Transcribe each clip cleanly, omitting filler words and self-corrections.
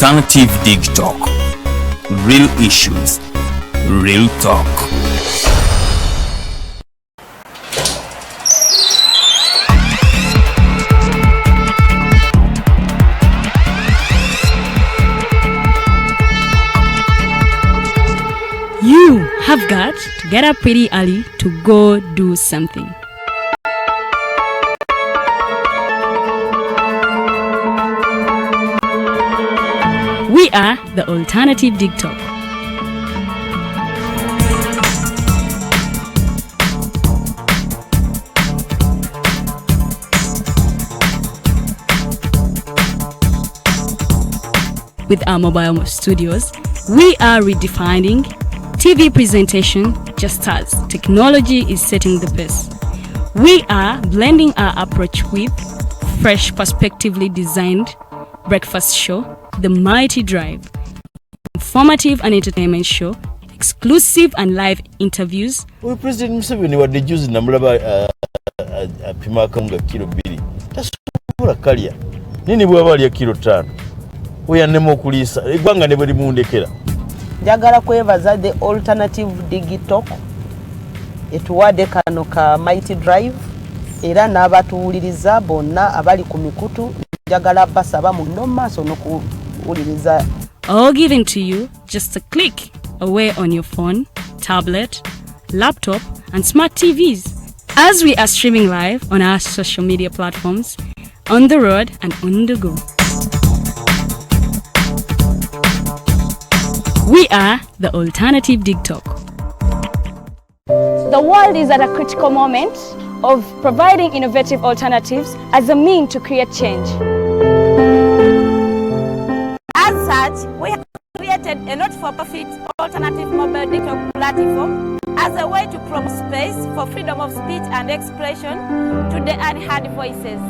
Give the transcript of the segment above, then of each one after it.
Alternative Digital. Real issues, real talk. You have got to get up pretty early to go do something. We are the Alternative Digital. With our mobile studios, we are redefining TV presentation just as technology is setting the pace. We are blending our approach with fresh, perspectively designed breakfast show, The Mighty Drive, informative and entertainment show, exclusive and live interviews. We President Museveni wadde juzi namulaba apima akawunga kilo 2 tasobola kalya nini bw'aba alya kilo 5 weyannema okuliisa eggwanga ne bwe limundekera. Njagala kwebaza the Alternative Digital etuwadde kano ka Mighty Drive era n'abatuwuliriza bonna abali ku mikutu njagala basaba mu maaso n'okuwuliriza. All given to you just a click away on your phone, tablet, laptop and smart TVs as we are streaming live on our social media platforms, on the road and on the go. We are the Alternative Digital. The world is at a critical moment of providing innovative alternatives as a means to create change. As such, we have created a not-for-profit alternative mobile digital platform as a way to promote space for freedom of speech and expression to the unheard voices.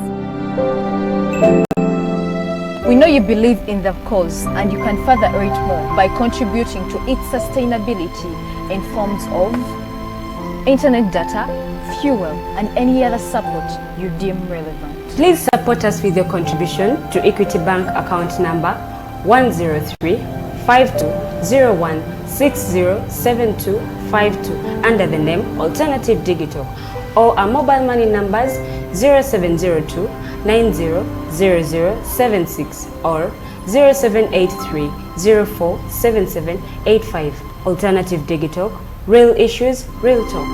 We know you believe in the cause and you can further it more by contributing to its sustainability in forms of internet data, fuel and any other support you deem relevant. Please support us with your contribution to Equity Bank account number 103-5201-607252 under the name Alternative Digital, or our mobile money numbers 0702 900076 or 0783 047785. Alternative Digital, real issues, real talk.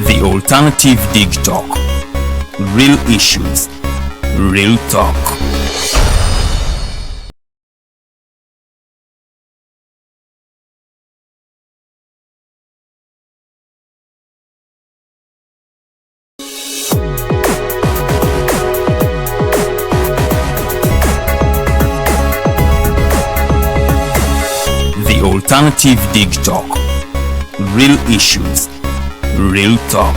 The Alternative Digital. Real issues, real talk. The Alternative Digital. Real issues, real talk.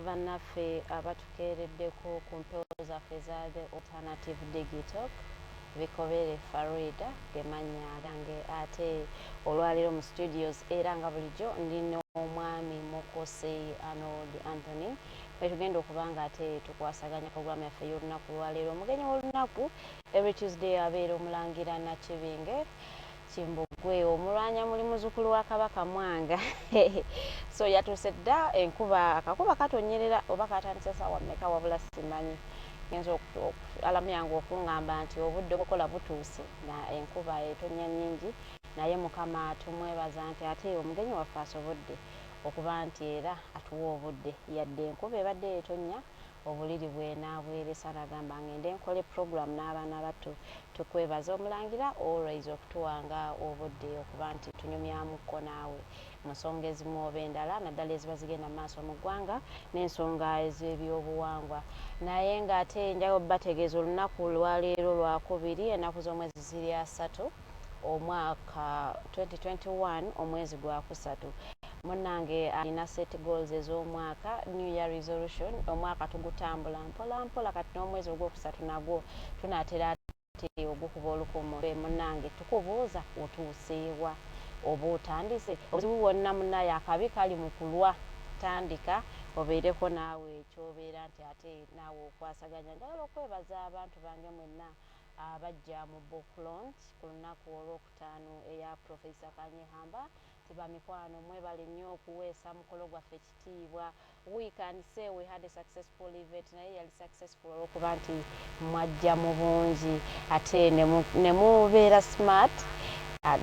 Bannaffe abatukeereddeko ku mpewo zaffe za the Alternative Digital, Bikobere Farida gemannya gange ate olwaliro mu studios era nga bulijjo ndino omwami Mukose Arnold Anthony tugenda okubanga ate tukwasaganya programu yaffe y'olunaku olwaliro. Omugenyi w'olunaku every Tuesday abeera Omulangira Nakibinge Kimbugwe, omulwanya muli muzukulu wa Kabaka Mwanga. So yatuuse dda enkuba akakuba katonyerera oba katandise saawa mmeka wabula simanyi. Ngenza alamu yange okuŋŋamba nti obudde obukola butuuse na enkuba etonya nnyingi, naye Mukama tumwebaza nti ate omugenyi waffe asobodde okuba nti era atuwa obudde yadde enkuba ebadde etonya obuliri bwenaabwere sanagamba ngende nkole program n'abaana bato tukwebaza Omulangira always okutuwanga obuddeyo okuba nti tunyumyamukko naawe mu nsonga ezimu oba endala naddala eziba zigenda mu maaso mu ggwanga n'ensonga ez'ebyobuwangwa naye ng'ate njagala bategeeza olunaku lwaleero lwakubiri ennaku z'omwezi ziri 3 omwaka 2021 omwezi gwa kusatu munnange alina set goals ez'omwaka new year resolution omwaka tugutambula mpola mpola kati n'omwezi ogwokusatu nagwo tunaatera ate ogukuba olukumo munnange tukubuuza otuuseewa oba otandise obuzibu bwonna munnaye akabi kali mu kulwa tandika obeereko naawe ekyobeera nti ate naawe okwasaganya njagala okwebaza abantu bange mwenna abajja mu book launch ku lunaku olwokutaano eya Professor Kanyehamba tibamikwano mwebale nnyo okuweesa mukolo gwaffe ekitiibwa. We can say we had a successful event naye yali successful olwokuba nti mwajja mu bungi ate ne mubeera smart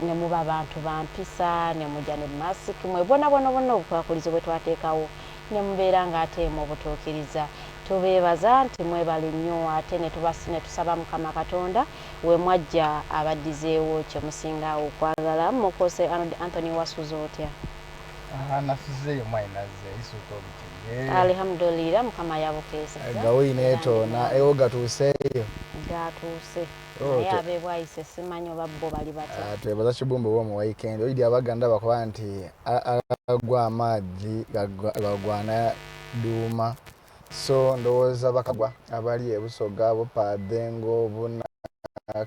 ne muba abantu bampisa ne mujja ne masiki mwe bonna obukwakulizo bwe twateekawo ne mubeera ng'ate mu butuukiriza. Tubeebaza nti mwebale nnyo ate ne tusaba Mukama Katonda we mwajja abaddizeewo kye musinga okwagala. Mukose Anthony wasuza otya? Nasuzeeyo mwayinaze isuuka obutinde. Alhamdulillah Mukama yabukeesa. Gawine etona ewo gatuuseeyo. Gatuuse. Naye abeebwayise simanyi oba bo bali batya. Twebaza Kibumbe w'omu weekend oyidi Abaganda bakuba nti agwa amaggi gagwana duuma. So ndowooza bakagwa abali ebusoga bupadengo buna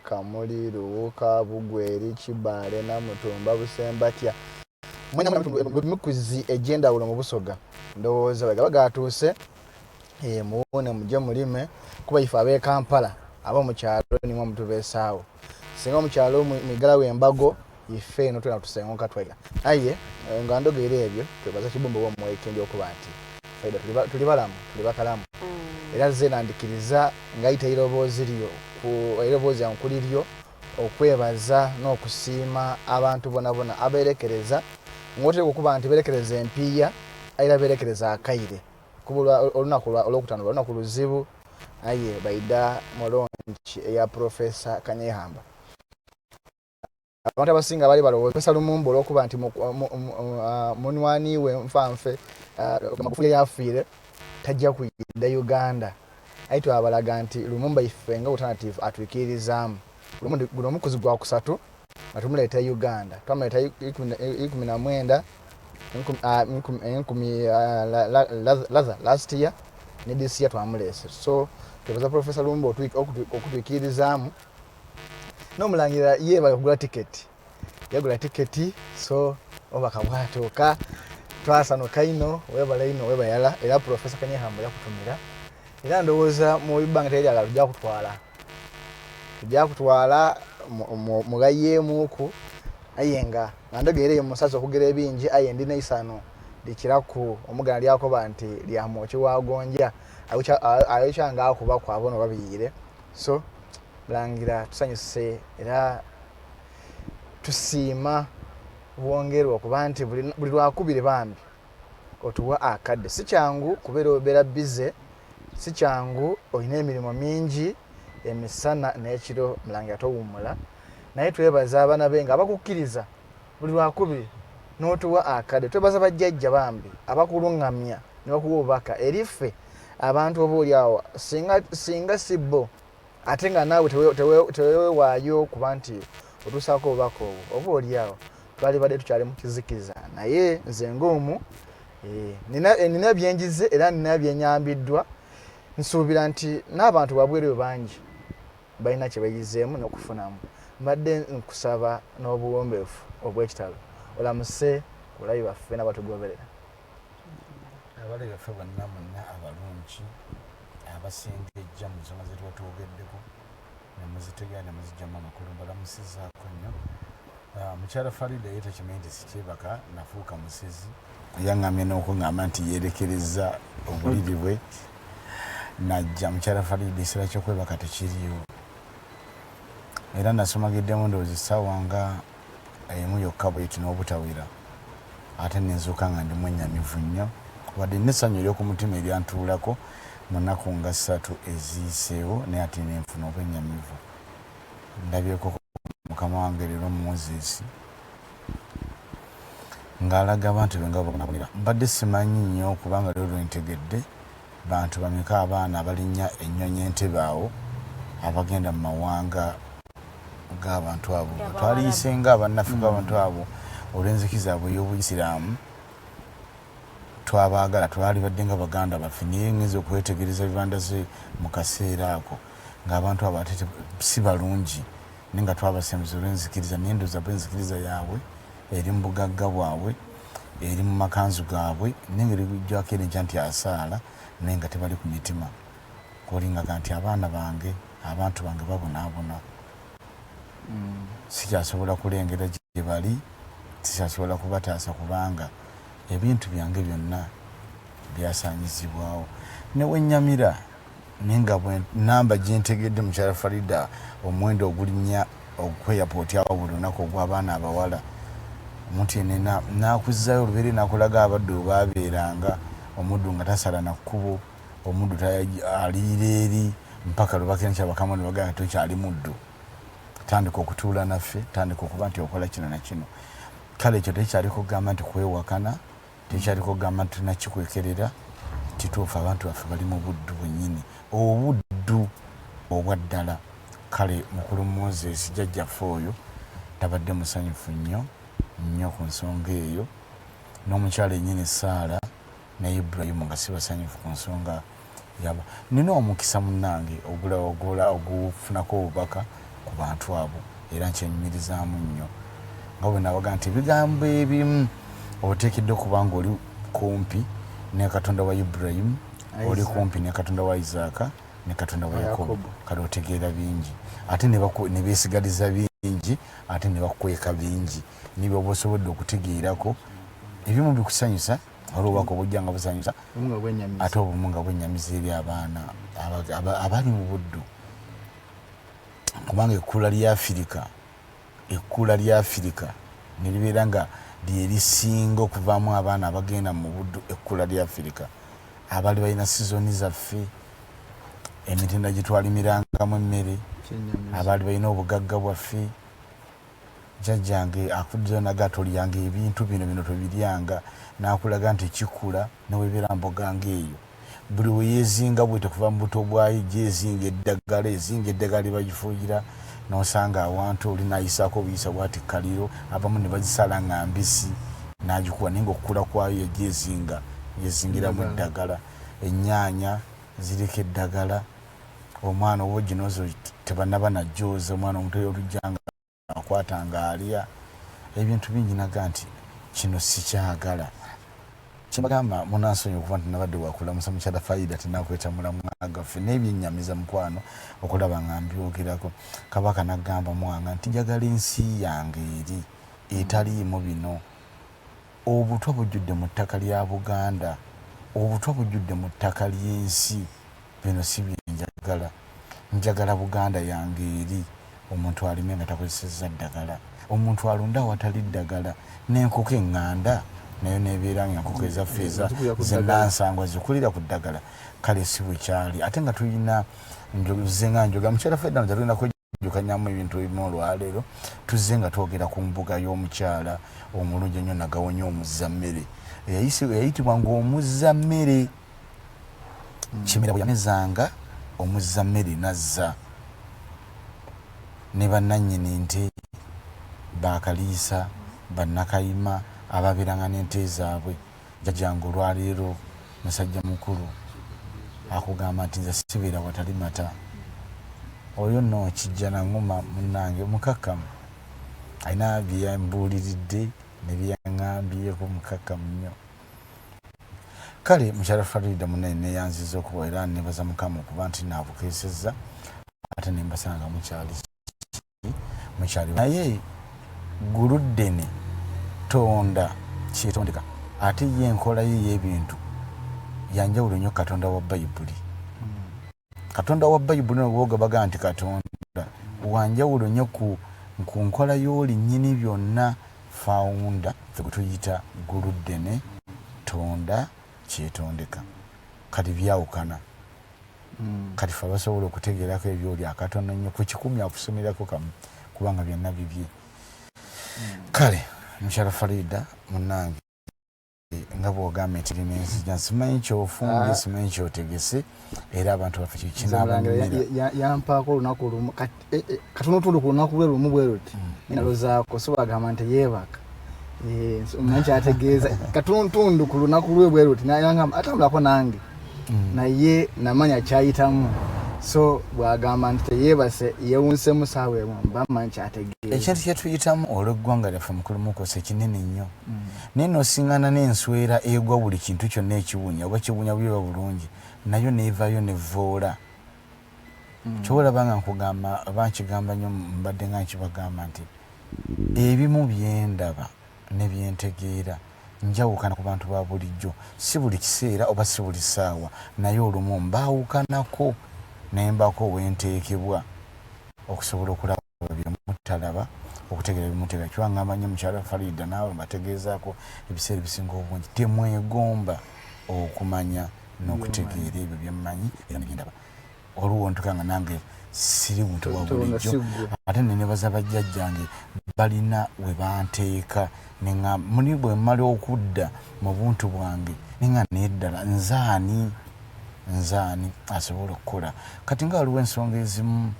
kamuli luwuka bugweri kibale namutumba busembatya mukuzi ejenjawulo mu busoga ndowooza bagatuuse muwone mujje mulime kuba ife ab'e Kampala abo mu kyalo nimwo mutube esaawa singa mu kyalo migala w'embago ife eno twena tusenguka twega aye nga ndogera ebyo twebaza Kibumbe w'omu weekend okuba nti Farida tuli balamu tuli bakalamu era ze nandikiriza ngayita iroboozi lyo ku iroboozi yankuliryo okwebaza n'okusiima abantu bonabona aberekereza ngote okuba nti berekereza empiya ayira berekereza akaire kubulwa olunaku olwokutano olunaku luzibu aye baida molonchi eya Professor Kanyehamba abantu abasinga bali balowooza Lumumba olwokuba nti munwani we nfanfe Magufuli yafiire tajja kuyida Uganda aitu abalaga nti Lumumba ife nga alternative atwikirizamu guno mukuzi gwa kusatu atumuleeta Uganda twamuleeta 19 last year ne this year twamulese so twebaza Professor Lumumba okutwikirizamu n'Omulangira ye bagula ticket yagula ticket so obakabwatuka twasano kaino webala ino webayala era Professor Kanyehamba yakutumira era ndowooza mu ibanga teri ala tujja kutwala mugayemuku ayenga nandogere musazo okugera ebingi aye ndina isano dikiraku omugana lyako banti lya mochi wagonja ayochanga akuba kwabono babiyire so Mulangira tusanyuse era tusiima bwongerwa okuba nti buli lwakubire bambi otuwa akadde si kyangu kubeera obeera bize si kyangu olina emirimu mingi emisana n'ekiro Mulangira towummula naye twebaza abaana benga abakukkiriza buli lwakubire n'otuwa akadde twebaza bajjajja bambi abakulungamya ne bakuwa obubaka eriffe abantu oba oliawo singa sibbo ate nga naawe tewewaayo kuba nti otuusaako obubaka obwo oba oliawo twali badde tukyali mu kizikiza naye nze ng'omu nina byenjize era nina byenyambiddwa nsuubira nti n'abantu wabwereyo bangi balina kye bayizeemu n'okufunamu mbadde nkusaba n'obuwombeefu obw'ekitalo olamuse kulabi baffe n'abatugoberera abalabi baffe bonna mwenna abalungi abasengejja mu nsonga ze tuba twogeddeko ne muzitegera ne muzijjamu amakulu mbalamusizaako nnyo mukyala Farida ye takimanyi nti sikyebaka nafuuka musizi yaŋŋamye n'okuŋŋamba nti yeerekereza obuliri bwe najja mukyala Farida ekiseera ky'okwebaka tekiriyo era nasomagiddemu ndowooza essaawa nga emu yokka bweti n'obutawera ate nenzuuka nga ndimu ennyamivu nnyo wadde n'essanyu ery'oku mutima eryantuulako mu nnaku nga 3 eziyiseewo naye ate nenfuna obwennyamivu. Ndabyeko mukama wange leero Moses ng'alaga abantu be nga babonabonera. Mbadde simanyi nnyo kubanga leero ntegedde bantu bameka abaana abalinnya ennyonyi entebe awo abagenda mu mawanga g'abantu abo. Twaliyisenga abannaffe b'abantu abo olw'enzikiza abwe ey'Obuyisiraamu twabaagala twalibadde nga Baganda baffe naye ngenza okwetegereza bibandaze mu kaseera ako ng'abantu abo ate si balungi naye nga twabasembuza olw'enzikiriza naye ndowooza bw'enzikiriza yaabwe eri mu bugagga bwabwe eri mu makanzu gaabwe n'engeri gyako erinja nti asaala naye nga tebali ku mitima kolingaga nti abaana bange abantu bange babonaabona sikyasobola kulengera gye bali sikyasobola kubataasa kubanga ebintu byange byonna byasaanyizibwawo newennyamira naye nga namba gyentegedde mukyala Farida omuwendo ogulinnya okweyapooti awo buli lunaku ogw'abaana abawala omuntu yenna nakuzzayo olubeere nakulaga abadde obaabeeranga omuddu nga tasala na kkubo omuddu aliira eri mpaka lwebakenkyabakamu ne bagamba tokyali muddu tandika okutuula naffe tandika okuba nti okola kino na kino kale ekyo tekyaliko kugamba nti kwewakana tekyaliko kugamba nti tulina kikwekerera kituufu abantu baffe bali mu buddu bwennyini obuddu obwa ddala. Kale mukulu Moses jjajjaffe oyo tabadde musanyufu nnyo ku nsonga eyo n'omukyala ennyini Saara ne Ibrahimu nga si basanyufu ku nsonga yaba. Nina omukisa munnange ogufunako obubaka ku bantu abo era nkyenyumirizaamu nnyo nga bwe nabaga nti ebigambo ebimu oteekeddwa okuba nga oli kumpi ne Katonda wa Ibrahimu oli kumpi ne Katonda wa Isaaka ne Katonda wa Yakobo kale otegeera bingi ate ne beesigaliza bingi ate ne bakweka bingi nibyo oba osobodde okutegeerako ebimu bikusanyusa olwobubaka obujja nga busanyusa ate obumu nga bwennyamiza eri abaana abali mu buddu kubanga ekkula lya Afirika ne libeera nga lyerisinga okuvaamu abaana abagenda mu buddu. Ekkula lya Afirika abali balina sizoni zaffe emitenda gye twalimirangamu emmere abali balina obugagga bwaffe jjajjange akuddeyo naga tolyanga ebintu bino tobiryanga nakulaga nti kikula newebeera mboganga eyo buli weyezinga bwete kuva mu buto bwayo gyezinga eddagala libagifuuyira nosanga awantu oli nayisaako obuyisa bwati kaliro abamu ne bazisala nga mbisi nagikuwa naye ngaokukula kwayo yagyezinga yezingiramu eddagala. Ennyaanya ziriko eddagala omwana oba oginozo tebannaba najjooza omwana omutoyo olujjanga akwatanga alya ebintu bingi naga nti kino sikyagala kyembagamba munansonyi okuva nti nabadde wakulamusa mukyala Farida tinakweta mulamwagaffe n'ebyennyamiza mukwano okulaba nga mbyogerako. Kabaka nagamba mwanga nti njagala ensi yange eri etaliimu bino. Obutwa bujjudde mu ttaka lya Buganda, obutwa bujjudde mu ttaka ly'ensi. Bino si byenjagala. Njagala Buganda yange eri omuntu alime nga takozesezza ddagala, omuntu alunda awatali ddagala, n'enkoko eŋŋanda nayo nebeera nga enkoko ezaffe zennansangwa zikulira ku ddagala. Kale si bwe kyali ate nga tulina nze nga njoga mukyala Farida nti tulina kwejjukanyamu ebintu ebimu olwaleero tuzze nga twogera ku mbuga y'omukyala omulungi ennyo Nagawonya Omuzammere eyayitibwa ng'Omuzammere. Kimera bwe yamezanga Omuzammere nazza ne bannannyini nte bakaliisa bannakayima ababeeranga n'ente zaabwe. Jjajjange olwaleero musajja mukulu akugamba nti nze sibeera watali mata. Oyo nno kijja naŋŋuma munnange mukakkamu alina bye yambuuliridde ne bye yaŋŋambyeko mukakkamu nnyo. Kale mukyala Farida munne neyanziza okuba era nebaza Mukama okuba nti naabukeesezza ate ne mbasanga mukyali naye guluddene tonda kyetondeka ate ye enkola ye y'ebintu yanjawulo nnyo Katonda wa Bayibuli. Katonda wa Bayibuli nobwoga baga nti Katonda wanjawulo nnyo ku nkola y'oli nnyini byonna fawunda ffe tuyita guluddene tonda kyetondeka. Kati byawukana kati fe basobola okutegeerako ebyo oli akatono nnyo ku kikumi akusomerako kamu kubanga byonna bibye. Kale mukyala Farida munnange nga bw'ogamba nti lino enzija simanyi kyofumbye simanyi kyotegese era abantu baffe kyekinabamira yampaako olunaku lumu katonotundu ku lunaku lwe lumu bwe luti engalo zaako so bagamba nti yeebaka omanyi kyategeeza katonotundu ku lunaku lwe bwe luti nayangamba atambulako nange naye namanya kyayitamu so bwagamba nti teyeebase yewunsemu saawa emu bamanyi kyategeeza ekintu kyetuyitamu olw'eggwanga lyaffe mukulu Mukose kinene nnyo naye noosiŋŋana n'enswera egwa buli kintu kyonna ekiwunya oba kiwunya biba bulungi nayo neevaayo nevoola kyolaba nga nkugamba oba nkigamba nnyo mbadde nga nkibagamba nti ebimu byendaba ne byentegeera njawukana ku bantu ba bulijjo si buli kiseera oba si buli ssaawa naye olumu mbaawukanako nembako wenteekebwa okusobola okulaba byemutalaba okutegeera byemutegeera kiwangamba nnyo mukyala Farida naawe mbategeezaako ebiseera ebisinga obungi temwegomba okumanya n'okutegeera ebyo byemumanyi era nebyendaba oluwo ntukanga nange siri muntu wa bulijjo ate nenebaza bajjajjange balina we banteeka muni bwe mmala okudda mu buntu bwange nenga neddala nzaani asobola okukola kati nga waliwo ensonga ezimu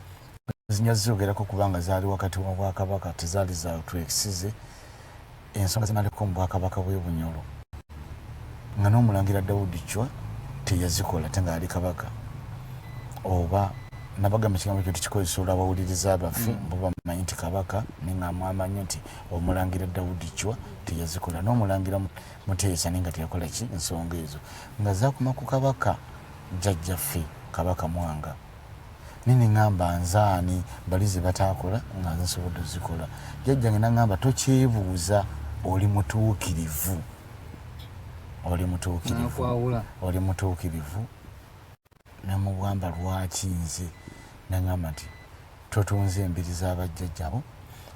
zinja ziogerako kubanga zaali wakati wa Bwakabaka tezaali zatwekisize ensonga zimaliko mu Bwakabaka bwe Bunyoro nga n'Omulangira Daudi Chwa teyazikola tenga ali kabaka oba nabagamba ekigambo ekyo tukikozesa olw'abawuliriza abaffe bo bamanyi nti kabaka nenga mwamanyi nti Omulangira Daudi Chwa teyazikola n'Omulangira Muteesa nenga teyakola ki ensonga ezo nga zakuma ku kabaka jjajjaffe kabaka Mwanga nini ngamba nzaani bali ze bataakola nga nsobodde zikola jjajjange nangamba tokyebuuza oli mutuukirivu namugamba lwaki nze nangamba nti totunze embiri z'abajjajjabo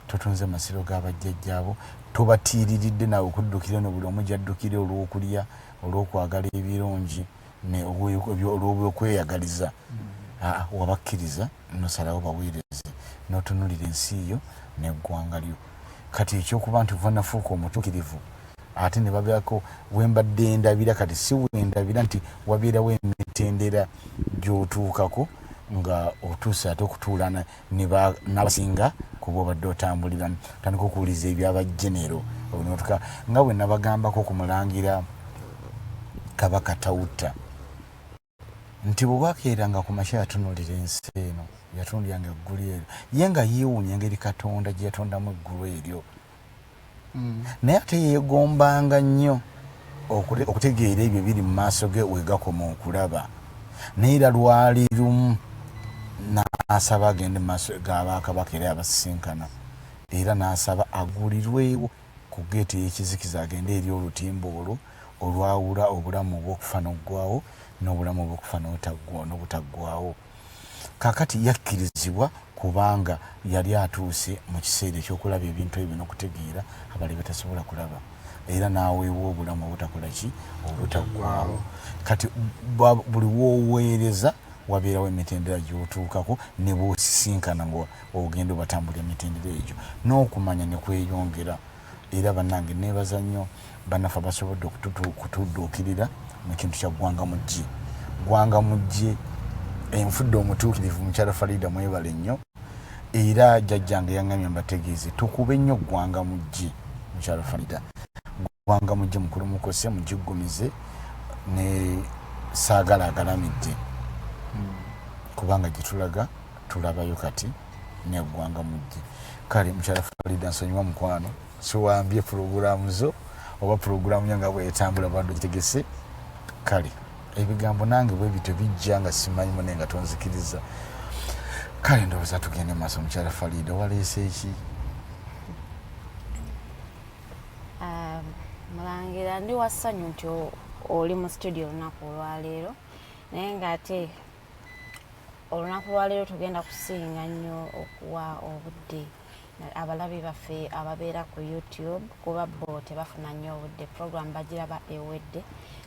totunze masiro g'abajjajjabo tobatiiriridde nawe okuddukira no buli omu gy'addukire olw'okulya olw'okwagala ebirungi olw'okweyagaliza wabakkiriza nosalawo baweereze n'otunulira ensi yo n'eggwanga lyo kati ekyokuba nti uva nafuuka omutuukirivu ate ne babeerako wembadde ndabira kati si wendabira nti wabeerawo emitendera gy'otuukako nga otuuse ate okutuulana n'abasinga kuba obadde otambulira tandika okuwuliza ebyabajjenero nga bwe nabagambako kumulangira Kabaka Tawuta nti bwe bwakeeranga ku makya yatunulira ensi eno yatundyanga eggulu eryo ye nga yeewuunya engeri Katonda gye yatondamu eggulu eryo naye ate yeegombanga nnyo okutegeera ebyo biri mu maaso ge wegakoma okulaba naye era lwali lumu n'asaba agende mu maaso g'Abakabaka era abasisinkana era n'asaba agulirwewo ku geeti y'ekizikiza agende eri olutimba olwo olwawula obulamu obw'okufa n'oggwawo n'obulamu obw'okufa n'obutaggwawo kakati yakkirizibwa kubanga yali atuuse mu kiseera ekyokulaba ebintu ebyo n'okutegeera abali batasobola kulaba era n'aweebwa obulamu obutakola ki obutaggwawo kati buli w'oweereza wabeerawo emitendera gy'otuukako ne bw'osisinkana nga ogenda obatambulira emitendera egyo n'okumanya ne kweyongera era bannange neebaza nnyo bannaffe basobodde okutudduukirira mu kintu kya ggwanga mugye enfudde omutuukirivu mukyala Farida mwebale nnyo era jjajjange yaŋŋamye mbategeeze tukube nnyo ggwanga mugye mukyala Farida ggwanga mugye mukulu Mukose mugiggumize ne saagala agalamidde kubanga gitulaga tulabayo kati neggwanga mugye kale mukyala Farida nsonyiwa mukwano siwambye pulogulaamu zo oba pulogulaamu yanga bwetambula bwadde gitegese kale ebigambo nange bwe bityo bijja nga simanyi mune nga tonzikiriza kale ndowooza tugende maaso mukyala Farida waleese eki Mulangira ndi wassanyu nti oli mu studio olunaku olwaleero naye ng'ate olunaku lwaleero tugenda kusinga nnyo okuwa obudde abalabi baffe ababeera ku YouTube kuba bo tebafuna nnyo obudde program bagiraba ewedde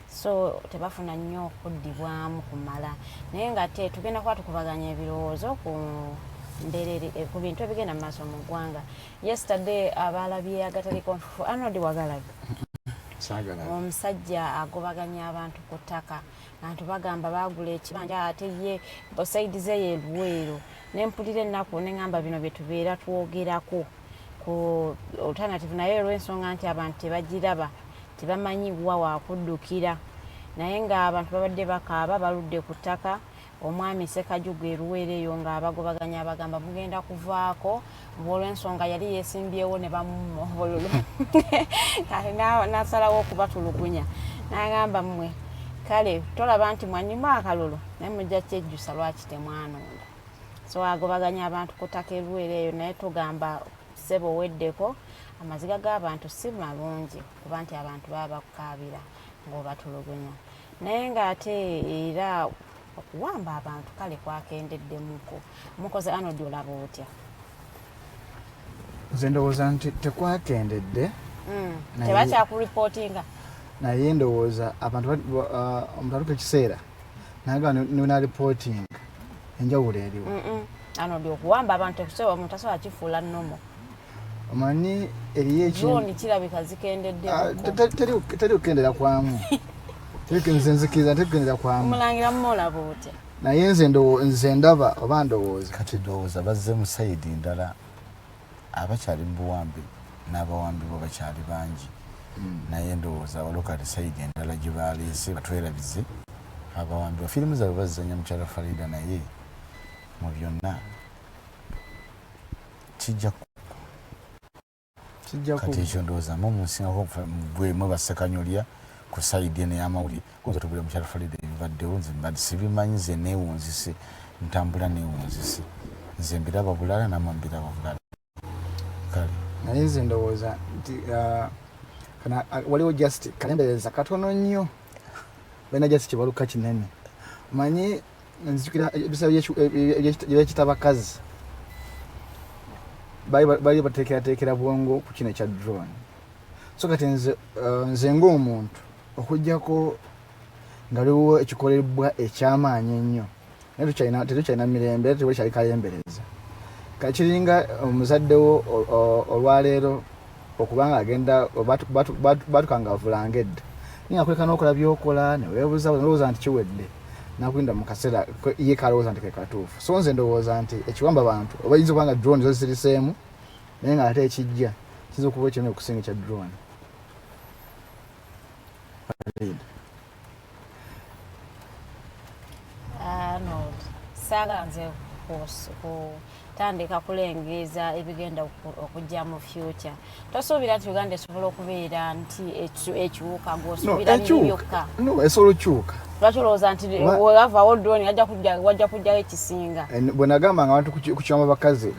so tebafuna nnyo okuddibwamu kumala naye nga te tugenda kuba tukubaganya ebirowoozo ku ku bintu ebigenda mu maaso mu ggwanga. Yesterday abalabye agataliko nfufu Arnold wagalabye omusajja agobaganya abantu ku ttaka abantu bagamba bagula ekibanja ate ye bosaidi ze yeluweero nempulira ennaku neŋŋamba bino bye tubeera twogerako ku alternative naye olw'ensonga nti abantu tebagiraba tebamanyi wa wakuddukira naye ng'abantu babadde bakaaba baludde ku ttaka omwami Ssekajjugu eruweero eyo ng'abagobaganya abagamba mugenda kuvaako olw'ensonga yali yeesimbyewo ne bamumma obululu kale n'asalawo okubatulugunya n'agamba mmwe kale tolaba nti mwanyimu akalulu naye mujja kyejjusa lwaki temwanonda so agobaganya abantu ku ttaka eruweero eyo naye tugamba ssebo weddeko amaziga g'abantu si malungi kuba nti abantu baba bakukaabira ng'obatulugunya naye ng'ate era okuwamba abantu kale kwakendeddemuko Mukose Arnold olaba otya? Nze ndowooza nti tekwakendedde tebakyakuripootinga naye ndowooza abantu omuntu aluka ekiseera naga nina reporting enjawulo eriwo Arnold okuwamba abantu ekusobola omuntu asobola kifuula nnomo omanyi eriyo ekintu kirabika zikendeddemuko teri okukendera kwamu nzikiriza ntekukendera kwamu Omulangira mmolaba otya? naye nze ndaba oba ndowooza kati ndowooza bazze mu sayidi ndala abakyali mu buwambi n'abawambi bo bakyali bangi naye ndowooza waliwo kati sayidi endala gye baleese batwerabize abawambi firimu zaabwe bazizanya mukyala Farida naye mu byonna kijja kati ekyo ndowooza mu nsingako bwemwe bassekanyolya ku sayidi eno ey'amawulire kuza tubulira mukyala Farida ebibaddewo nze sibimanyi nze neewunzise ntambula neewunzise nze mbiraba bulala namwe mbiraba bulala kale naye nze ndowooza nti waliwo just kalembereza katono nnyo balina just kibaluka kinene manyi nzijukira ebisabo by'ekitabakazi bali bateekerateekera bwongo ku kino ekya drone so kati nze ng'omuntu okujjako nga liwo ekikolebbwa ekyamaanyi ennyo naye tetukyalina mirembe era tewakyali kalembereza kakiringa omuzaddewo olwaleero okubanga agenda batukanga avulangedde ninga kuleka n'okola byokola neweebuza ndowooza nti kiwedde nakulinda mu kaseera ye kalowooza nti kekatuufu so nze ndowooza nti ekiwamba bantu oba yinza okubanga drone zo zisiriseemu naye nga ate ekijja kiyinza okuba ekyonna okusinga ekya drone. Arnold saaga nze kutandika kulengeza ebigenda okujja mu future tosuubira nti Uganda esobola okubeera nti ekiwuka gwosuubira byokka esobola okukyuka lwaki olowooza nti wegavaawo drone wajja kujjayo ekisinga bwe nagamba nga abantu kukiwamba bakazi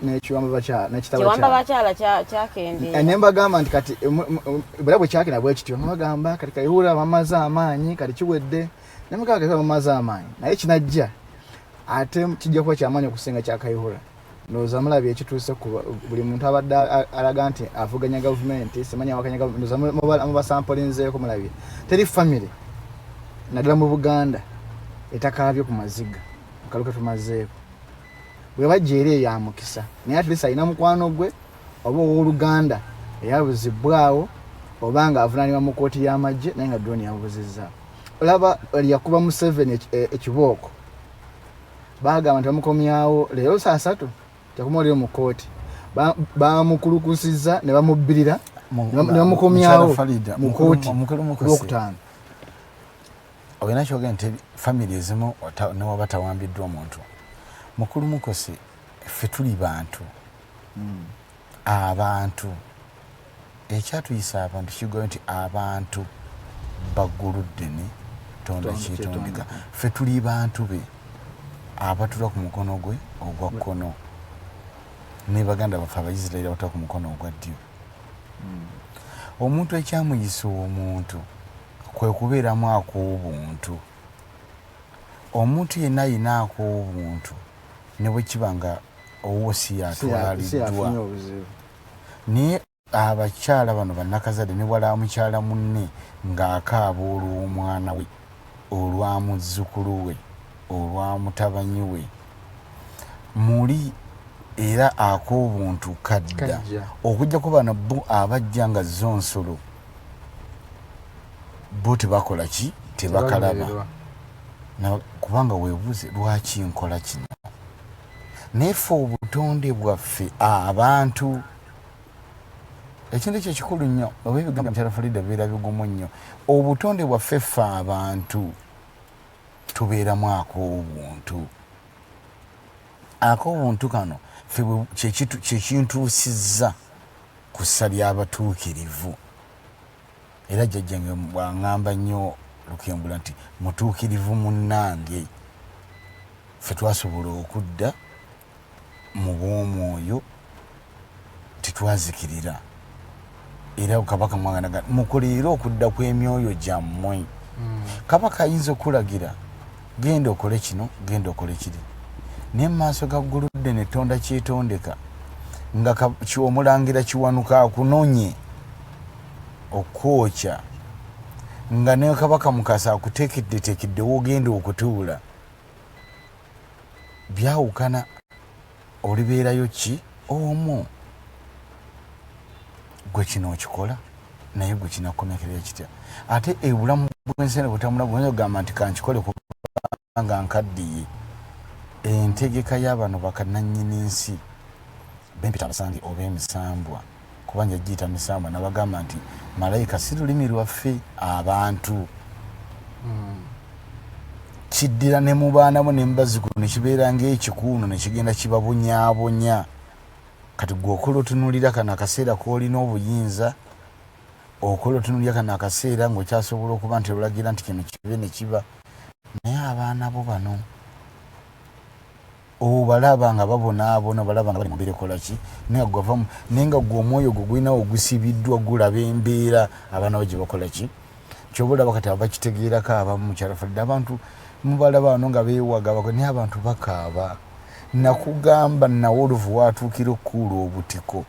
nekiwamba bakyala kyakendera ne mbagamba nti kati bwera bwe kyakenda bwe kityo bagamba kati kayihura bamaze amaanyi kati kiwedde nemugamba kati bamaze amaanyi naye kinajja ate kijja kuba kyamaanyi okusinga kyakayihura ndowooza mulabye ekituuse buli muntu abadde alaga nti avuganya gavumenti simanya wakanya gavumenti ndowooza mubasampolinzeeko mulabye teri famire naddala mu Buganda etakaabye ku maziga mukaluke tumazeeko bwe bajja eri eyo amukisa naye atilisa alina mukwano gwe oba ow'Oluganda eyabuzibwawo oba nga avunaanibwa mu kooti y'amagye naye nga drone yamubuzizza olaba yakuba Museveni ekibooko bagamba nti bamukomyawo leero saa 3 tekumwolero mu kooti bamukulukusizza ne bamubbirira ne bamukomyawo mu kooti olwokutaano. Olina kyogera nti family ezimu newaba tawambiddwa omuntu mukulu Mukose ffe tuli bantu abantu ekyatuyisa abantu kigoye nti abantu bagguluddene tonda kyetondiga ffe tuli bantu be abatula ku mukono gwe ogwa kkono ne baganda baffe abayisirayiri abatula ku mukono ogwa ddyo omuntu ekyamuyisa omuntu kwe kubeeramu ak'obuntu omuntu yenna ayina ak'obuntu ne bwe kiba nga owo si yatwaliddwa naye abakyala bano bannakazadde ne wala mukyala munne ng'akaaba olw'omwana we olwa muzzukulu we olwa mutabanyi we muli era ak'obuntu kadda okujjako bano bo abajja nga zo nsolo bo tebakola ki tebakalaba kubanga weebuuze lwaki nkola kino naye ffe obutonde bwaffe abantu ekintu ekyo kikulu nnyo oba ebigamba mukyala Farida bibeera bigumu nnyo obutonde bwaffe ffe abantu tubeeramu ak'obuntu kano ffe kyekintuusizza ku ssa ly'abatuukirivu era jjajjange bw'aŋŋamba nnyo lukembula nti mutuukirivu munnange ffe twasobola okudda mu bw'omwoyo titwazikirira era kabaka mwaganaga mukoleere okudda kw'emyoyo gyammwe kabaka ayinza okulagira genda okole kino genda okole kiri naye mu maaso ga gguludde netonda kyetondeka nga Omulangira kiwanuka akunonye okwokya nga ne kabaka Mukase akuteekeddeteekedde wogenda okutuula byawukana olibeerayo ki omu gwe kino okikola naye gwe kinakukomekerera kitya ate ebulamu bw'ensi butamulaba bw'ensi ogamba nti kankikole kubanga nkaddiye entegeka y'abano bakannannyini nsi bempita abasange oba emisambwa kuba nja giyita misambwa nabagamba nti malayika si lulimi lwaffe abantu kiddira ne mu baana bo ne mu bazzukulu ne kibeera ng'ekikuuno ne kigenda kibabonyaabonya kati gwe okola otunuulira kano akaseera k'olina obuyinza okola otunuulira kano akaseera ng'okyasobola okuba nti olagira nti kino kibe ne kiba naye abaana bo bano obalaba nga babonaabona balaba nga bali mu mbeera ekola ki naye nga gwe omwoyo gwe gulinawo gusibiddwa gulaba embeera abaana bo gye bakola ki kyobalaba kati abakitegeerako abamu mukyala Farida abantu mubalaba bano nga beewaga naye abantu bakaaba nakugamba nawe oluvu watuukira okukuula obutiko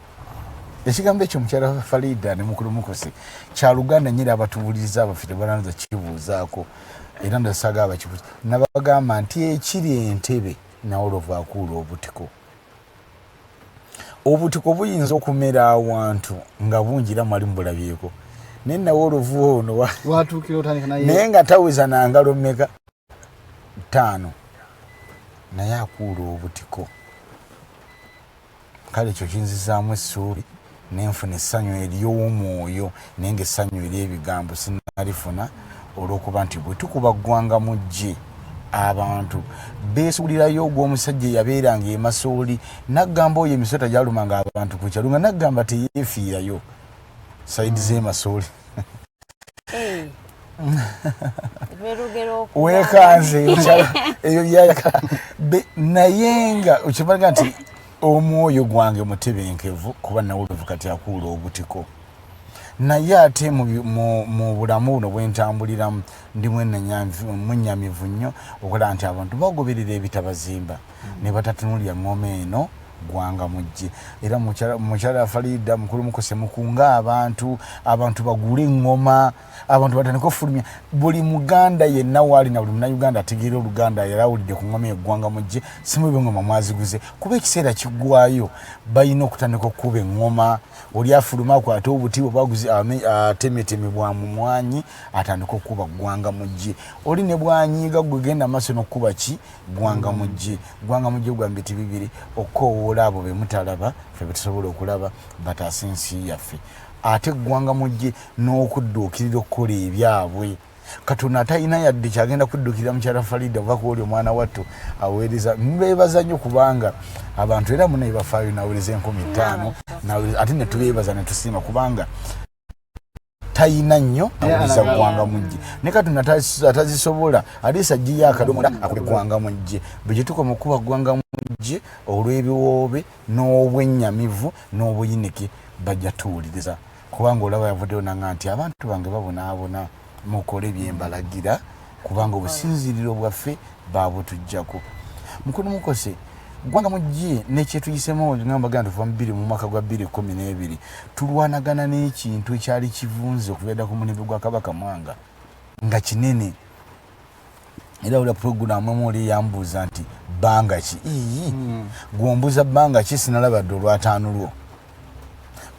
ekigambo ekyo mukyala Farida ne mukulu Mukose kya Luganda nyiri abatubuuliriza abaffe tebalanza kibuuzaako era ndasaga abakibuuza nabagamba nti ekiri entebe nawe oluvu akuula obutiko buyinza okumera awantu nga bungira mwali mubulabyeko naye nawe oluvu ono naye nga taweza nangalo mmeka 5 naye akuula obutiko kale ekyo kinzizaamu essuubi nenfuna essanyu ery'omwoyo naye ngaessanyu ery'ebigambo sinalifuna olw'okuba nti bwe tukuba ggwanga mujje abantu beesuulirayo ogw'omusajja eyabeeranga emasooli naggamba oyo emisota gyalumanga abantu ku kyalo nga naggamba teyeefiirayo sayidi z'emasooli weekanze ebyo byayakala naye nga okimalaga nti omwoyo gwange mutebenkevu kuba nawuluvu kati akuula obutiko naye ate mu bulamu buno bwentambuliramu ndi mwennyamivu nnyo okola nti abantu bagoberera ebitabazimba ne batatunuulira ngoma eno ggwanga mujje era mukyala Farida mukulu Mukose mukunga abantu bagule engoma abantu batandika okufulumya buli muganda yenna waali na buli munnayuganda ategeera oluganda era awulidde ku ngoma eggwanga mujje simu bengoma mwaziguze kuba ekiseera kiggwayo balina okutandika okukuba engoma oli afuluma akwate obuti bwe baguze atemeteme bwa mumwanyi atandika okukuba ggwanga mujje oli ne bwanyiiga gwe genda maaso n'okukuba ki ggwanga mujje gwa mbiti bibiri okkowoola abo be mutalaba ffe betusobola okulaba bataasa ensi yaffe ate ggwanga mujje n'okudduukirira okukola ebyabwe Katonda talina yadde kyagenda kudduukirira mukyala Farida oba kuoli omwana wattu aweereza mbeebaza nnyo kubanga abantu era muna ebafaayo nawuliriza 5000 ate ne tubeebaza ne tusiima kubanga tayina nnyo awuliriza ggwanga mujje ne Katonda atazisobola aliisa ajjiyo akadomola akube ggwanga mujje bwe gye tukoma okuba ggwanga mujje olw'ebiwoobe n'obwennyamivu n'obuyinike bajja tuwuliriza kubanga olaba yavuddeyo nanga nti abantu bange babonaabona mukole byembalagira kubanga obusinziriro bwaffe babutujjako mukulu Mukose gwanga mujje nekyetuyisemu ngamba ganda tuva mu 2 mu mwaka gwa 2012 tulwanagana n'ekintu ekyali kivunze okubeera ku munivu gwa Kabaka Mwanga nga kinene era ula program omuli yambuza nti banga ki gwombuza banga ki sinalaba ddala olwataano lwo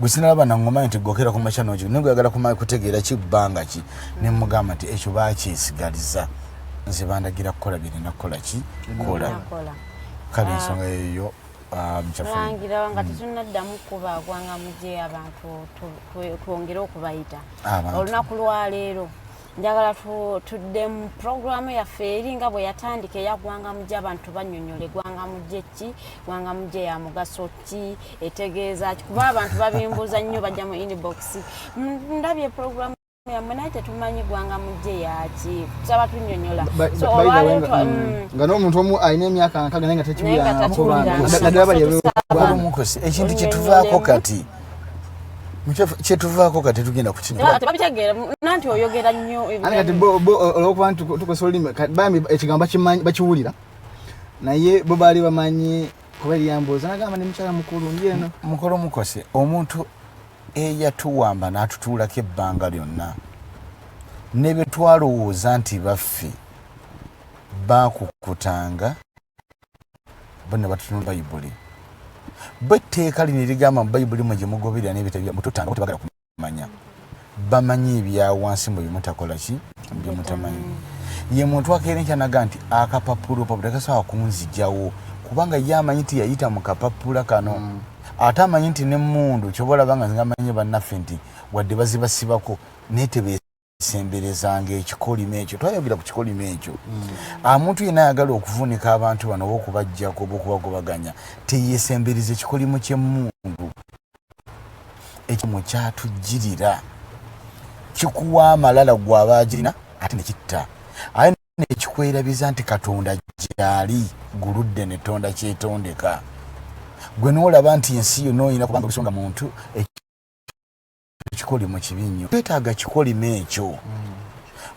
gusinalaba na ngoma nti gokera ku machano kyo ningo yagala kutegeera ki banga ki ne mugamba nti ekyo bakyesigaliza nze bandagira kukola birina kukola ki kola kale nsonga eyo Omulangira nga tetunaddamu kuba gwanga mujje abantu twongere okubayita olunaku lwaleero njagala tudde mu programu yaffe eri nga bwe yatandika eyagwanga mujje abantu bannyonnyole gwanga mujje ki gwanga mujje ya mugaso ki etegeeza ki kuba abantu babimbuuza nnyo bajja mu inbox ndabye programu yammwe naye tetumanyi gwanga mujje yaki tusaba tunnyonnyola nga n'omuntu omu alina emyaka nkaaga naye nga tekiwuliramukosi ekintu kyetuvaako kati kyetuvaako kati tugenda kukitegeera nanti oyogera nnyo kati olwokuba nti tukosa olulimi bambi ekigambo bakiwulira naye bo baali bamanyi kuba eryambuuza nagamba ne mukyala mukulu njeeno mukolo Mukose omuntu eyatuwamba n'atutuulako ebbanga lyonna ne bye twalowooza nti baffe baakukutanga bonna batutunula bayibuli bo etteeka lino erigamba mu bayibuli mwe gye mugoberera n'ebitabo bya mututanga bo tebagala kumanya bamanyi ebya wansi mu bimutakola ki bye mutamanyi ye muntu akeera nkyanaga nti akapapulo tekasobola kunzijjawo kubanga ye amanyi nti yayita mu kapapula kano ate amanyi nti n'emmundu kyobalaba nga ngamanyi bannaffe nti wadde bazibasibako naye tebeesemberezanga ekikolimo ekyo twayogera ku kikolimo ekyo omuntu yenna ayagala okuvunika abantu bano oba okubajjako oba okubagobaganya teyeesembereza ekikolimo ky'emmundu ekyo kyatujjirira kikuwa amalala gw'aba agirina ate nekitta aye nekikwerabiza nti Katonda gyali guludde netonda kyetondeka gwe noolaba nti ensi yonna olina kubanga obisonga muntu ekikolimo kibi nnyo twetaaga kikolimo ekyo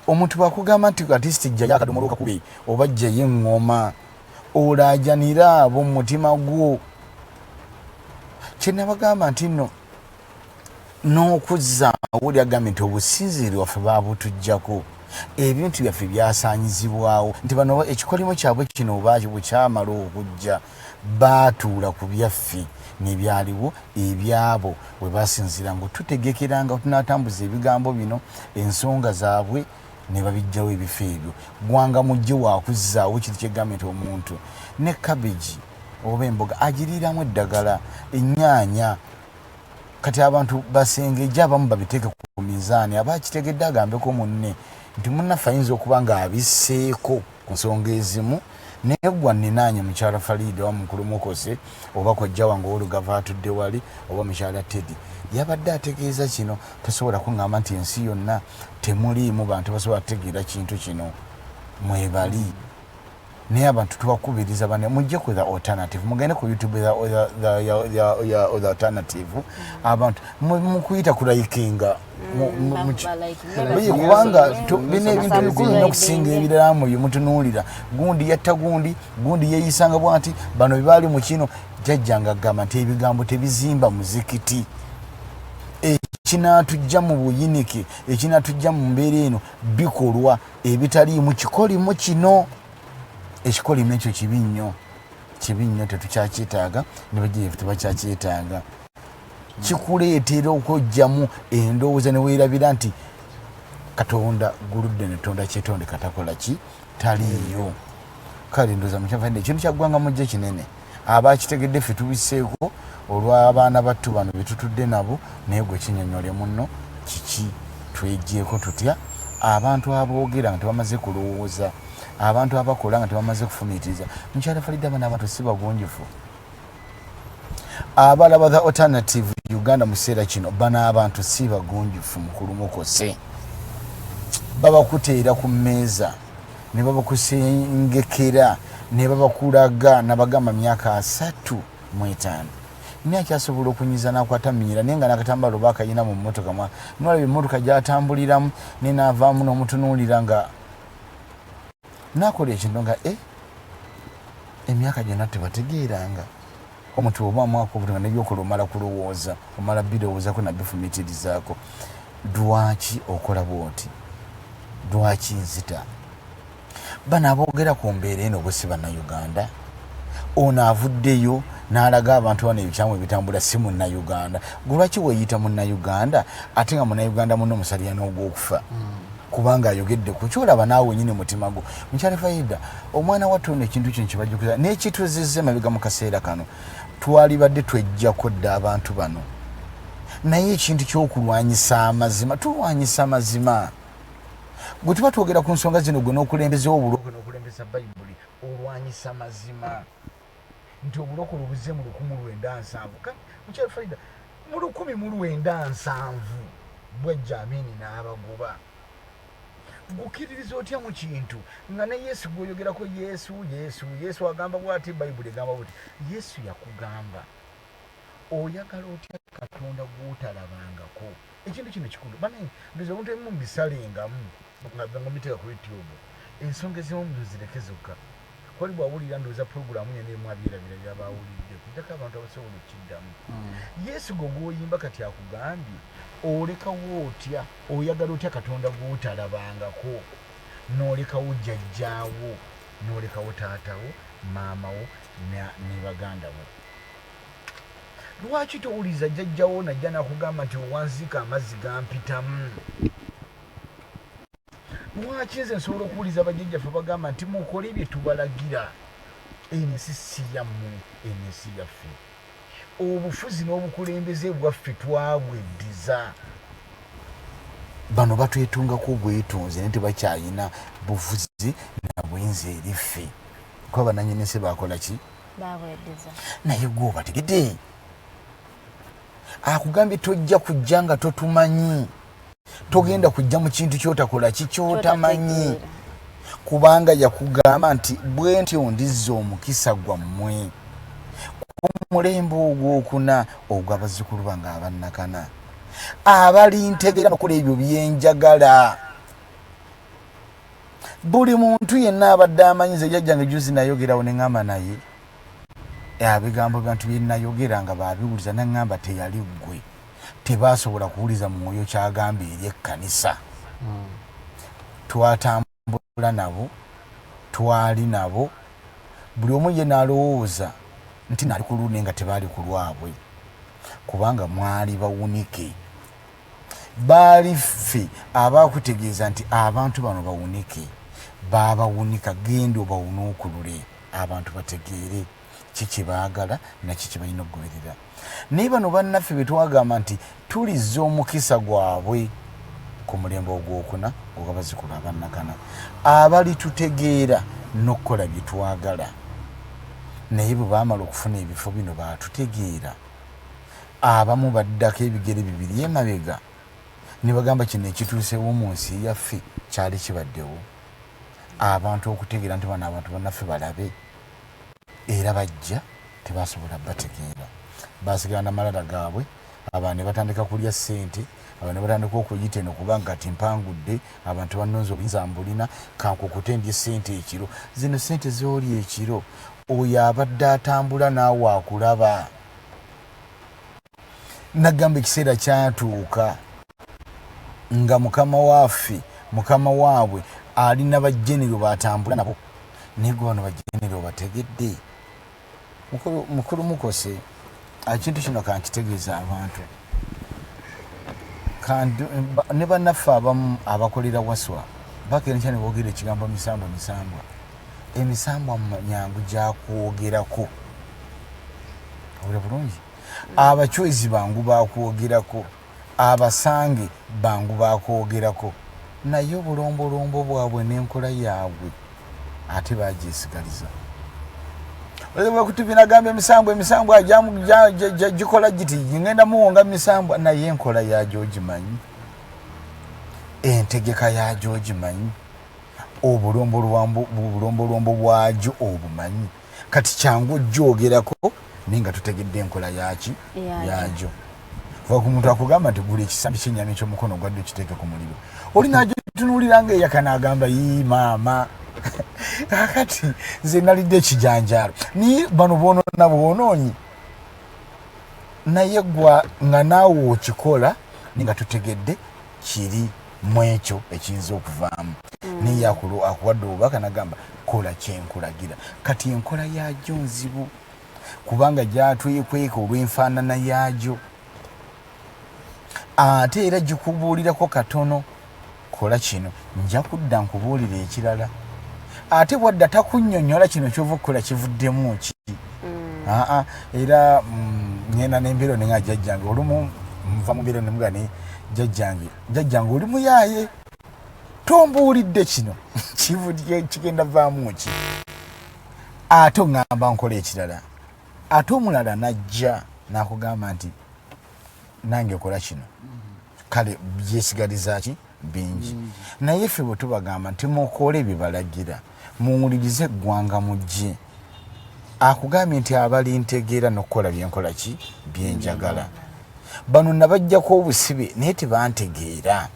omuntu bwakugamba nti atisiti jjayo akadomola okakubi oba jjayo eŋŋoma olaajanira abo mu mutima gwo kyenabagamba nti nno n'okuzzaawo lyagambye nti obusinziiri waffe baabutuggyako ebintu byaffe byasaanyizibwawo nti bano ekikolimo kyabwe kino baaki bukyamala okujja baatuula ku byaffe nebyaliwo ebyabo bwe basinziranga tutegekeranga tunatambuza ebigambo bino ensonga zaabwe ne babijjawo ebifo ebyo gwanga mujje wakuzzaawo kiri kyegambye nti omuntu ne kabeji oba emboga agiriiramu eddagala ennyaanya kati abantu basengejja abamu babiteeke ku mizaani aba akitegedde agambeko munne nti munnaffe ayinza okuba nga abisseeko ku nsonga ezimu naye gwa ninaanye mukyala Farida wa mukulu Mukose oba kojja wange olugava atudde wali oba mukyala Teddy yabadde ategeeza kino tosobola kuŋŋamba nti ensi yonna temuliimu bantu basobola kutegeera kintu kino mwebali naye abantu tubakubiriza bane mujje ku the alternative mugende ku YouTube the alternative abantu mukuyita kulayikinga kubanga bino ebintu bikulu nnyo okusinga ebirala mu byemutunuulira gundi yatta gundi yeeyisanga bwanti bano bebaali mu kino jjajjanga agamba nti ebigambo tebizimba muzikiti ekinaatujja mu buyinike ekinaatujja mu mbeera eno bikolwa ebitaliimu kikolimo kino ekikolimo ekyo kibi nnyo tetukyakyetaaga ne bajeefu tebakyakyetaaga kikuleetera okujjamu endowooza ne weerabira nti Katonda guludde netonda kyetonde katakola ki taliiyo kale ndowooza mukyafadde ekintu kyaggwanga mujje kinene abaakitegedde ffe tubiseeko olw'abaana battu bano betutudde nabo naye gwe kinyonyole munno kiki tweggyeko tutya abantu aboogera nga tebamaze kulowooza abantu abakola nga tebamaze kufumiitiriza mukyala Farida bano abantu si bagunjufu abalaba the Alternative Uganda mu kiseera kino bano abantu si bagunjufu mukulu Mukose babakuteera ku mmeeza ne babakusengekera ne babakulaga nabagamba myaka 35 naye akyasobola okunyiza nakwata minyira naye nga nakatambala oba akayina mu mmotoka nolaba emmotoka gyatambuliramu ne naavaamu n'omutunuulira nga nakola ekintu nga emyaka gyonna tebategeeranga omuntu oba mwaka obutunga nebyokola omala kulowooza omala birowoozako nabifumitirizaako lwaki okola bwoti lwaki nzita bano aboogera ku mbeera eno bwe si bannayuganda ono avuddeyo n'alaga abantu bano ebikyamu ebitambula si munnayuganda gwe lwaki weeyita munnayuganda ate nga munnayuganda munno omusalira n'ogwokufa kubanga ayogedde ku kyolaba naawe wenyini mutima gwo mukyala Farida omwana wattu ono ekintu kino kibajjukiza n'ekituzizza emabega mu kaseera kano twalibadde twejjako dda abantu bano naye ekintu ky'okulwanyisa amazima tulwanyisa amazima gwe tuba twogera ku nsonga zino gwe n'okulembeza obulooko n'okulembeza bayibuli olwanyisa amazima nti obulooko lubuze mu 1907 mukyala Farida mu 1907 bwejja Amini n'abagoba gukiririza otya mu kintu nga ne Yesu gwoyogerako Yesu agamba bw'ati bayibuli egamba buti Yesu yakugamba oyagala otya Katonda gw'otalabangako ekintu kino kikulu banaye ndoza omuntu emu mbisalengamu nga mbiteeka ku YouTube ensonga ezimu zireke zokka kwali bwawulira ndowooza puroguramu yenemu abirabira byabawulidde kuddako abantu abasobola okukiddamu Yesu gwe gwoyimba kati akugambye olekawo otya oyagala otya Katonda gw'otalabangako n'olekawo jjajjaawo n'olekawo taatawo maamawo ne bagandawo lwaki towuliza jjajjawo najja nakugamba nti owanzika amazzi gampitamu lwaki nze nsobola okuwuliza bajjajjaffe bagamba nti mukole bye tubalagira ensi si yammwe ensi yaffe obufuzi n'obukulembeze bwaffe twabweddiza bano batwetungako obwetonzi naye tebakyayina bufuzi na bwenzi eriffe kuba bananyinisi bakola ki babweddiza naye gwe obategedde akugambye tojja kujja nga totumanyi togenda kujja mu kintu kyotakola ki kyotamanyi kubanga yakugamba nti bwe ntyo ndizza omukisa gwammwe mulembe ogwokuna ogw'abazzukulu bange abannakana abalintegeera nokola ebyo byenjagala buli muntu yenna abadde amanyize jjajjange juzi nayogerawo ne ŋŋamba naye abigambo bantu byenayogera nga babiwuliza naŋŋamba teyali ggwe tebasobola kuwuliza mu mwoyo kyagambye eri ekkanisa twatambula nabo twali nabo buli omu ye nalowooza nti nali ku lunne nga tebaali ku lwabwe kubanga mwali bawunike baali ffe abakutegeeza nti abantu bano bawunike babawunika genda obawunuukulule abantu bategeere kiki baagala na kiki balina okugoberera naye bano bannaffe be twagamba nti tulizza omukisa gwabwe ku mulembe ogwokuna ogw'abazzukulu abannakana abalitutegeera n'okukola bye twagala naye bwe baamala okufuna ebifo bino baatutegeera abamu baddako ebigere bibiri emabega ne bagamba kino ekituusewo mu nsi yaffe kyali kibaddewo abantu okutegeera nti bano abantu bannaffe balabe era bajja tebasobola bategeera basigala namalala gaabwe abantu ne batandika kulya ssente abantu ne batandika okuyita eno kubanga kati mpangudde abantu bannonzi obuyinza mbulina kankukute ndye ssente ekiro zino ssente z'oli ekiro oyo abadde atambula naawe akulaba nagamba ekiseera kyatuuka nga mukama waffe mukama waabwe alina bajjenero batambula nabo naye gwe bano bajjenero bategedde mukulu Mukose ekintu kino kankitegeeza abantu ne bannaffe abamu abakolera waswa bakenkya ne boogera ekigambo misambwa emisambwa nyangu gyakwogerako obula bulungi abachwezi bangu bakwogerako abasange bangu bakwogerako naye obulombolombo bwabwe n'enkola yaabwe ate bagyesigaliza olwekutubina gamba emisambwa gikola giti ngenda muwonga misambwa naye enkola yagyo ogimanyi entegeka yagyo ogimanyi obulombolombo bwagyo obumanyi kati kyangu ogyogerako naye nga tutegedde enkola yagyo kuva ku muntu akugamba nti gula ekisambi ky'ennyama ekyomukono gwadde okiteeke ku muliro oli naagyo tunuulira nga eyaka n'agamba yi maama Akati nze nalidde ekijanjaalo ni bano boonona bwonoonyi naye gwa nga naawe okikola nga tutegedde kiri mu ekyo ekiyinza okuvaamu naye akuwadde obubaka nagamba kola kyenkulagira kati enkola yagyo nzibu kubanga gyatwekweka olw'enfaanana yagyo ate era gikubuulirako katono kola kino nja kudda nkubuulira ekirala ate bwadda takunnyonnyola kino kyova okukola kivuddemu ki era ngenda n'embeera nenga jjajjange olumu nva mu mbeera nemuga ne jjajjange oli muyaaye tombuulidde kino kigenda vaamu ki ate oŋŋamba nkola ekirala ate omulala najja n'akugamba nti nange kola kino kale byesigaliza ki bingi naye ffe bwe tubagamba nti mukole ebibalagira muwulirize eggwanga mujje akugambye nti abalintegeera n'okukola byenkola ki byenjagala bano nabajjako obusibe naye tebantegeera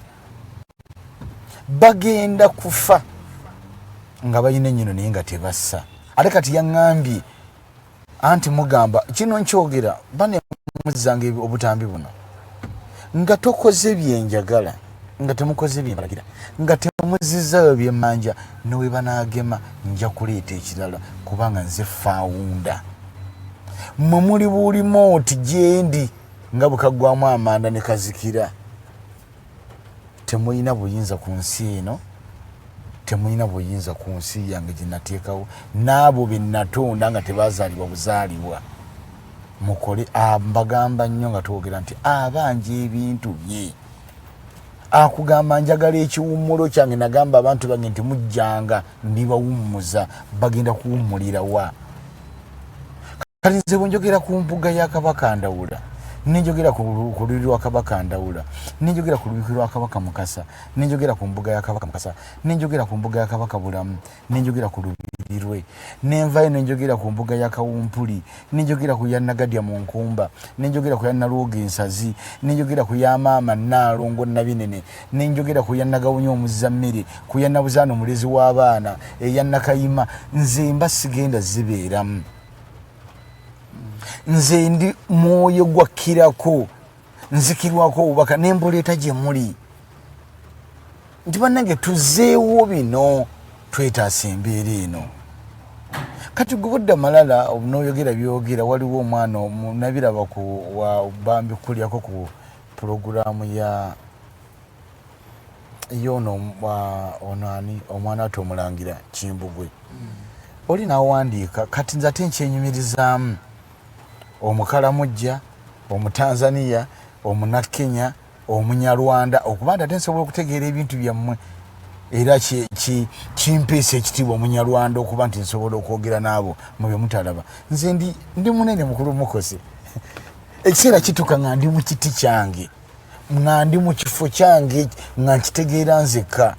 bagenda kufa nga balina ennyino naye nga tebassa ate kati yaŋŋambye anti mugamba kino nkyogera banemuzange obutambi buno nga tokoze byenjagala nga temukoze byembalagira nga temuzizaayo byemmanja newe banaagema nja kuleeta ekirala kubanga nze faawunda mwe muli bulimu oti gyendi nga bukaggwamu amanda ne kazikira temulina buyinza ku nsi eno temulina buyinza ku nsi yange gye nateekawo n'abo be natonda nga tebazaalibwa buzaalibwa mukole mbagamba nnyo nga twogera nti abanja ebintu bye akugamba njagala ekiwummulo kyange nagamba abantu bange nti mujjanga ndibawummuza bagenda kuwummulira wa kati nze bwe njogera ku mbuga ya Kabaka Ndawula ninjogera ku lulwi lwa Kabaka Ndawula ninjogera ku lulwi lwa Kabaka Mukasa ninjogera ku mbuga ya Kabaka Mukasa ninjogera ku mbuga ya Kabaka Bulamu ninjogera ku lubiri lwe nenvayo ninjogera ku mbuga ya Kawumpuli ninjogera ku ya Nagadya mu Nkumba ninjogera ku ya Nalwoga Ensazi ninjogera ku ya Maama Nalongo Nabinene ninjogera ku ya Nagawunyo Omuzammere ku ya Nabuzaano omulezi w'abaana eya Nakayima nze mba sigenda zibeeramu nze ndi mwoyo gwakkirako nzikirwako obubaka nembuleeta gye muli nti bannange tuzeewo bino twetaasa embeera eno kati gubudde malala n'oyogera byogera waliwo omwana nabiraba bambikulyako ku pulogulaamu ya yona onani omwana ate Omulangira Kimbugwe oli nawandiika kati nze ate nkyenyumirizaamu Omukalamujja, Omutanzania, Omunakenya, Omunyarwanda okuba nti ate nsobola okutegeera ebintu byammwe era kimpeesa ekitiibwa Omunyarwanda okuba nti nsobola okwogera naabo mu bye mutalaba nze ndi munene mukulu Mukose ekiseera kituuka nga ndi mu kiti kyange nga ndi mu kifo kyange nga nkitegeera nzekka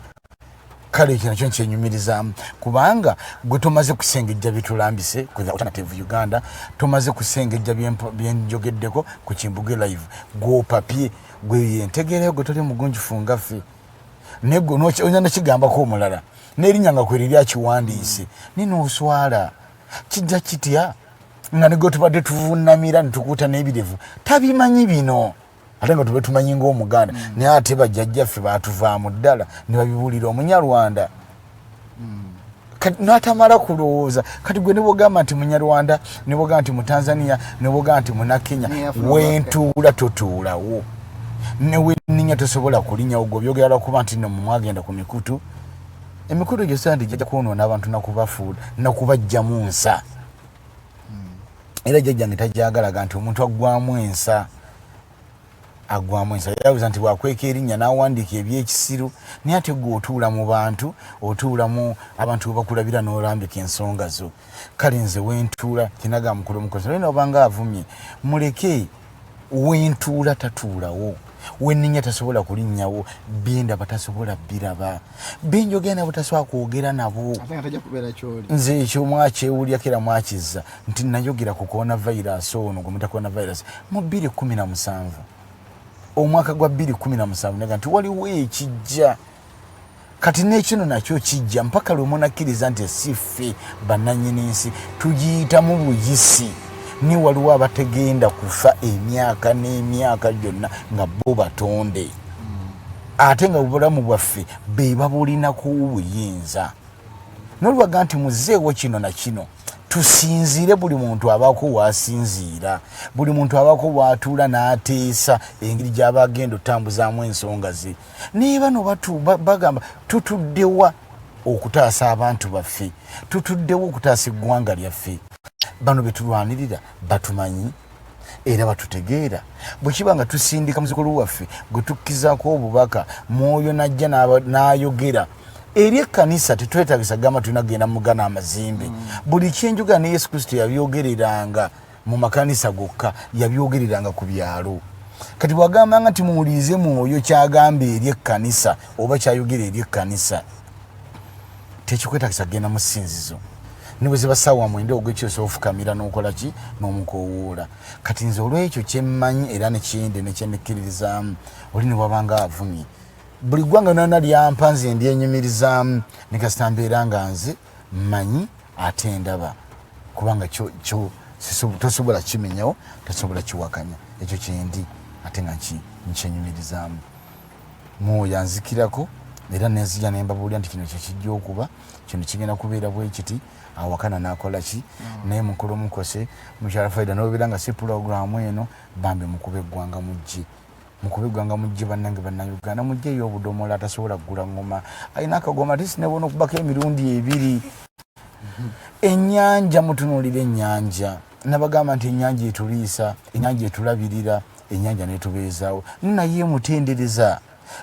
kale ekyo nakyo nkyenyumirizaamu kubanga gwe tomaze kusengejja bitulambise ku Alternative Uganda tomaze kusengejja byenjogeddeko ku Kimbugwe live gwopapye gwe yentegeerayo gwe toli mugunjufu nga ffe negwe oyina nakigambako omulala n'erinnya nga kwe liri akiwandiise ninooswala kijja kitya nga negwe tubadde tuvunnamira ne tukuuta n'ebirevu tabimanyi bino ate nga tube tumanyi ng'Omuganda naye ate bajjajjaffe baatuvaamu ddala ne babibuulira Omunyarwanda n'atamala kulowooza kati gwe ne bwogamba nti Munyarwanda ne bwogamba nti Mutanzania ne bwogamba nti Munakenya wentuula totuulawo ne wenninya tosobola kulinnyawo gwe byogera lwakuba nti nno mwagenda ku mikutu emikutu egyo sandi jjajja kwonoona abantu nakubafuula nakubajjamu nsa era jjajjange tajagalaga nti omuntu aggwamu ensa yabuuza nti bwakweka erinnya n'awandiika ebyekisiru naye ate gwe otuula mu bantu otuulamu abantu bebakulabira n'olambika ensonga zo kale nze wentuula kinaga mukulu Mukose olina obanga avumye muleke wentuula tatuulawo wenninya tasobola kulinnyawo byendaba tasobola biraba benjogera nabo tasobola kwogera nabo nze ekyo mwakyewulyako era mwakizza nti nayogera ku coronavirus ono gwe muta coronavirus mu 2017 omwaka gwa 2017 nega nti waliwo ekijja kati n'ekino nakyo kijja mpaka lwe munakkiriza nti si ffe bannannyini nsi tugiyitamu buyisi ni waliwo abategenda kufa emyaka n'emyaka gyonna nga bo batonde ate nga obulamu bwaffe be babulinako obuyinza nolwaga nti muzeewo kino na kino tusinziire buli muntu abaako waasinziira buli muntu abaako waatuula n'ateesa engeri gy'aba agenda otambuzaamu ensonga ze naye bano bagamba tutuddewa okutaasa abantu baffe tutuddewo okutaasa eggwanga lyaffe bano betulwanirira batumanyi era batutegeera bwe kiba nga tusindika muzukulu waffe gwe tukkizaako obubaka mwoyo najja n'ayogera eri ekkanisa tetwetagisa gamba tulina kugenda mugana amazimbe buli kyenjuga ne Yesu Kristo yabyogereranga mu makanisa gokka yabyogereranga ku byalo kati bwagambanga nti muwulirize mwoyo kyagamba eri ekkanisa oba kyayogera eri ekkanisa tekikwetagisa kugenda mu ssinzizo ne bwe ziba ssaawa mwenda ogw'ekyoso ofukamira n'okola ki n'omukowoola kati nze olw'ekyo kyemmanyi era nekyende nekyennekkiririzaamu oli ne wabanga avumye buli ggwanga nona lyampa nze ndyenyumirizaamu ne kasita mbeera nga nze mmanyi ate ndaba kubanga tosobola kimenyawo tosobola kiwakanya ekyo kyendi ate nga nkyenyumirizaamu mwoyo anzikirako era nenzija nembabuulira nti kino kyekijja okuba kino kigenda kubeera bwe kiti awakana nakola ki naye mukulu Mukose mukyala Farida nobeera nga si pulogulaamu eno bambi mukube eggwanga mujje mukubigwanga mujje bannange bannayuganda mujjeyo obudomola atasobola kugula ngoma ayina akagoma tisinebona okubako emirundi 2 ennyanja mutunuulira ennyanja nabagamba nti ennyanja etuliisa ennyanja etulabirira ennyanja netubeezaawo naye mutendereza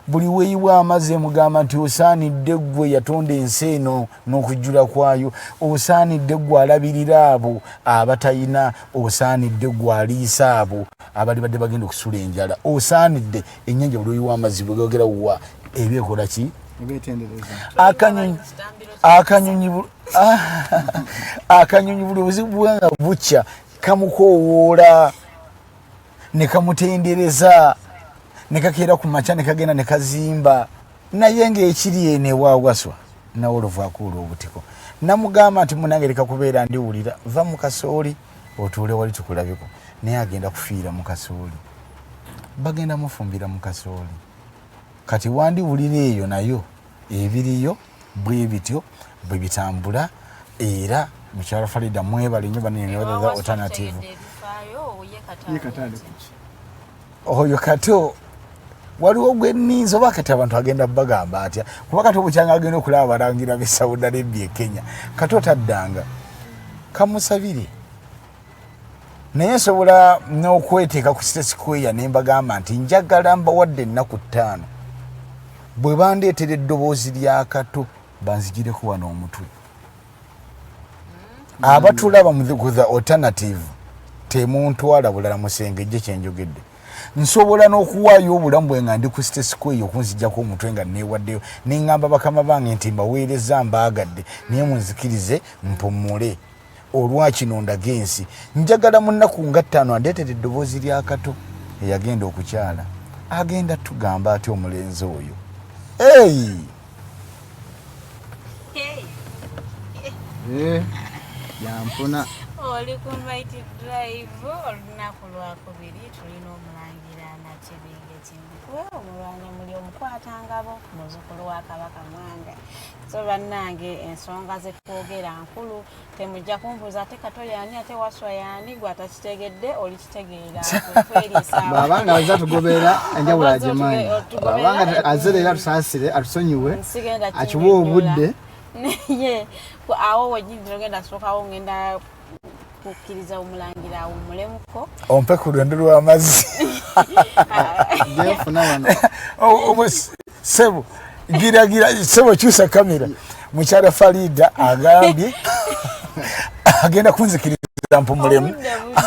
buli weeyiwa amazzi emugamba nti osaanidde ggwe yatonda ensi eno n'okujjula kwayo osaanidde ggwe alabirira abo abatayina osaanidde ggwe aliisa abo abali badde bagenda okusula enjala osaanidde ennyanja buli weeyiwa amazzi bwegogera wa ebyekola ki akanyonyi buli bwanga bukya kamukowoola ne kamutendereza nekakeera ku maca nekagenda nekazimba naye ngaekiri ene waawaswa nawe oluvaako olw'obutiko namugamba nti munange leka kubeera ndiwulira va mu kasooli otuule wali tukulabeko naye agenda kufiira mu kasooli bagenda mufumbira mu kasooli kati wandiwulira eyo nayo ebiriyo bwe bityo bwe bitambula era mukyala Farida mwebale nnyo baneneweza alternative oyo kato waliwo gwe nninza oba kati abantu agenda bagamba atya kuba kati obukyanga agenda okulaba abalangira b'e Saudi Arabia Kenya kati otaddanga kamusabire naye nsobola n'okweteeka ku State Square ne mbagamba nti njagala mbawadde ennaku 5 bwe bandeetera eddoboozi lya kato banzigireko wano omutwe abatulaba mu the alternative temuntwala bulala musengejje kyenjogedde nsobola n'okuwaayo obulamu bwe nga ndi ku State Square okunzijjako omutwe nga neewaddeyo neŋŋamba bakama bange nti mbaweereza mbaagadde naye munzikirize mpumule olwakino ndage ensi njagala mu nnaku nga 5 andeetera eddoboozi lya kato eyagenda okukyala agenda tugamba ati omulenzi oyo yampuna oli ku Mighty Drive olunaku lwakubiri tulina Omulangira Nakibinge Kimbugwe omulwanyi muli omukwatangabo muzukulu wa Kabaka Mwanga so bannange ensonga zetwogera nkulu temujja kumbuuza ate kato yaani ate waswa yaani gwe atakitegedde olikitegeera babanga aza tugobera enjawulo agimanyi babanga azerera tusaasire atusonyiwe akiwa obudde naye awo wejjindiro genda sookawo ngenda kukkiriza Omulangira awumulemuko ompe ku lwendo lw'amazzi sebo gira sebo kyusa kamera mukyala Farida agambye agenda kunzikiriza mpumulemu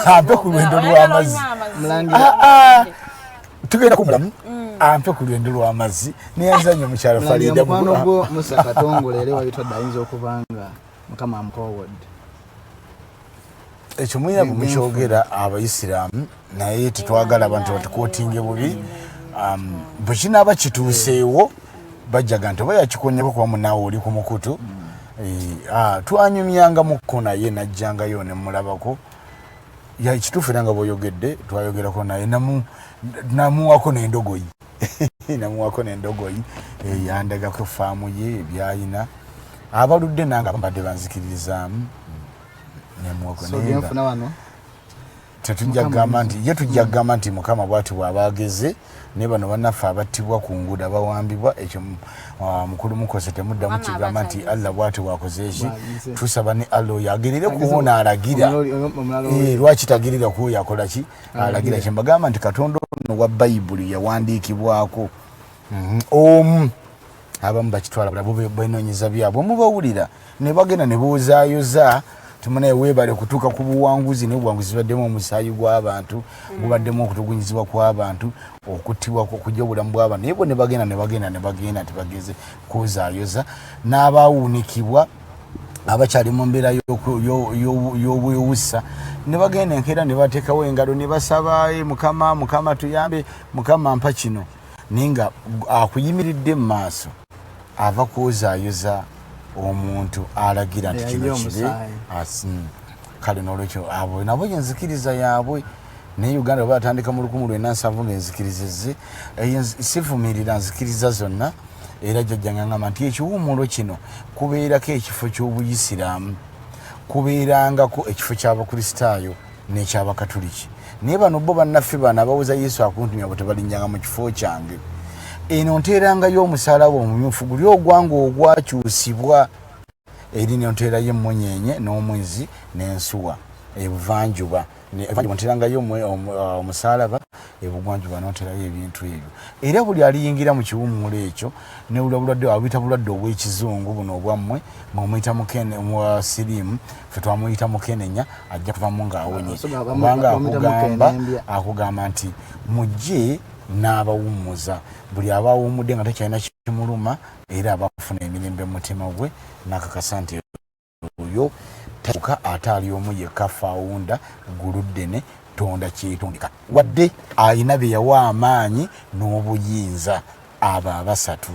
ampe ku lwendo lw'amazzi tugenda kumulamu ampe ku lwendo lw'amazzi neyanzanya mukyala Farida mukwano gwo Musa Katongole era wabitwadde ayinza okubanga mukama amukowodde ekyo mwina mukyogera abayisiraamu naye tetwagala abantu batukootinge bubi bwe kinaaba kituuseewo bajjaga nti oba yakikonyeko kuba munaawe oli ku mukutu twanyumyanga mu kona ye najjangayo ne mulabako yakituufu era nga bw'oyogedde twayogerako naye namuwako n'endogoyi namuwako n'endogoyi yandagako faamu ye ebyayina abaludde nange abambadde banzikiririzaamu nemuwako tetujja kugamba nti ye tujja kugamba nti mukama bw'ati bw'aba ageze ne bano bannaffe abattibwa ku nguudo abawambibwa ekyo mukulu Mukose temuddamu kigamba nti Allah bw'ati bw'akoze eki tusaba ne Allah oyo agerere kuwona alagira lwaki tagirira ku oyo akola ki alagira kye mbagamba nti Katonda ono wa Bayibuli yawandiikibwako omu abamu bakitwala bulabo benoonyeza byabwe mubawulira ne bagenda ne boozaayoza tumanaye weebale kutuuka ku buwanguzi n'obuwanguzi baddemu omusaayi gw'abantu bubaddemu okutugunyizibwa kw'abantu okuttibwa okujja obulamu bw'abantu naye bo ne bagenda tibageze kuzaayoza n'abaawunikibwa abakyali mu mbeera y'obwewussa ne bagenda enkeera ne bateekawo engalo ne basaba mukama tuyambe mukama mpa kino naye nga akuyimiridde mu maaso ava kuzaayoza omuntu alagira nti kino kibe kale n'olwekyo abo nabo enzikiriza yaabwe naye Uganda bwe batandika mu 1970 ng'enzikiriza sivumirira nzikiriza zonna era jjajjanga ngamba nti ekiwummulo kino kubeerako ekifo ky'obuyisiraamu kubeerangako ekifo ky'abakristaayo n'ekyabakatuliki naye bano bo bannaffe bano abawuza Yesu akuntumya bwe tebalinnyanga mu kifo kyange eno nteerangayo omusaalaba omumyufu guli ogwanga ogwakyusibwa eri nteerayo emmunyenye n'omwezi n'ensuwa ebuvanjuba nteerangayo omusaalaba ebugwanjuba n'oteerayo ebintu ebyo era buli aliyingira mu kiwummulo ekyo ne bulwadde abuyita bulwadde obw'ekizungu buno obwammwe mwemuyita siriimu ffe twamuyita mukenenya ajja kuvamu ng'awonye kubanga akugamba nti mujje n'abawummuza buli abawummudde nga tekyalina kimuluma era abafuna emirembe mu mutima gwe n'akakasa nti oyo takyuka ate ali omu yekka fawunda guluddene tonda kyetondeka wadde alina bye yawa amaanyi n'obuyinza abo abasatu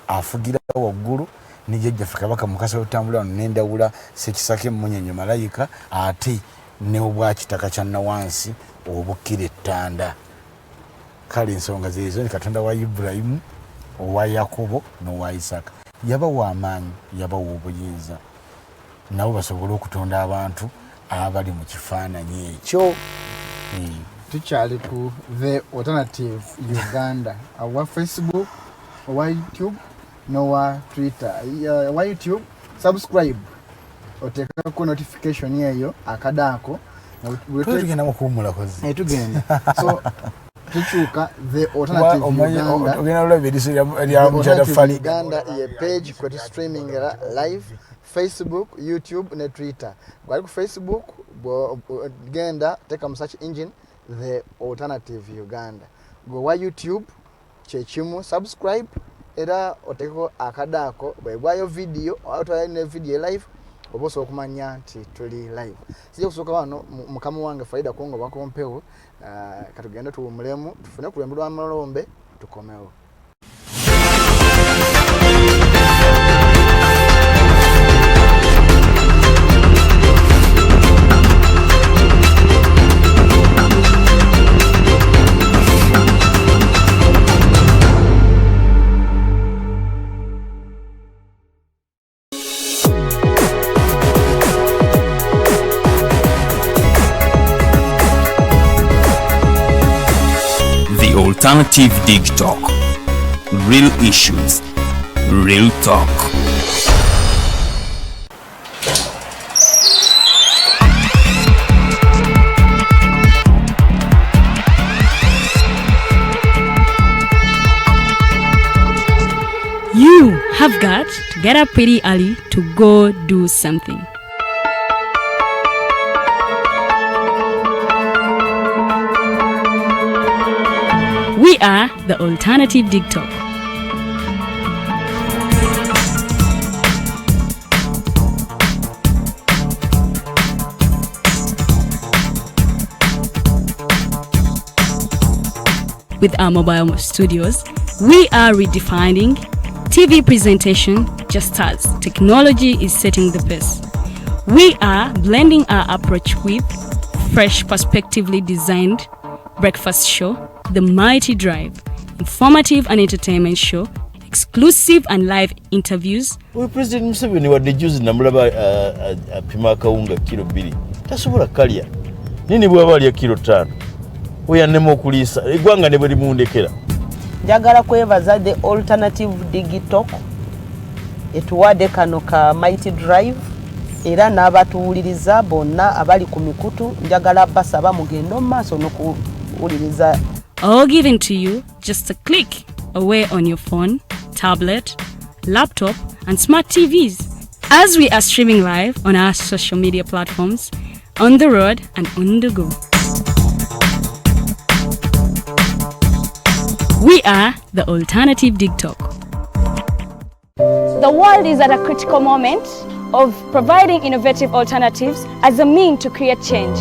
afugira waggulu ne jjajjaffe Kabaka Mukase w'otambula wano n'endawula Ssekisaka Emmunyenye Malayika ate ne obwakitaka kya Nawansi obukkira ettanda kale ensonga zeezo ni Katonda wa Ibulayimu owa Yakobo n'owa Isaka yabawa amaanyi yabawa obuyinza nabo basobole okutonda abantu abali mu kifaananyi ekyo tukyali ku The Alternative Uganda awa Facebook owa YouTube n'owa Twitter owa YouTube subscribe oteekako notification eyo akadaako tugenda mukuwummula kozi tugenda so tukyuka The Alternative Uganda ogenda olaba ediso erya mukyala Farida Uganda ye page kweti streaming live Facebook, YouTube ne Twitter. Gwali ku Facebook genda teka mu search engine The Alternative Uganda. Go wa YouTube kyekimu subscribe era oteko akadaako bwegwayo video atwala ne video live oboso okumanya nti tuli live. Sije kusoka wano mukama wange Farida kongo bakompewo katugenda tuwumulemu tufune kulembulwa amalombe tukomewo. Alternative Dig Talk. Real issues, real talk. You have got to get up pretty early to go do something. We are the Alternative Dig Talk. With our mobile studios, we are redefining TV presentation just starts. Technology is setting the pace. We are blending our approach with fresh, perspectively designed breakfast show, The Mighty Drive, informative and entertainment show, exclusive and live interviews. We President Museveni wadde juzi namulaba apima akawunga kilo 2 tasobola kalya nini bwaba alya kilo 5 oyannema okuliisa eggwanga ne bwe limundekera. Njagala kwebaza the Alternative Uganda etuwadde kano ka Mighty Drive era n'abatuwuliriza bonna abali ku mikutu njagala basaba mugendo maaso n'okuwuliriza. All given to you just a click away on your phone, tablet, laptop and smart TVs as we are streaming live on our social media platforms, on the road and on the go. We are the Alternative Uganda. The world is at a critical moment of providing innovative alternatives as a means to create change.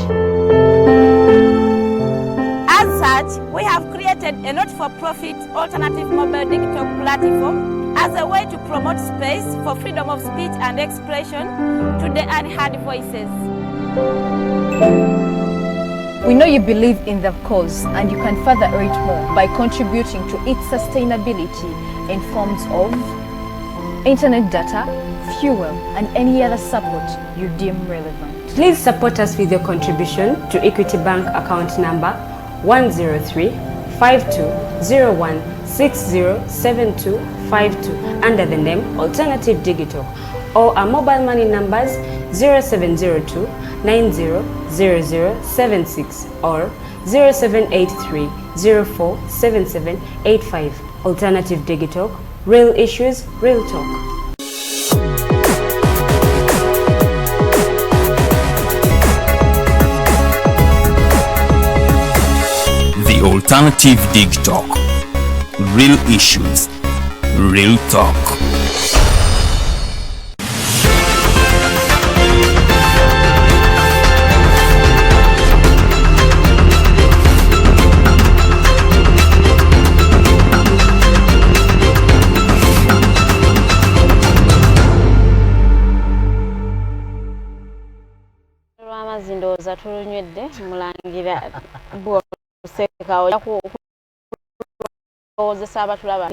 As such, we have created a not-for-profit alternative mobile digital platform as a way to promote space for freedom of speech and expression to the unheard voices. We know you believe in the cause and you can further it more by contributing to its sustainability in forms of internet data, fuel and any other support you deem relevant. Please support us with your contribution to Equity Bank account number 103-5201-607252 under the name Alternative Uganda, or our mobile money numbers 0702 900076 or 0783 047785. Alternative Uganda, real issues, real talk. The Alternative Uganda, real issues, real talk. Ndowooza tulunywedde Omulangira bw'oseka ojja kulowoozesa abatulaba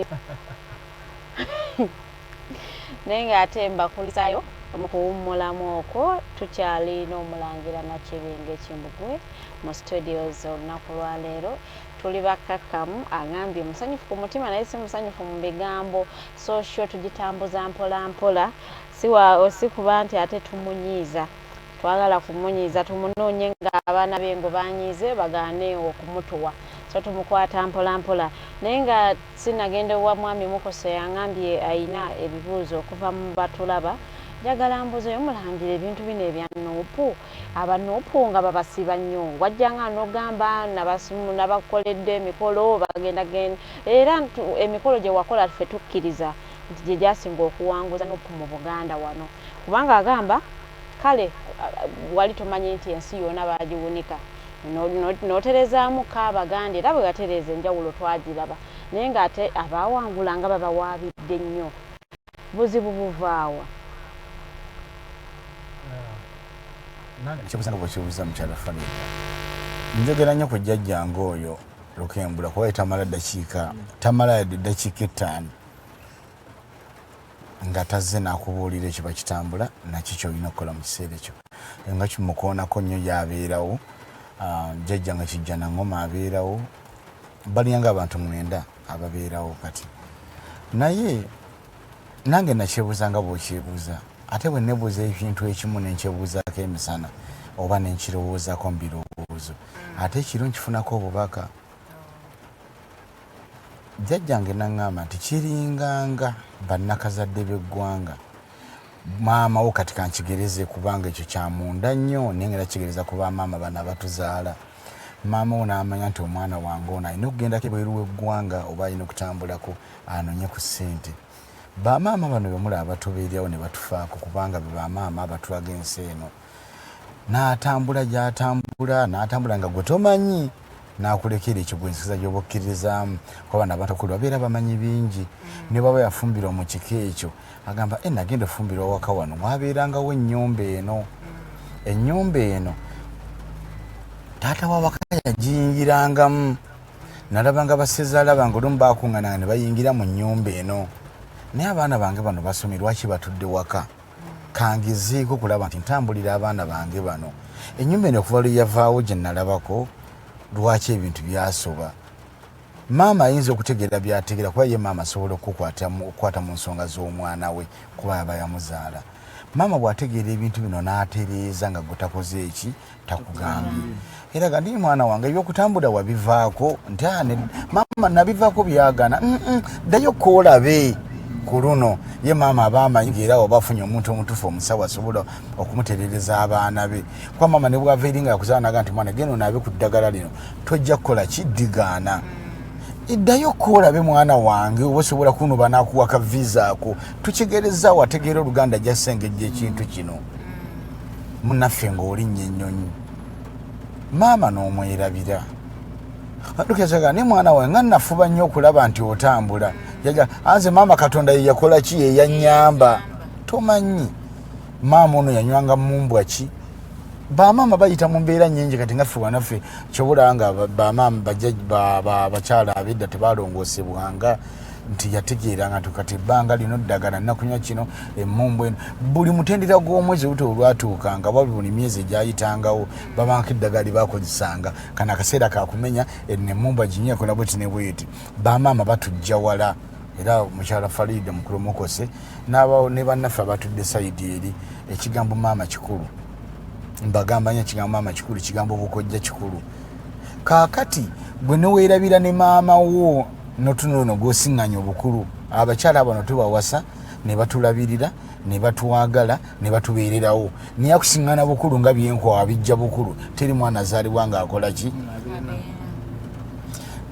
naye ng'ate mbakulisayo mu kuwummulamu okwo tukyalina Omulangira Nakibinge Kimbugwe mu studios olunaku lwaleero tuli bakkakkamu agambye musanyufu ku mutima naye si musanyufu mu bigambo social tugitambuza mpola mpola si kuba nti ate tumunyiiza twagala kumunyiiza tumunoonye ng'abaana be ngo banyiize bagaane okumutuwa so tumukwata mpola mpola naye nga sinagenda wa mwami Mukose yangambye ayina ebibuuzo okuva mu batulaba njagala mbuze Omulangira ebintu bino ebya nuupu abanuupu nga babasiba nnyo wajjanga n'ogamba nabakoledde emikolo bagendagenda era emikolo gye wakola ffe tukkiriza nti gye gyasinga okuwanguza nuupu mu Buganda wano kubanga agamba kale wali tumanyi nti ensi yona bagiwunika noterezaamu Kabaganda era bwe gatereza enjawulo twagiraba naye ng'ate abawangula nga babawaabidde nnyo buzibu buvaawa. Ekyobuza nga bwekibuuza mukyala Farida njogera nnyo ku jjajjange oyo Lukembula kuba tamala yadde eddakiika 5 nga tazze n'akubuulira ekyo bakitambula nakyo kyolina okukola mu kiseera ekyo nga kimukoonako nnyo yabeerawo jjajja nga kijja nangoma abeerawo baliyanga abantu 9 ababeerawo kati naye nange nakyebuuza nga bw'okyebuuza ate bwe nebuuza ekintu ekimu nenkyebuuzaako emisana oba nenkirowoozaako mu birowoozo ate ekiro nkifunako obubaka jjajjange naŋŋamba nti kiringanga bannakazadde b'eggwanga maama wo kati kankigereze kubanga ekyo kyamunda nnyo naye ngera kigereza ku bamaama bano abatuzaala maama wo n'amanya nti omwana wange ono alina okugendako ebweru w'eggwanga oba alina okutambulako anoonye ku ssente bamaama bano bemulaba batubeeryawo ne batufaako kubanga be bamaama abatulaga ensi eno n'atambula gy'atambula n'atambula nga gwe tomanyi nakulekera ekyo gwensiza gyobakkiririzaamu kuba abaana abatakulu babeera bamanyi bingi ne baba yafumbirwa mu kika ekyo agamba nagenda ofumbirwa waka wano mwabeerangawo ennyumba eno taata wawaka yagiyingirangamu nalabanga basezaala bange olumu bakuŋŋaananga ne bayingira mu nnyumba eno naye abaana bange bano basomye lwaki batudde waka kangezeeko kulaba nti ntambulira abaana bange bano ennyumba eno okuva lwe yavaawo gye nalabako lwaki ebintu byasoba maama ayinza okutegeera byategeera kuba ye maama asobola okukwata mu nsonga z'omwana we kuba yaba yamuzaala maama bw'ategeera ebintu bino n'atereeza nga gwe takoze eki takugambye era ga ndi mwana wange ebyokutambula wabivaako nti maama nabivaako byagana ddayo koolabe ku luno ye maama abaamanyi era wabafunye omuntu omutuufu omusawo asobola okumutereereza abaana be kuba maama ne bwava eri nga yakuzaala naga nti mwana genda onaabe ku ddagala lino tojja kukola kiddigaana iddayo koolabe mwana wange oba osobola kunuba n'akuwa ka visa ako tukigereza wategeera oluganda jasengejja ekintu kino munaffe ng'olinnya ennyonyi maama n'omwerabira tukezaga ne mwana wange nga nafuba nnyo okulaba nti otambula yaga anze maama katonda ye yakola ki ye yanyamba tomanyi maama ono yanywanga mumbwa ki bamaama bayita mu mbeera nnyingi kati nga ffe wanaffe kyobula nga bamaama bakyala abedda tebalongoosebwanga nti yategeeranga tukati ebbanga lino ddagala nakunywa kino emumbu eno buli mutendera gw'omwezi buto olwatuukanga bwa buli myezi egyayitangawo babanka eddagala libakozesanga kana akaseera kakumenya emumbu aginyeko nabwe ti ne bweti bamaama batujja wala era mukyala Farida mukulu Mukose ne bannaffe abatudde sayidi eri ekigambo maama kikulu mbagamba nnyo ekigambo maama kikulu ekigambo bukojja kikulu kaakati gwe neweerabira ne maama wo notunono gwosiŋŋanya obukulu abakyala bano tubawasa ne batulabirira ne batwagala ne batubeererawo naye akusiŋŋana bukulu nga byenkwawa bijja bukulu teri mwana azaalibwa ng'akola ki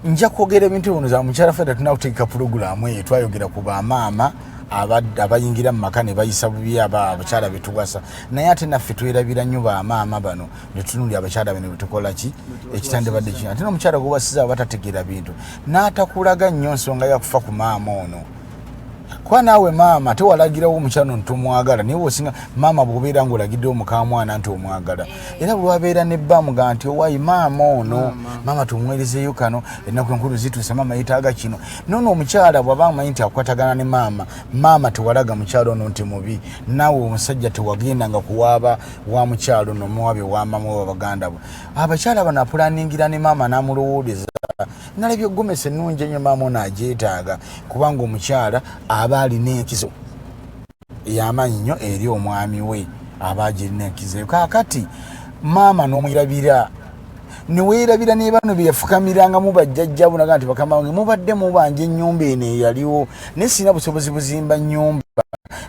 nja kwogera ebintu bino za mukyala Farida tunakutegeka pulogulaamu eyo twayogera ku bamaama abayingira mu maka ne bayisa bubi abakyala betuwasa naye ate naffe twerabira nnyo bamaama bano netunulya abakyala bano betukola ki ekitandibadde kino ate n'omukyala gwebasiza batategeera bintu n'atakulaga nnyo nsonga yakufa ku maama ono kuba naawe maama tewalagirawo omukyala ono tomwagala naye wosinga maama bw'obeera ng'olagiddewo muka mwana nti omwagala era bwewabeera ne bamuga nti owaayi maama ono maama tumwerezeeyo kano ennaku enkulu zituuse maama yeetaaga kino nono omukyala bw'aba amanyi nti akwatagana ne maama tewalaga mukyala ono nti mubi naawe omusajja tewagendanga kuwaaba wa mukyala ono muwabe wa maama we Baganda bo abakyala bano apulaningira ne maama n'amulowooleza nalabye egomesa ennungi ennyo maama ono agyetaaga kubanga omukyala aba alina enkizo ey'amaanyi nnyo eri omwami we aba agirina enkizo kaakati maama n'omwerabira neweerabira ne bano bye yafukamiranga bajjajja bo naga nti bakama wange mubadde mubanja ennyumba eno eyaliwo naye sirina busobozi buzimba nnyumba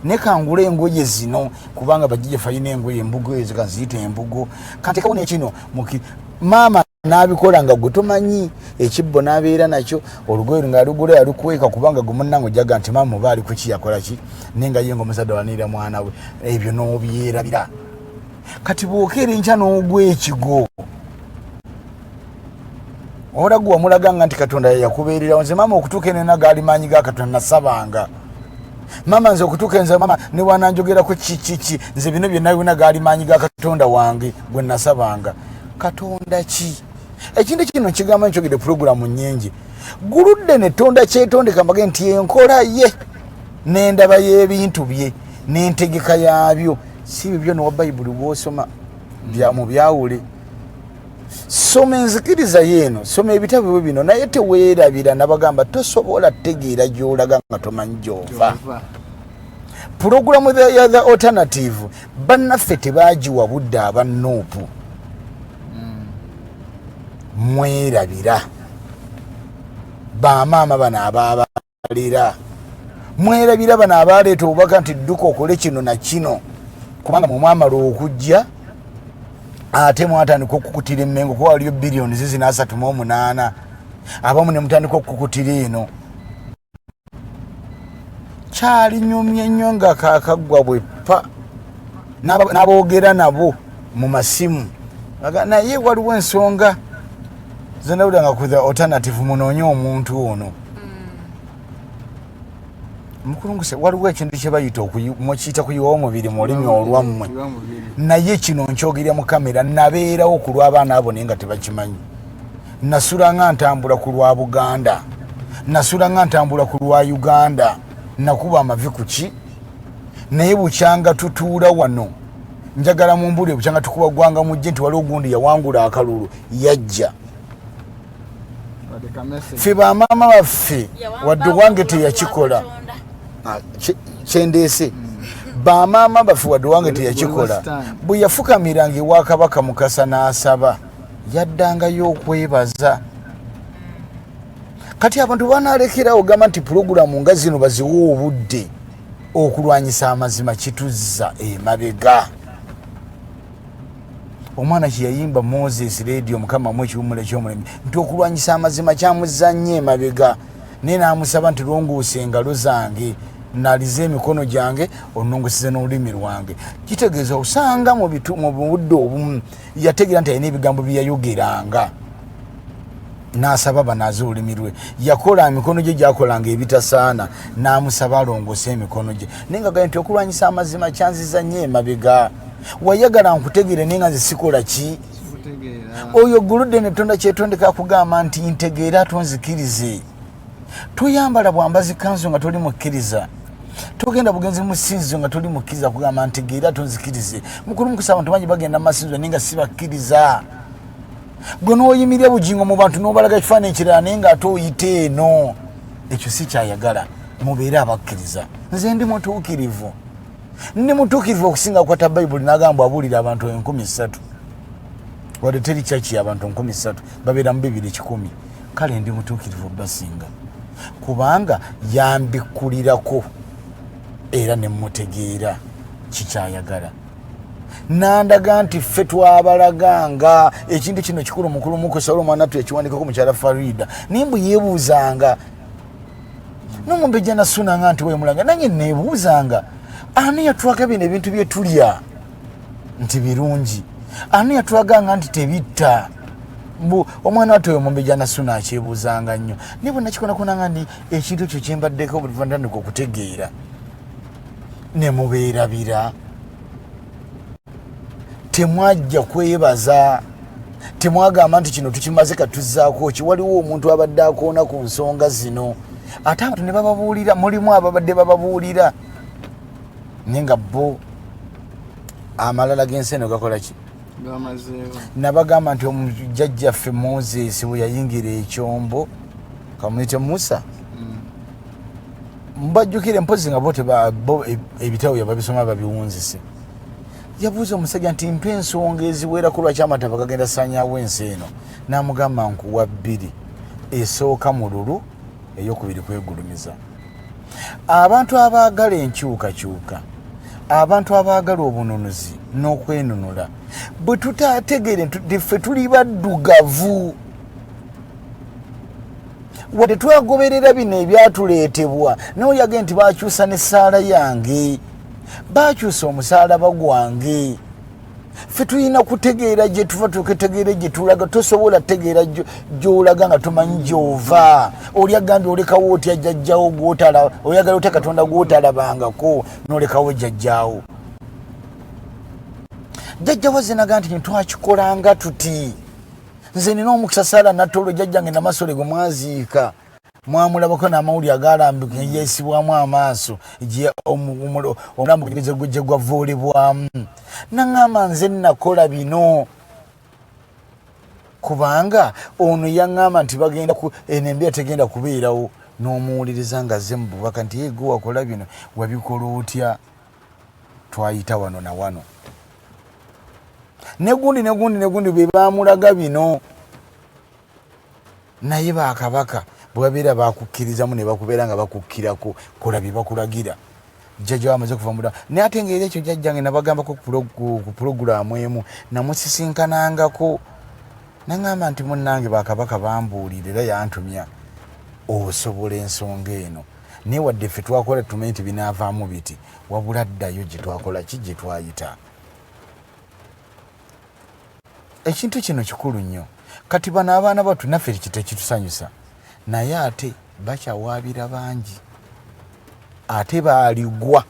ne kangula engoye zino kubanga bajjajjaffe alina engoye embugo ezo kaziyita embugo kantekawo nekino maama n'abikola nga gwe tomanyi ekibbo n'abeera nakyo olugoye nga alugula yalukweka kubanga gwe munnange ojjaga nti maama oba ali kuki yakola ki naye nga ye nga omusadde awanirira mwana we ebyo n'obyerabira kati bw'okeera enkya n'ogwa ekigo olagu wamulaganga nti katonda yakubeererawo nze maama okutuuka eno gaali maanyi ga katonda nasabanga maama nze okutuuka nze maama ne wananjogerako kiki nze bino byonna byonna gaali maanyi ga katonda wange gwe nasabanga katonda ki ekintu kino kigamba nkyogedde pulogulamu nnyingi guludde netonda kyetonde kambage nti enkola ye n'endaba y'ebintu bye n'entegeka yaabyo si bibyo nowa bayibuli bw'osoma mu byawule soma enzikiriza yeeno soma ebitabo bwe bino naye teweerabira nabagamba tosobola tegeera gy'olaga nga tomanyi gy'ova pulogulamu ya the alternative bannaffe tebaagiwa budde abannuupu mwerabira bamaama bano abaabalira mwerabira bano abaaleeta obubaka nti dduka okole kino na kino kubanga mumwamala okujja ate mwatandika okukutira emmengo kuba waliyo biliyoni zizina 38 abamu ne mutandika okukutira eno kyalinyumye nnyo nga kaakaggwa bweppa n'aboogera nabo mu masimu naye waliwo ensonga zena ulanga ku the alternative munoonye omuntu ono mukulunguse waliwo ekintu kye bayita mukiyita kuyiwa omubiri mu olulimi olwammwe naye kino nkyogerera mu kamera nabeerawo ku lw'abaana abo naye nga tebakimanyi nasula nga ntambula ku lwa Buganda nasula nga ntambula ku lwa Uganda nakuba amavi ku ki naye bukyanga tutuula wano njagala mu mbuli bukyanga tukuba ggwanga mujje nti waliwo gundi yawangula akalulu yajja ffe bamaama baffe wadde wange teyakikola kyendeese bamaama baffe wadde wange teyakikola bwe yafukamiranga ewa Kabaka Mukasa n'asaba yaddangayo okwebaza kati abantu banaalekerawo gamba nti pulogulamu nga zino baziwa obudde okulwanyisa amazima kituzza emabega omwana kye yayimba Moses radio mukama mu ekiwumula ky'omulemi nti okulwanyisa amazima kyamuzza nnyo emabega naye n'amusaba nti longoosa engalo zange nalize emikono gyange onongosize n'olulimi lwange kitegeeza osanga mu budde obumu yategeera nti alina ebigambo bye yayogeranga n'asaba banaaze olulimi lwe yakola emikono gye gyakolanga ebitasaana n'amusaba alongoose emikono gye naye nga gaye nti okulwanyisa amazima kyanziza nnyo emabega wayagala nkutegeere naye nga nze sikola ki oyo guludde netonda kyetondeka kugamba nti ntegeera tonzikirize tuyambala bwambazi kanzu nga toli mukkiriza togenda bugenzi mu ssinzizo nga toli mukkiriza kugamba ntegeera tonzikirize mukulu mukusa abantu bangi bagenda mu masinzizo naye nga sibakkiriza gwe n'oyimirira bugingo mu bantu n'obalaga ekifaananyi kirala naye nga ate oyite eno ekyo si kyayagala mubeere abakkiriza nze ndi mutuukirivu ndi mutuukirivu okusinga kukwata bayibuli n'agamba abuulira abantu 3,000 wadde teri kyaki abantu 3,000 babeera mu 2,100 kale ndi mutuukirivu basinga kubanga yambikkulirako era ne mutegeera kikyayagala nandaga nti ffe twabalaganga ekintu kino kikulu mukulu Mukose omwana tu ekiwandikako mukyala Farida nimbu yeebuuzanga n'omumbejja nasunanga nti wemulanga nange neebuuzanga ani yatulaga bino ebintu bye tulya nti birungi ani yatulaganga nti tebitta mbu omwana wattu oyo mumbejja nasuna akyebuuzanga nnyo naye bwe nakikonakonanga nti ekintu ekyo kyembaddeko butandika okutegeera ne mubeerabira temwajja kwebaza temwagamba nti kino tukimaze katuzzaako ki waliwo omuntu abadde akoona ku nsonga zino ate abantu ne bababuulira mulimu ababadde bababuulira naye nga bo amalala g'ensi eno gakola ki nabagamba nti omujjajjaffe Moses bwe yayingira ekyombo kamuyite Musa mbajjukire mpozi nga bo ebitabo yababisoma babiwunzise yabuuza omusajja nti mpa ensonga eziwerako lwaki amataba gagenda sanyawo ensi eno n'amugamba nkuwa 2 esooka mu lulu ey'okubiri kwegulumiza abantu abaagala enkyukakyuka abantu abaagala obununuzi n'okwenunula bwe tutaategeere nti ffe tuli baddugavu wadde twagoberera bino ebyatuleetebwa nawe yagenda nti baakyusa n'essaala yange baakyusa omusaalaba gwange ffe tulina kutegeera gye tuva tuketegeere gye tulaga tosobola tegeera gy'olaga nga tomanyi gy'ova oli agambye olekawo otya jjajjawo gw'otalaba oyagala otya Katonda gw'otalabangako n'olekawo jjajjaawo jjajjawo zenaga nti twakikolanga tuti nze nina omukisa Saala Natolo jjajjange Namasole gwe mwaziika mwamulabako n'amawulire agalambika yeesibwamu amaaso omulambo gwe gwavoolebwamu naŋŋamba nze nakola bino kubanga ono yaŋŋamba nti bagenda enembeera tegenda kubeerawo n'omuwuliriza nga ze mububaka nti yegwe wakola bino wabikola otya twayita wano na wano negundi be baamulaga bino naye bakabaka bwebabeera bakukkirizamu ne bakubeera nga bakukkirako kola bye bakulagira jjajja wamaze kuva mula naye ate ngaera ekyo jjajjange nabagambako ku pulogulaamu emu namusisinkanangako naŋŋamba nti munnange bakabaka bambuulira era yantumya osobola ensonga eno naye wadde ffe twakola tumanyi nti binaavaamu biti wabula ddayo gye twakola ki gye twayita ekintu kino kikulu nnyo kati bano abaana batu naffe kitusanyusa naye ate bakyawaabira bangi ate baaligwa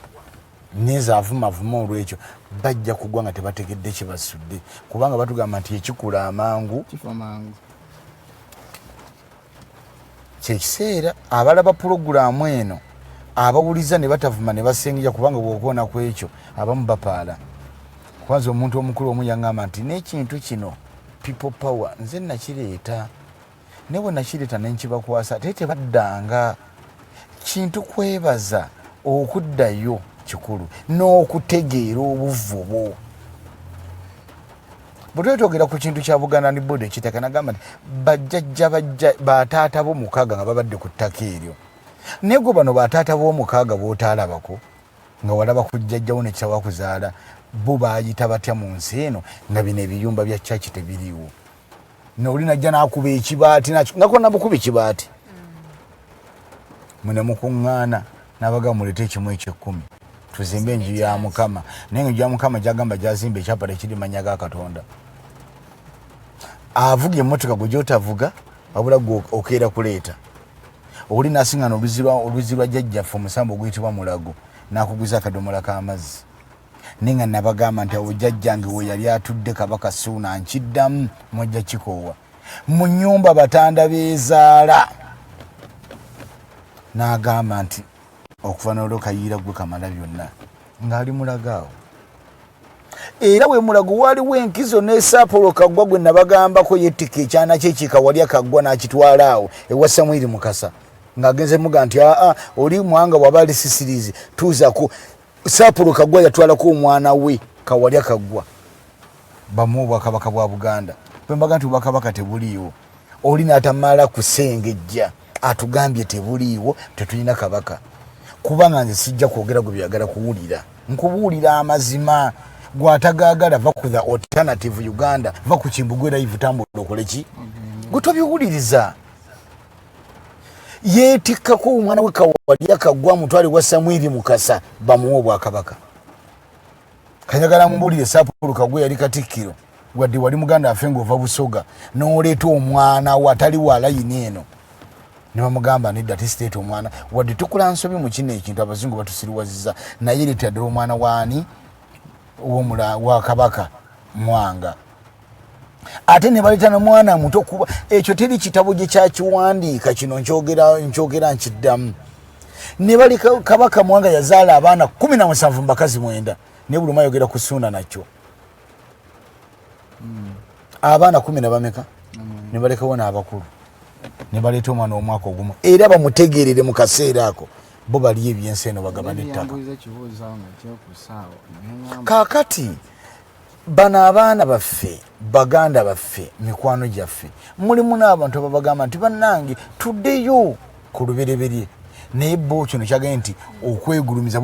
neza avumavuma olwekyo bajja kugwa nga tebategedde kibasudde kubanga batugamba nti ekikula amangu kyekiseera abalaba pulogulaamu eno abawuliza ne batavuma ne basengera kubanga bw'okoona ku ekyo abamu bapaala kwanza omuntu omukulu omu yaŋŋamba nti n'ekintu kino people power nze nakireeta ne bwe nakireeta ne nkibakwasa ate tebaddanga kintu kwebaza okuddayo kikulu n'okutegeera obuvubo bwe twetwogera ku kintu kya Buganda Land Board ekitaka nagamba nti bajjajja bataata b'omukaaga nga babadde ku ttaka eryo naye gwe bano bataata b'omukaaga b'otaalabako nga walaba ku jjajjawo ne kitawa kuzaala bo baayita batya mu nsi eno nga bino ebiyumba bya kyaki tebiriiwo noli najja n'akuba ekibaati ngako nabukuba ekibaati mune mukuŋŋaana n'abaga mulete ekimu eky'ekkumi tuzimbe enju ya Mukama naye enju ya Mukama gyagamba gyazimba ekyapala ekiri mannya ga Katonda avuga emmotoka gwe gy'otavuga wabula gwe okeera kuleeta oli n'asiŋŋana oluzi lwa jjajjaffe omusambo oguyitibwa Mulago n'akuguza akadomola k'amazzi naye nga nabagamba nti awo jjajjange we yali atudde Kabaka Ssuuna nkiddamu mwajja kikoowa mu nnyumba batanda beezaala n'agamba nti okuva n'olwo kayiira gwe kamala byonna ng'ali Mulago awo era we Mulago waliwo enkizo n'esaapolo kaggwa gwe nabagambako yettika ekyana kye kikawalya kaggwa n'akitwala awo ewa Samwiri Mukasa ng'agenze muga nti oli mwanga waba ali sisirizi tuuzako saapolo kaggwa yatwalako omwana we kawalya kaggwa bamu obwakabaka bwa Buganda bwe mbaga nti obwakabaka tebuliiwo oli n'atamala kusengejja atugambye tebuliiwo tetulina kabaka kubanga nze sijja kwogera gwe byagala kuwulira nkubuulira amazima gwatagaagala va ku the Alternative Uganda va ku Kimbugwe live tambula okole ki gwe tobiwuliriza yeetikkako omwana we kawalya kaggwa mutwale wa Samwiri Mukasa bamuwa obwakabaka kanyagala mbuulire Saapolo Kaggwa yali Katikkiro wadde wali muganda afe ng'ova Busoga n'oleeta omwana watali wa layini eno ne bamugamba nedda tesiteeta omwana wadde tukula nsobi mu kino ekintu abazungu batusiriwazizza naye leeta ddala omwana waani wa Kabaka Mwanga ate ne baleeta n'omwana muto kuba ekyo teri kitabo gye kyakiwandiika kino nkyogera nkiddamu ne bali Kabaka Mwanga yazaala abaana 17 mu bakazi 9 ne buli omu ayogera ku Ssuuna nakyo abaana 10 na bameka ne balekawo n'abakulu ne baleeta omwana omwaka ogumu era bamutegeerere mu kaseera ako bo bali ebyensi eno bagaba n'ettaka kaakati bano abaana baffe Baganda baffe mikwano gyaffe mulimu n'abantu ababagamba nti bannange tuddeyo ku lubereberye naye bo kino kyagaye nti okwegulumiza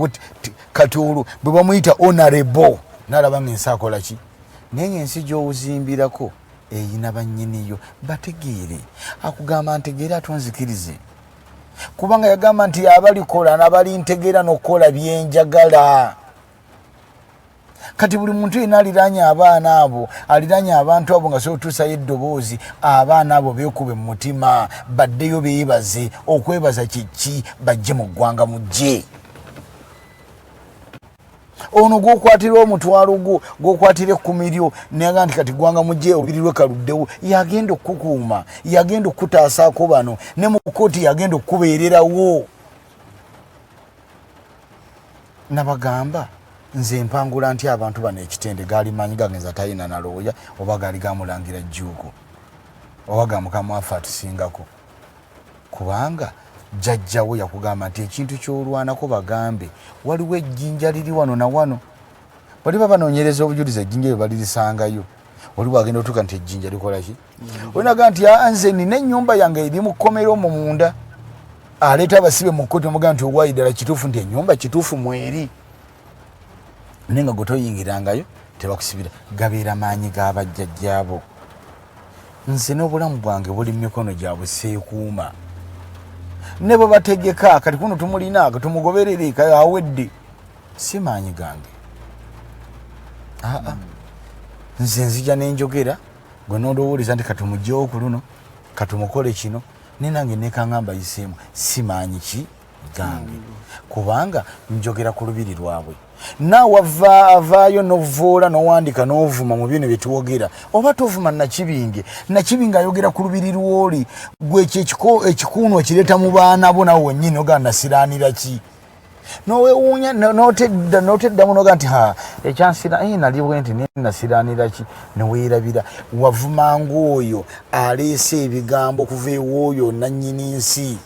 kati olwo bwe bamuyita honorable n'alaba ng'ensi akola ki naye ng'ensi gy'owuzimbirako eyina bannyiniyo bategeere akugamba ntegeera atonzikirize kubanga yagamba nti abalikola n'abalintegeera n'okukola byenjagala kati buli muntu yenna aliranye abaana abo aliranye abantu abo nga sotuusayo eddoboozi abaana abo beekube mu mutima baddeyo beebaze okwebaza kiki bajje mu ggwanga mujje ono gwokwatira omutwalo gwo gwokwatira 10 lyo naye nti kati ggwanga mujje obirirwe kaluddewo yagenda okukuuma yagenda okutaasaako bano ne mu kkooti yagenda okubeererawo nabagamba nze mpangula nti abantu bano ekitende gaali manyi gagenza talina na looya oba gaali gamulangira jjuuko oba gamukama afe atusingako kubanga jjajjawo yakugamba nti ekintu ky'olwanako bagambe waliwo ejjinja liri wano na wano bali babanoonyereza obujulizi ejjinja bwe balirisangayo waliwo agenda otuuka nti ejjinja likola ki olinaga nti nze nina ennyumba yange eri mu kkomera omwo munda aleeta abasibe mu kkooti omugaa nti owaayi ddala kituufu nti ennyumba kituufu mweri naye nga gwe toyingirangayo tebakusibira gabeera maanyi g'abajjajjaabo nze n'obulamu bwange buli mu mikono gyabwe seekuuma ne bwe bategeka kati kuno tumulina tumugoberere awedde si maanyi gange nze nzija n'enjogera gwe n'olowooza nti katumugyewo ku luno katumukole kino nenange nekangamba yiseemu simanyi ki gange kubanga njogera ku lubiri lwabwe naawe avaayo novoola nowandika novuma mu bino byetuwogera oba tovuma Nakibinge ayogera ku lubiri lwoli gwe ekikuunu ekireeta mu baana bo nawe wennyini ogaa nasiraanira ki nowewuunya noteddamu noga nti ekyansira naliwe nti nasiraanira ki neweerabira wavumanga oyo aleese ebigambo kuva ewooyo nannyini nsi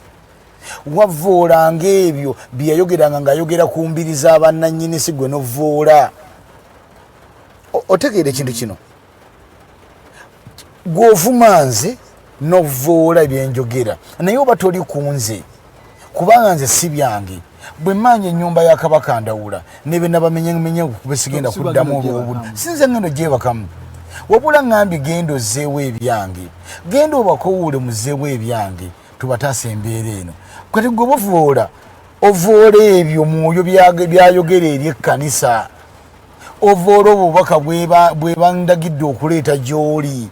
wavoolanga ebyo byeyayogeranga ng'ayogera ku mbiri z'abannannyini si gwe novoola otegeera ekintu kino gw'ovuma nze novoola byenjogera naye oba toli ku nze kubanga nze si byange bwe manya ennyumba ya kabaka ndawula ne bena bamenyemenye besigenda kuddamu olw'obudde sinze ngendo gyebakamu wabula ŋŋambye genda ozzeewo ebyange genda obakowuule muzzeewo ebyange tubataasa embeera eno kati gwe bovoola ovoola ebyo mwoyo byayogera eri ekkanisa ovoola obubaka bwe bandagidde okuleeta gy'oli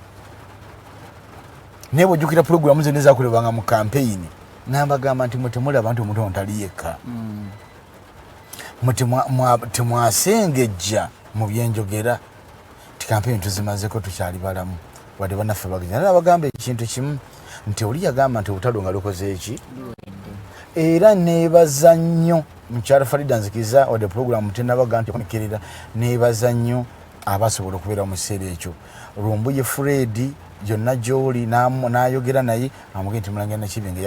naye bwojjukira pulogulamu zonna ezakolebwanga mu kampeyini nambagamba nti mwe temulaba nti omuntu ono tali yekka temwasengejja mu byenjogera ti kampeyini tuzimazeko tukyali balamu wadde bannaffe bagenda nabagamba ekintu kimu nti oli yagamba nti obutalo nga lukoze eki era neebaza nnyo mukyala Farida nzikiriza wadde pulogulamu tenabaga nti onekerera neebaza nnyo abasobola okubeera mu kiseera ekyo Lumbuye Fred gyonna gy'oli n'ayogera naye amugee nti Mulangira Nakibinge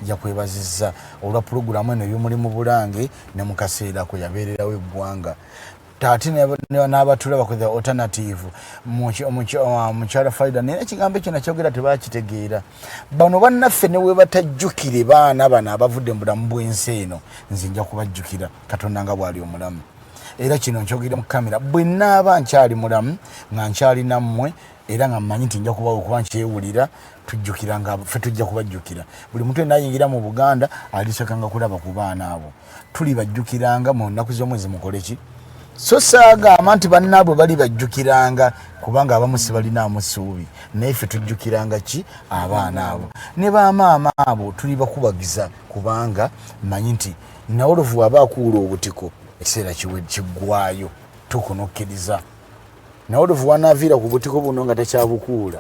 yakwebazizza olwa pulogulamu eno y'omulimu Bulange ne mu kaseera ako yabeererawo eggwanga taate n'abatulaba ku the alternative mukyala Farida naye ekigambo ekyo nakyogera tebakitegeera bano bannaffe ne we batajjukire baana bano abavudde mu bulamu bw'ensi eno nze nja kubajjukira Katonda nga bw'ali omulamu era kino nkyogera mu kamera bwe naaba nkyali mulamu nga nkyali nammwe era nga mmanyi nti nja kubawo kuba nkyewulira tujjukiranga ffe tujja kubajjukira buli muntu enayingira mu Buganda alisekanga kulaba ku baana abo tuli bajjukiranga mu nnaku z'omwezi mukole ki so saagamba nti bannaabwe bali bajjukiranga kubanga abamu si balinaamu ssuubi naye ffe tujjukiranga ki abaana abo ne bamaama abo tuli bakubagiza kubanga mmanyi nti nawolovu aba akuula obutiko ekiseera kiggwayo tukunokkiriza nawolovu wanaaviira ku butiko buno nga takyabukuula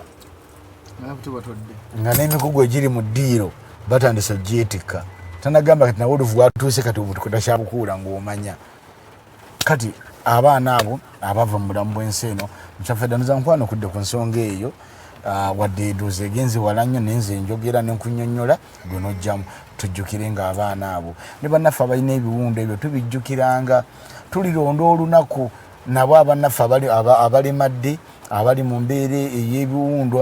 nga n'emikugu egiri mu ddiiro batandise gyetikka tanagamba kati nawolovu watuuse kati obutiko takyabukuula ng'omanya kati abaana abo abava mu bulamu bw'ensi eno mukyafeddanuza nkwano okudde ku nsonga eyo wadde eduuza egenzi wala nnyo nenze njogera nenkunyonnyola gwe nojjamu tujjukire nga abaana abo ne bannaffe abalina ebiwundu ebyo tubijjukiranga tulironda olunaku nabo abannaffe abalemadde abali mu mbeera ey'ebiwundu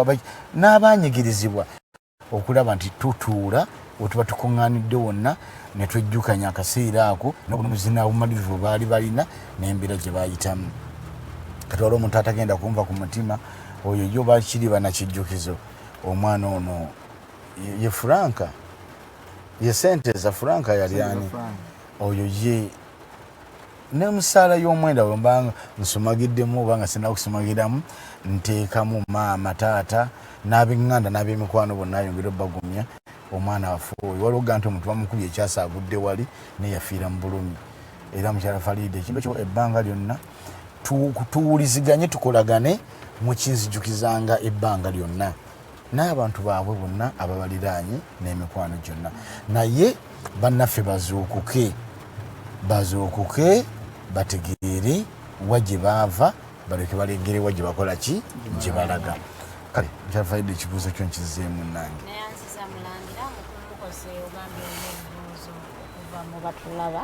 n'abanyigirizibwa okulaba nti tutuula wetuba tukuŋŋaanidde wonna ne twejjukanya akaseera ako n'obulumuzina obumalirivu baali balina n'embeera gye baayitamu kati waliwo omuntu atagenda kumva ku mutima oyo yo bakiri banakijjukizo omwana ono ye Franka ye sente za Franka yali ani oyo ye n'emisaala y'omwenda wembanga nsumagiddemu oba nga sina kusumagiramu nteekamu maama taata n'ab'eŋŋanda n'ab'emikwano bonna ayongera obbagumya omwana waffe oyo waliwo ga nti omuntu bamukubye ekyasa agudde wali naye yafiira mu bulumi era mukyala Farida ekintu kyo ebbanga lyonna tuwuliziganye tukolagane mukinzijukizanga ebbanga lyonna n'abantu baabwe bonna ababaliraanye n'emikwano gyonna naye bannaffe bazuukuke bategeere wa gye baava baleke balegere wa gye bakola ki gye balaga kale mukyala Farida ekibuuzo kyo nkizzeemu nange neyanziza Mulangira Mukose ogambye ebibuuzo okuva mu batulaba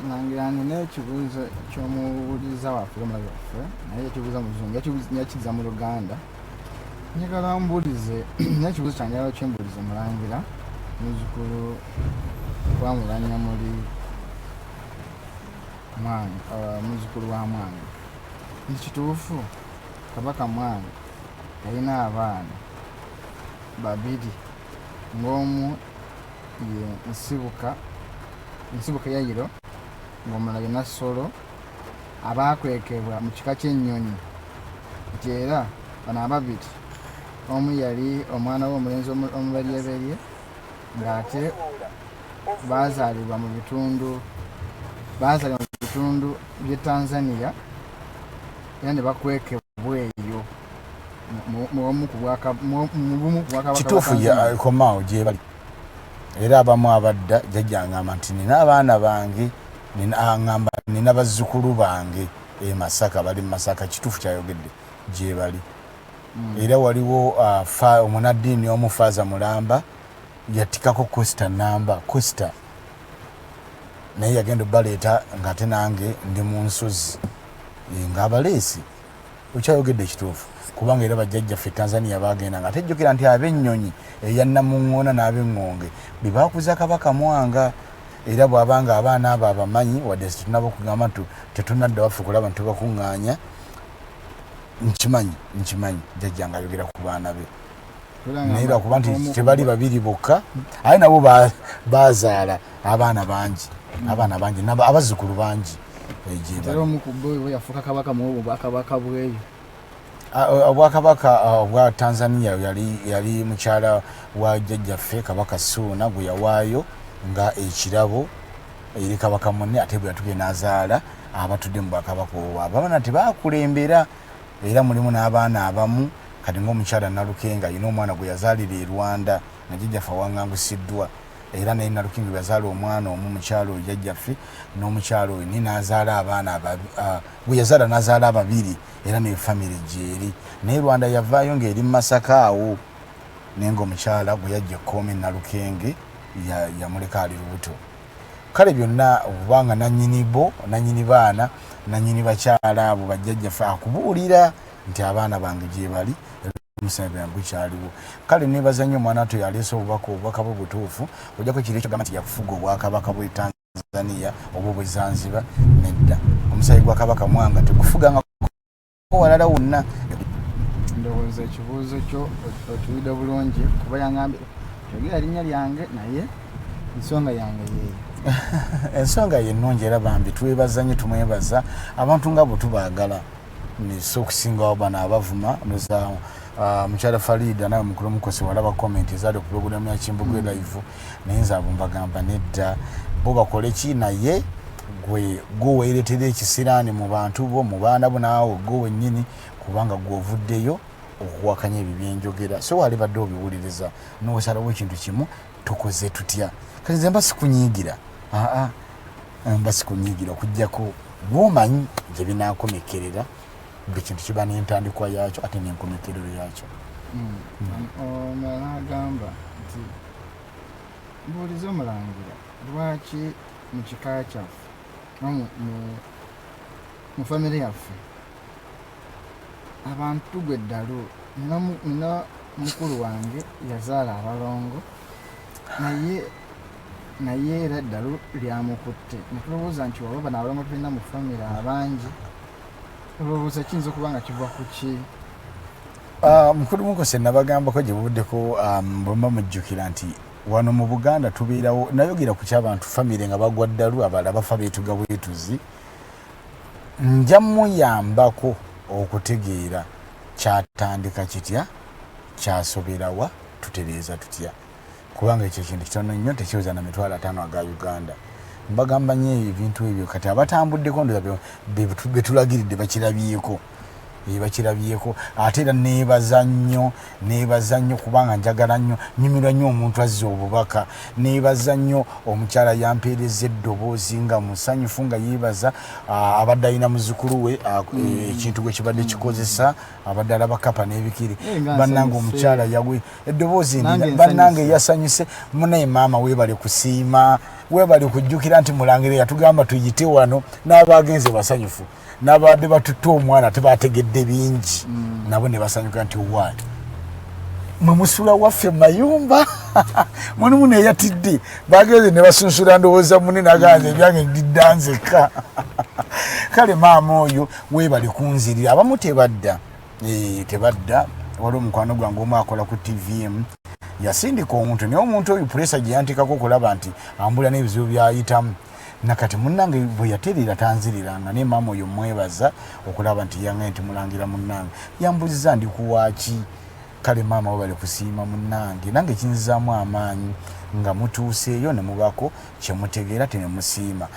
Mulangira nina ekibuuzo ky'omuwuliriza waffe omulabi waffe naye ekibuuza mu Luzungu yakiza mu Luganda njagala mbuulize n'ekibuuzo kyange njagala kyembuulize Mulangira muzzukulu wamulanya muli mwange muzzukulu wa mwange nti kituufu Kabaka mwange yalina abaana babiri ng'omu ye nsibuka yayiro ng'omulala ye Nassolo abaakwekebwa mu kika ky'ennyonyi era bano ababiri omu yali omwana w'omulenzi omuberyeberye ng'ate baazaalibwa mu bitundu by'e Tanzania era ne bakwekebwa eyo mu bumu ku bwakabaka kituufu komaawo gye bali era abamu abadda jjajja aŋŋamba nti nina abaana bange nina bazzukulu bange e Masaka bali mu Masaka kituufu kyayogedde gye bali era waliwo omunaddiini omufaaza mulamba yatikako Costa namba Costa naye yagenda baleeta ng'ate nange ndi mu nsozi ng'abaleesi okyayogedde ekituufu kubanga era bajjajjaffe Tanzania bagenda nga tejjukira nti ab'ennyonyi eyannamuŋŋoona n'ab'eŋŋonge bwe baakuza Kabaka Mwanga era bw'abanga abaana abo abamanyi wadde tetunaba okugamba nti tetunadda waffe kulaba nti tubakuŋŋaanya nkimanyi jjajja nga ayogera ku baana be naye lwakuba nti tebali babiri bokka aye nabo bazaala abaana bangi abazzukulu bangi obwakabaka obwa Tanzania yali mukyala wa jjajjaffe Kabaka Ssuuna gwe yawaayo nga ekirabo eri Kabaka munne ate bwe yatubye n'azaala abatudde mu bwakabaka obwo abaana tebaakulembera era mulimu n'abaana abamu kati ng'omukyala Nalukenga alina omwana gwe yazaalira e Rwanda nga jjajjaffe awaŋŋangusiddwa era naye Nalukenga bwe yazaala omwana omu mukyala oyo jjajjaffe n'omukyala oyo ni n'azaala abaana gwe yazaala n'azaala ababiri era ne famire gyeri naye Rwanda yavaayo ng'eri mu Masaka awo naye ng'omukyala gwe yajja Kkoomi Nalukenge yamuleka ali lubuto kale byonna obubanga nannyini baana nannyini bakyala abo bajjajjaffe akubuulira nti abaana bange gye bali omusembe gukyaliwo kale nebaza nnyo omwana wato yaleese obubaka bwe butuufu ojjako kiri ekyo gamba nti yakufuga obwakabaka bwe Tanzania oba bwe Zanzibar nedda omusayi gwa Kabaka Mwanga tegufuganga walala wonna ndowooza ekibuuzo kyo otuwidde bulungi kuba yangambye yogera linnya lyange naye ensonga yange yeeyo ensonga yennungi era bambi twebaza nnyo tumwebaza abantu nga bwe tubaagala so okusingawo bano abavuma noza mukyala Farida nawe mukulu Mukose walaba komenti ezaali ku pulogulaamu ya Kimbugwe live naye nze abo mbagamba nedda bo bakole ki naye gwe weeretera ekisiraani mu bantu bo mu baana bo naawe gwe wennyini kubanga gwe ovuddeyo okuwakanya ebyo byenjogera so wali badde obiwuliriza n'osalawo ekintu kimu tukoze tutya kati nze mba sikunyiigira mba sikunyiigira okuggyako bwomanyi gye binaakomekerera buli kintu kiba n'entandikwa yaakyo ate n'enkomekerero yaakyo omala agamba nti mbuuliza Omulangira lwaki mu kika kyaffe mu famire yaffe abantu gwe ddalu nina mukulu wange yazaala abalongo naye era eddalu lyamukutte netulowooza nti waba bano abalongo tulina mu famire abangi olowooza kiyinza okuba nga kiva ku ki mukulu Mukose nabagambako gye buvuddeko bwemba mujjukira nti wano mu Buganda tubeerawo nayogera ku ky'abantu famire nga bagwa ddalu abalala bafa beetuga bwetuzi nja muyambako okutegeera kyatandika kitya kyasoberawa tutereeza tutya kubanga ekyo kintu kitono nnyo tekiweza na mitwalo 5 aga Uganda mbagamba nnyo ebintu ebyo kati abatambuddeko ndoza betulagiridde bakirabyeko ate era neebaza nnyo kubanga njagala nnyo nyumirwa nnyo omuntu azza obubaka neebaza nnyo omukyala yampeereza eddoboozi nga musanyufu nga yeebaza abadde alina muzzukulu we ekintu gwe kibadde kikozesa abadde alaba kapa n'ebikiri bannange omukyala yawe eddoboozi bannange yasanyuse munaye maama weebale kusiima weebale kujjukira nti Mulangira yatugamba tuyite wano n'abagenze basanyufu n'abadde batutte omwana tebategedde bingi nabo ne basanyuka nti waali mwe musula waffe mayumba mulimu neyatidde bagenze ne basunsula ndowooza munene aganze ebyange ndiddanzeka kale maama oyo weebale kunzirira abamu tebadda waliwo omukwano gwange omu akola ku TVM yasindika omuntu naye omuntu oyo puresa gye yantikako okulaba nti ambula n'ebizibu byayitamu nakati munnange bwe yaterera tanziriranga ne maama oyo mwebaza okulaba nti yange nti mulangira munnange yambuliza ndi kuwaaki kale maama we bali kusiima munnange nange kinzizaamu amaanyi nga mutuuseeyo ne mubako kyemutegeera tenemusiima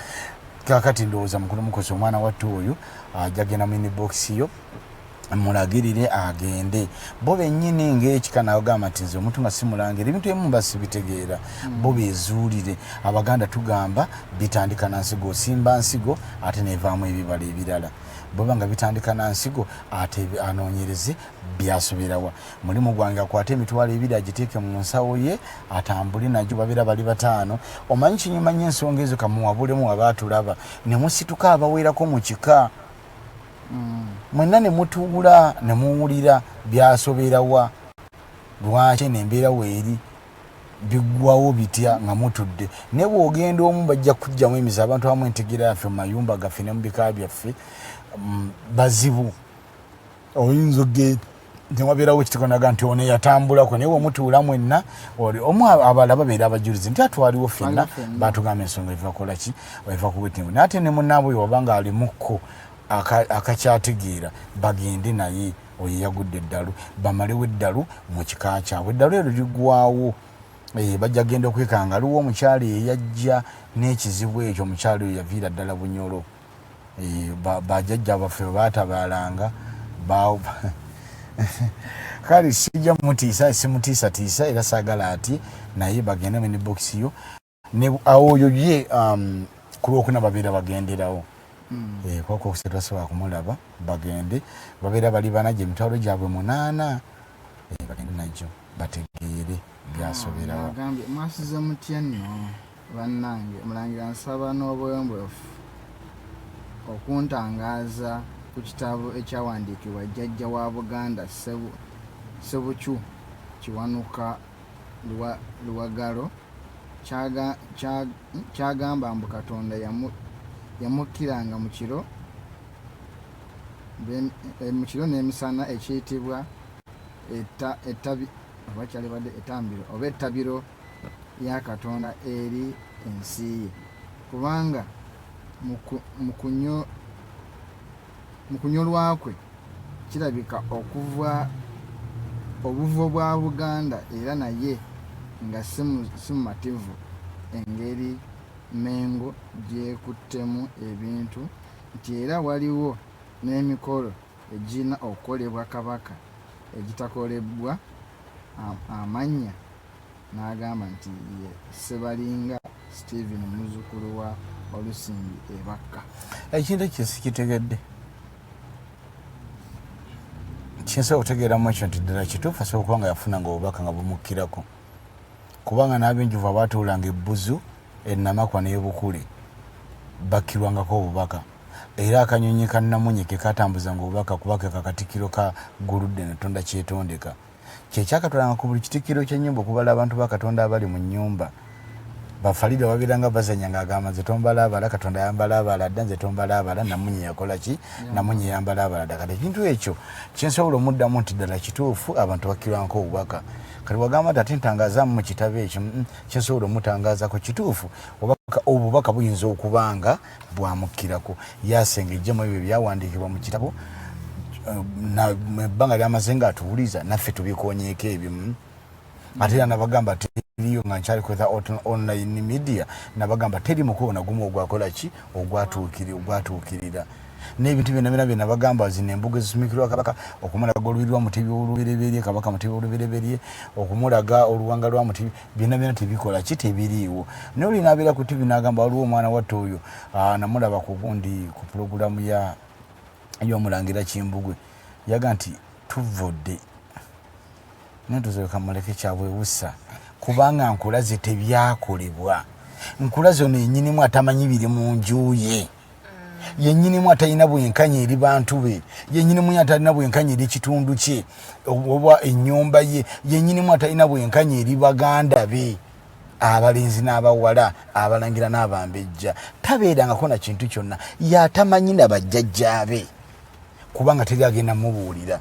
kakati ndowooza mukulu Mukose omwana wattu oyo ajagenda minibox yo mulagirire agende bo bennyini ng'ekika n'agamba nti nze omuntu nga simulangira ebintu ebimu basibitegeera bo beezuulire abaganda tugamba bitandika na nsigo osimba nsigo ate nevaamu ebibala ebirala bweba nga bitandika na nsigo ate anoonyereze byasoberawa mulimu gwange akwate emitwalo ebiri agiteeke mu nsawo ye atambule nagyo babeera bali bataano omanyi kinyuma nnyo ensonga ezo kamuwabulemu abaatulaba ne musituka abaweerako mu kika mwenna ne mutuula ne muwulira byasoberawa lwaki nembeera weeri biggwawo bitya nga mutudde naye bw'ogenda omu bajja kujjamu emize abantu abamu entegera yaffe mu mayumba gaffe ne mu bika byaffe bazibu oyinza ogenda newabeerawo ekitekonaga nti ono yatambulako naye wemutuula mwenna omu abala babeera abajulizi nti atwaliwo ffenna batugamba ensonga eva kolaki eva kuwetimbu naye ate ne munnaabwe wabanga alimukko akakyategeera bagende naye oyo yagudde eddalu bamalewo eddalu mu kika kyabwe eddalu ero liggwawo bajja genda okwekanga aliwo omukyalo eyajja n'ekizibu ekyo omukyalo oyo yaviira ddala Bunyoro bajjajja baffe baatabaalanga kale sijja mutiisa simutiisatiisa era saagala ati naye bagende minibox yo oyo ye ku lwokuna babeera bagenderawo kwako okusetwasobola kumulaba bagende babeera bali banajja emitwalo gyabwe 8 bagende najjo bategeere byasoberawo agambye mwasize mutya nno bannange mulangira nsaba n'obwembwefu okuntangaaza ku kitabo ekyawandiikibwa jjajja wa Buganda Ssebucu Kiwanuka Luwagalo kyagamba mbu Katonda yamukkiranga mu kiro n'emisana ekiyitibwa ettabiro ya Katonda eri ensi ye kubanga mu kunyolwakwe kirabika okuva obuvo bwa Buganda era naye nga simumativu engeri Mengo gyekuttemu ebintu nti era waliwo n'emikolo egirina okukolebwa Kabaka egitakolebwa amannya n'agamba nti ye Ssebalinga Stephen muzzukulu wa Olusimbi Ebakka. Ekintu ekyo sikitegedde kinsobola okutegeeramu ekyo nti ddala kituufu asobola okuba nga yafunanga obubaka nga bumukkirako kubanga n'ab'enjuvu abaatuulanga ebbuzu ennamakwa n'ebukule bakkirwangako obubaka era akanyonyi ka Namunye ke katambuzanga obubaka kubaka kakatikiro ka Guludde Netonda kyetondeka kyekyakatwalanga ku buli kitikiro ky'ennyumba okubala abantu ba Katonda abali mu nnyumba Farida wabeeranga bazanya ng'agamba nze tombala abala Katonda yambala abala dda nze tombala abala Namunye yakola ki Namunye yambala abala dda kati ekintu ekyo kyensobola omuddamu nti ddala kituufu abantu bakkirwangako obubaka kati wagamba nti ate ntangazaamu mu kitabo ekyo kyensobola omutangaazako kituufu obubaka buyinza okubanga bwamukkirako yasengejjemu ebyo byawandiikibwa mu kitabo ebbanga lyamaze nga atuwuliza naffe tubikonyeeko ebyo ate era nabagamba teriyo nga nkyali kwetha online media nabagamba teri mukubo nagumu ogwakola ki ogwatuukirira n'ebintu byonna byonna nabagamba zino embuga ezisumikirwa Kabaka okumulaga olubiri lwa Mutebi olubereberye Kabaka Mutebi olubereberye okumulaga oluwanga lwa Mutebi byonna byonna tebikola ki tebiriiwo naye oli n'abeera ku TV n'agamba waliwo omwana wattu oyo namulaba ku pulogulamu y'Omulangira Kimbugwe yaga nti tuvudde netuzoka muleke kyabwewusa kubanga nkulaze tebyakolebwa nkulaze ono yennyinimu atamanyi biri mu nju ye yennyinimu atalina bwenkanya eri bantu be yennyinimu atalina bwenkanya eri kitundu kye oba ennyumba ye yennyinimu atalina bwenkanya eri baganda be abalenzi n'abawala abalangira n'abambejja tabeerangako na kintu kyonna yatamanyi na bajjajja be kubanga teri agenda mubuulira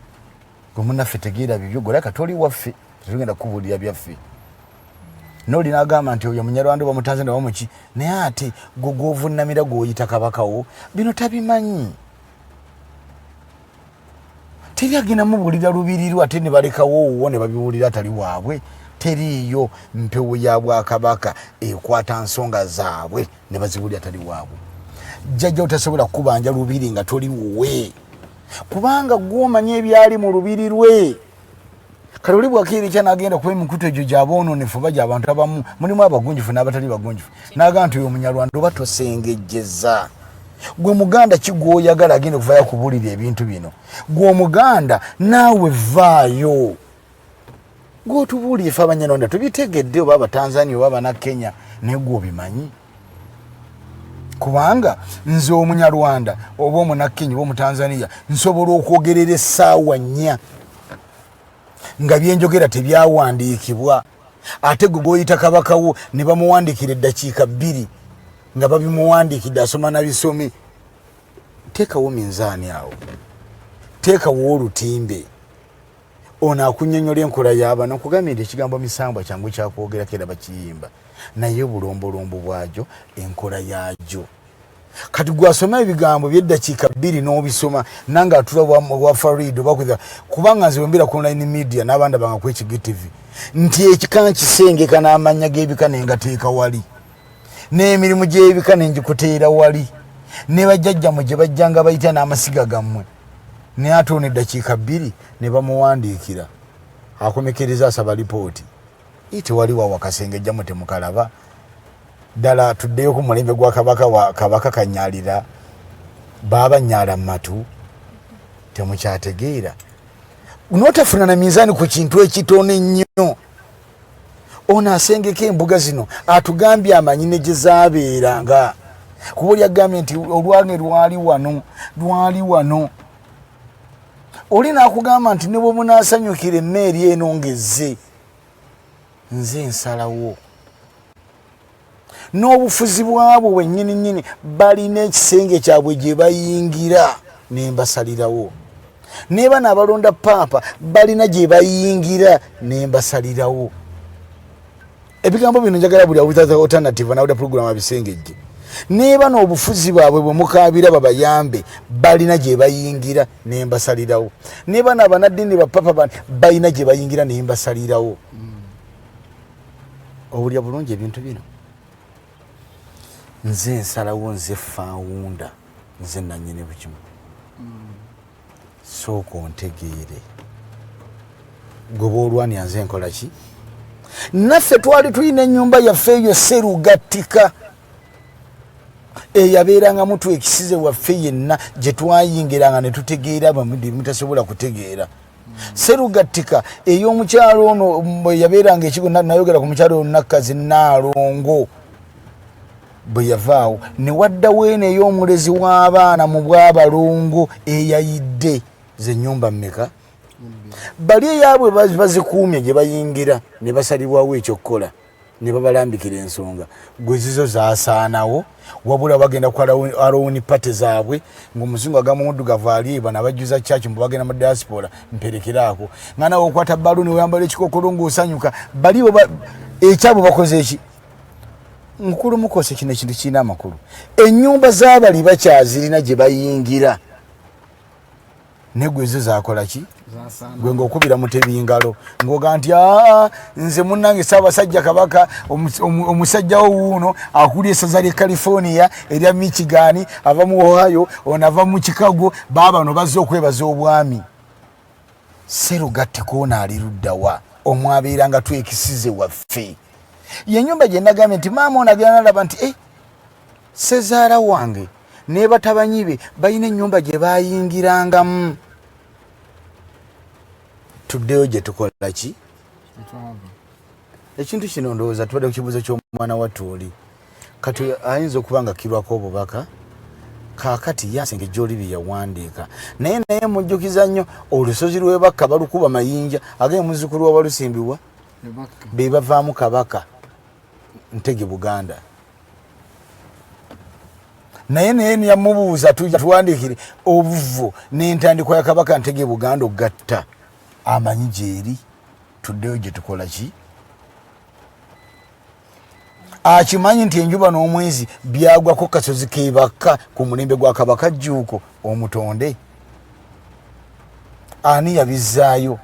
gwe munnaffe tegeera bibyo golaka toli waffe tetugenda kubuulira byaffe noli nagamba nti oyo munyarwanda wa mutanzania wa muki naye ate gwovunnamira gwoyita kabakawo bino tabimanyi teri agenda mubulira lubirirwa ate ne balekawo owo ne babiwulira tali waabwe teriyo mpewo ya bwakabaka ekwata nsonga zaabwe ne baziwulira tali waabwe jjajja otasobola kubanja lubiri nga toli wuwe kubanga gwomanya ebyali mu lubiri lwe kale oli bwakiri kyanagenda kuba emikutu egyo gyaboononefu bajja abantu abamu mulimu abagunjufu n'abatali bagunjufu n'agamba nti oyo munyarwanda oba tosengejjeza gwe muganda kigwoyagala agenda okuvayo kubulira ebintu bino gwe omuganda naawe vaayo gwotubuulire fe abanyarwanda tubitegedde oba abatanzania oba abanakenya naye gwobimanyi kubanga nze omunyarwanda oba omunakenya oba omutanzania nsobola okwogerera essaawa 4 nga byenjogera tebyawandiikibwa ate gwe gwoyita kabakawo ne bamuwandiikira eddakiika 2 nga babimuwandiikidde asoma nabisomi teekawo minzaani awo teekawo olutimbe ono akunnyonnyola enkola y'abano nkugambye ekigambo misambwa kyangu kyakwogerako era bakiyimba naye obulombolombo bwagyo enkola yaagyo kati gwasoma ebigambo byeddakiika 2 n'obisoma nange atula wa Farida bakuza kubanga nze wembera ku online media n'abandi banga ku HGTV nti ekikana kisengeka n'amanya g'ebika nengateeka wali n'emirimu gy'ebika nenjikuteera wali ne bajjajja mu gye bajjanga bayita n'amasiga gammwe ne atoona eddakiika 2 ne bamuwandiikira akomekereza asaba lipooti ite wali wawa kasengejja mu temukalaba ddala tuddeyo ku mulembe gwa kabaka wa kabaka kanyalira baba nyala matu temukyategeera unotafuna na mizani ku kintu ekitone nnyo ona asengeka embuga zino atugambye amanyine gye zaabeeranga kubuli agambye nti olwange lwali wano oli naakugamba nti ne bwe munaasanyukira emmeeri eno ngezze nze nsalawo n'obufuzi bwabo bwennyini balina ekisenge kyabwe gye bayingira ne mbasalirawo ne bano abalonda paapa balina gye bayingira ne mbasalirawo ebigambo bino njagala buli awuza alternative nawuda program abisengejje ne bano obufuzi bwabwe bwe mukaabira babayambe balina gye bayingira ne mbasalirawo ne bano abanaddini bapapa balina gye bayingira ne mbasalirawo obulya bulungi ebintu bino nze nsalawo nze faawunda nze nanyine bukimu sooka ontegeere goba olwani nze nkola ki naffe twali tulina ennyumba yaffe eyo serugattika eyabeeranga mutu ekisize waffe yenna gye twayingiranga ne tutegeera mutasobola kutegeera serugattika ey'omukyalo ono yabeeranga ekigo nayogera ku mukyalo ono Nakkazi Naalongo bwe yavaawo ne waddawo eno ey'omulezi w'abaana mu bw'abalongo eyayidde ze nnyumba mmeka bali eyaabwe bazikuumye gye bayingira ne basalibwawo ekyokukola ne babalambikira ensonga gwe zizo zaasaanawo wabula bagenda ku alowuni pate zaabwe ng'omuzungu agamba omuddugavu aliiba nabajjuza kyaki mbu bagenda mu diaspora mperekeraako nga nawe okwata baluni oyambala ekikokolo ng'osanyuka balibo ekyabo bakoze eki mukulu Mukose kino ekintu kirina amakulu ennyumba z'abali bakyazirina gye bayingira negwe ezo zakola ki gwe ng'okubira mu tebingalo ng'oga nti nze munnange Ssaabasajja Kabaka omusajjawo wuuno akulira essaza ly'e California erya Michigan ava mu Ohio ono ava mu Chicago baabano bazze okwebaza obwami serugattiko ono ali luddawa omwabeera nga twekisize waffe yennyumba gye nagambye nti maama ono agenda nalaba nti sezaala wange ne batabanyi be balina ennyumba gye bayingirangamu tuddeyo gye tukola ki ekintu kino ndowooza tubadde ku kibuuzo ky'omwana wattu oli kati ayinza okuba nga kirwako obubaka kaakati yasenga gy'oli bye yawandiika naye mujjukiza nnyo olusozi lw'ebakka balukuba mayinja agee muzzukulu wa balusimbibwa be bavaamu kabaka Ntege Buganda naye yamubuuza tuwandiikire obuvu n'entandikwa ya kabaka Ntege Buganda ogatta amanyi gyeri tuddeyo gye tukola ki akimanyi nti enjuba n'omwezi byagwako kasozi kebaka ku mulembe gwa kabaka Jjuuko Omutonde. Ani yabizaayo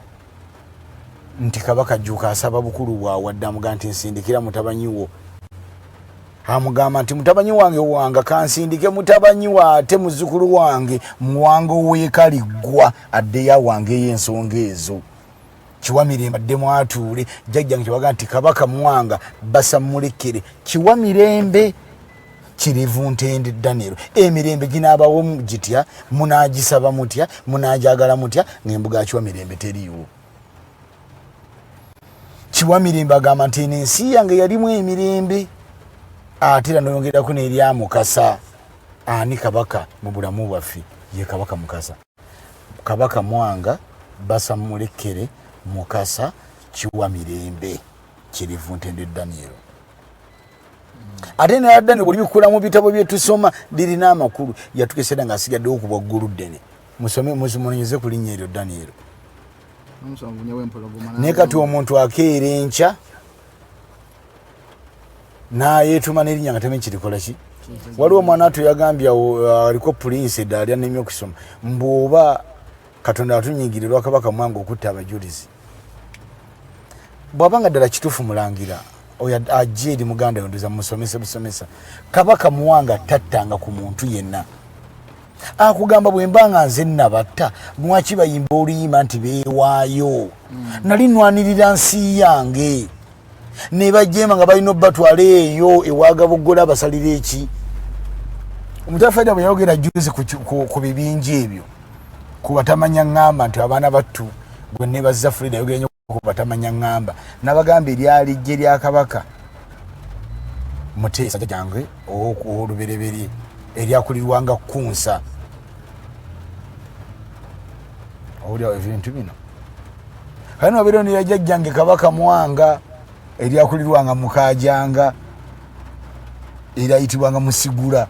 nti kabaka Jjuuko asaba bukulu bwawe addamuga nti nsindikira mutabanyi wo. Amugamba nti mutabanyi wange wanga kansindike mutabanyi wa ate muzzukulu wange muwango weekaliggwa addeyo wange y'ensonga ezo. Kiwamirembe adde mwatuule jjajjange kiwaga nti kabaka Mwanga basa mulekere Kiwamirembe Kirivu Ntende Daniel emirembe ginaabawo gitya munaagisaba mutya munaajagala mutya ng'embuga Kiwamirembe teriiwo. Kiwamirembe agamba nti ensi yange yalimu emirembe ate era noyongerako n'erya Mukasa. Ani kabaka mu bulamu bwaffe ye kabaka Mukasa. Kabaka Mwanga basa mulekere Mukasa Kiwamirembe Kirivu Ntende Daniel. Ate ne Daniel buli bikula mu bitabo bye tusoma birina amakulu yatukesera nga asigaddewo ku bwaggulu ddene. Musome muzimunonyeze ku linnya eryo Daniel. Ne kati omuntu akeera enkya n'ayeetuma n'erinnya nga temanyi kirikola ki. Waliwo omwana atu yagambye aliko pulinsi edda ali anemye okusoma mbw'oba Katonda atunyigirirwa kabaka Mwanga okutta abajulizi. Bw'abanga ddala kituufu Mulangira oyo ajja eri muganda yondoza musomesa busomesa kabaka Mwanga tattanga ku muntu yenna. Akugamba bwe mbanga nze nabatta mwaki bayimba oluyimba nti beewaayo. Nali nnwanirira nsi yange ne bajjema nga balina obbatwala eyo ewaga buggola basalira eki. Omukyala Farida bwe yayogera juzi ku bibinja ebyo ku batamanya ngamba nti abaana battu gwe neebazza Farida yayogera nnyo ku batamanya ngamba n'abagamba eryali jje lya kabaka Muteesa jange olubereberye eryakulirwanga Kunsa. Owulira ebintu bino kale nobeera nira jjajjange kabaka Mwanga eryakulirwanga Mukaajanga erayitibwanga Musigula.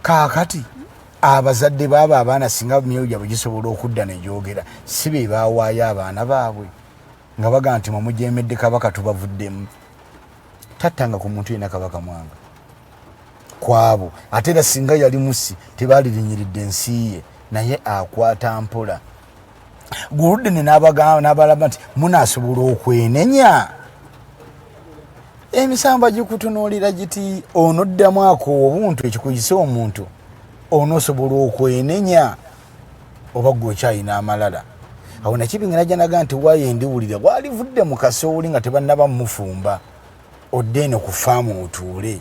Kaakati abazadde baaba abaana singa myoyo gyabwe gisobola okudda ne gyogera si be baawaayo abaana baabwe nga baga nti mumujeemedde kabaka tubavuddemu. Tattanga ku muntu yenna kabaka Mwanga kwabo ate era singa yali musi tebaalirinyiridde ensi ye naye akwata mpola. Guludde ne n'abalaba nti munaasobola okwenenya. Emisamba gikutunuulira giti onoddamu ako obuntu ekikuyisa omuntu onoosobola okwenenya oba gwe okyayina amalala. Awo Nakibinge najja naga nti waayo ndiwulira bwalivudde mu kasooli nga tebannaba mufumba odde eno ku faamu otuule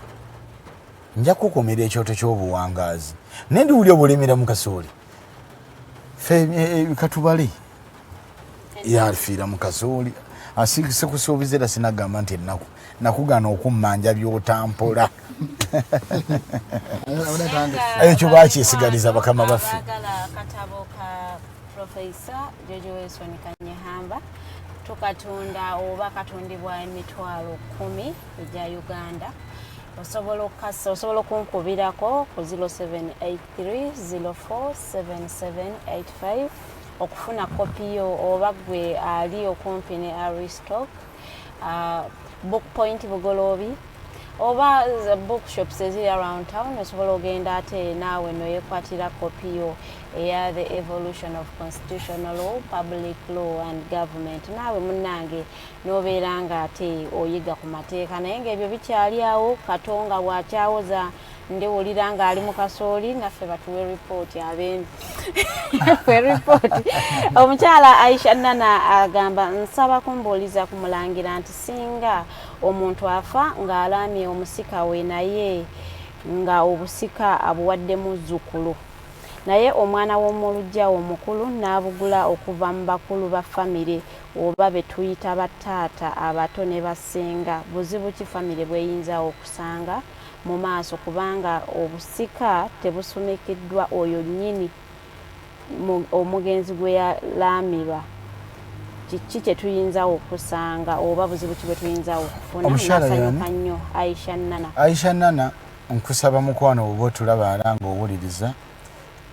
nja kukomera ekyoto ky'obuwangaazi naye ndiwulira obulemera mu kasooli fe katubale yafiira mu kasooli asigise kusuubiza era sinagamba nti ennaku nakugana okummanja by'otampola. Ekyo bakyesigaliza bakama baffe. Katabo ka Professor Jojo Wilson Kanyehamba tukatunda oba katundibwa emitwalo 10 egya Uganda. Osobola okunkubirako ku 0783047785 okufuna kopi yo oba gwe ali okumpi ne Aristoc book point Bugolobi oba bookshops eziri around town. Osobola ogenda ate naawe noyekwatira kopi yo eya The Evolution of Constitutional Law, Public Law and Government. Naawe munnange nobeera nga ate oyiga ku mateeka naye ng'ebyo bikyali awo Katonga bw'akyawoza ndiwulira nga ali mu kasooli nga ffe batuwe ripooti abembi fwe ripooti. Omukyala Aisha Nana agamba nsaba kumbuuliza ku Mulangira nti singa omuntu afa ng'alaamye omusika we naye nga obusika abuwadde muzzukulu naye omwana w'omulujja omukulu n'abugula okuva mu bakulu ba famire oba be tuyita bataata abato ne basenga buzibu ki famire bweyinza okusanga mu maaso kubanga obusika tebusomekeddwa oyo nnyini omugenzi gwe yalaamirwa. Kiki kye tuyinza okusanga oba buzibu ki bwe tuyinza okufuna? Nasanyuka nnyo Aisha Nana nkusaba mukwano oba otulaba alanga owuliriza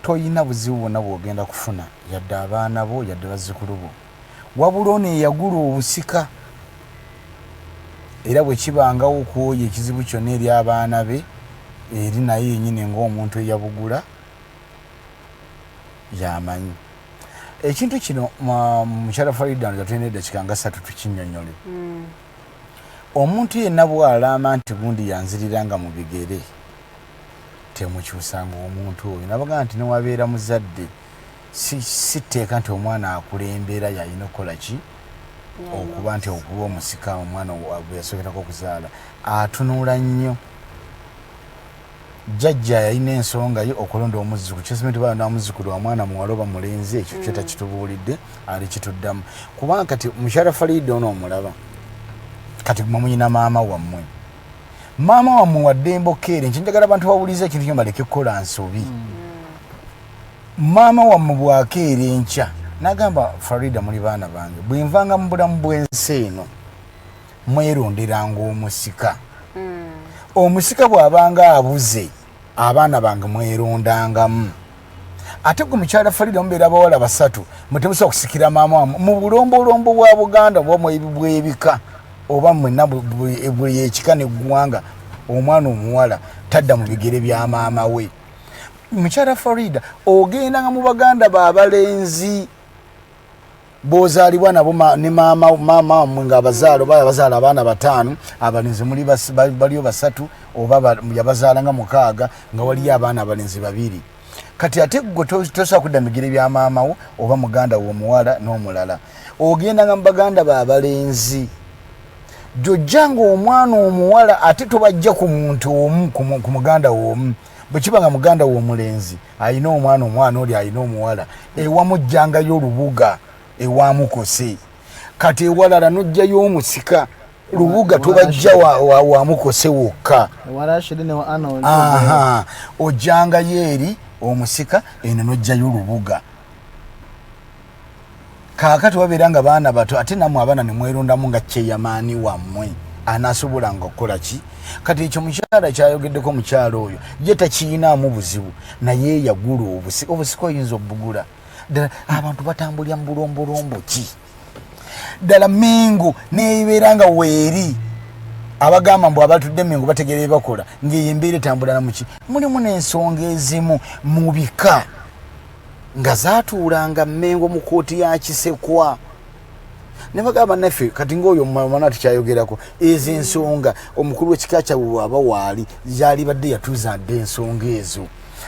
toyina buzibu bwonna bw'ogenda kufuna yadde abaana bo yadde bazzukulu bo wabula ono eyagula obusika era bwe kibangawo okwoyo ekizibu kyonna eri abaana be eri naye yennyini ng'omuntu eyabugula yamanyi ekintu kino mukyala Farida tulina eddakiika nga 3 tukinnyonnyole. Omuntu yenna bw'alama nti gundi yanziriranga mu bigere temukyusanga omuntu oyo. Nabaga nti newabeera muzadde si tteeka nti omwana akulembera yalina okukola ki okuba nti okuba omusika omwana bwe yasokerako okuzaala atunula nnyo. Jjajja yalina ensonga ye okulonda omuzzukulu kyesimenti bala n'omuzzukulu wa mwana muwala oba mulenzi ekyo kyo takitubuulidde ali kituddamu kubanga kati mukyala Farida ono omulaba kati mumunyina maama wammwe wadde embokeere nkinjagala abantu bawulize ekintu kyo baleke kukola nsobi. Maama wammwe bwakeera enkya n'agamba Farida muli baana bange bwe nvanga mu bulamu bw'ensi eno mweronderanga omusika. Omusika bw'abanga abuze abaana bange mwerondangamu. Ate gwe mukyala Farida mubeera abawala 3 mutemusobola okusikira maama wammwe mu bulombolombo bwa Buganda bw'ebika oba mwenna bwe yekika n'eggwanga omwana omuwala tadda mu bigere bya maama we. Mukyala Farida ogendanga mu Baganda b'abalenzi bozaalibwa nabo ne maama wammwe ng'abazaala oba yabazaala abaana 5 abalenzi muli baliyo 3 oba yabazaalanga 6 nga waliyo abaana abalenzi 2. Kati ate gwe tosobola kudda mu bigere bya maama wo oba muganda wo omuwala n'omulala ogendanga mu Baganda b'abalenzi jojjanga omwana omuwala ate tobajja ku muntu omu ku muganda w'omu bwe kibanga muganda w'omulenzi alina omwana oli alina omuwala ewamujjangayo olubuga ewa Mukose. Kati ewalala nojjayo omusika lubuga tobajja wa Mukose wokka ojjangayo eri omusika eno nojjayo olubuga. Kaakati wabeera nga baana bato ate nammwe abaana ne mwerondamu nga kyeyamaani wammwe anaasobolanga okukola ki. Kati ekyo mukyala kyayogeddeko mukyala oyo ye takiinaamu buzibu naye yagula obusika oyinza obugula. Ddala abantu batambulira mu bulombolombo ki ddala Mengo neebeera nga weeri abagamba mbu abatudde Mengo bategeera bakola ng'eyo embeera etambula namuki mulimu n'ensonga ezimu mu bika nga zaatuulanga Mengo mu kooti ya Kisekwa ne bagamba naffe kati ng'oyo mwana tukyayogerako ezo ensonga omukulu w'ekika kyabwe bw'aba waali yalibadde yatuuzadde ensonga ezo.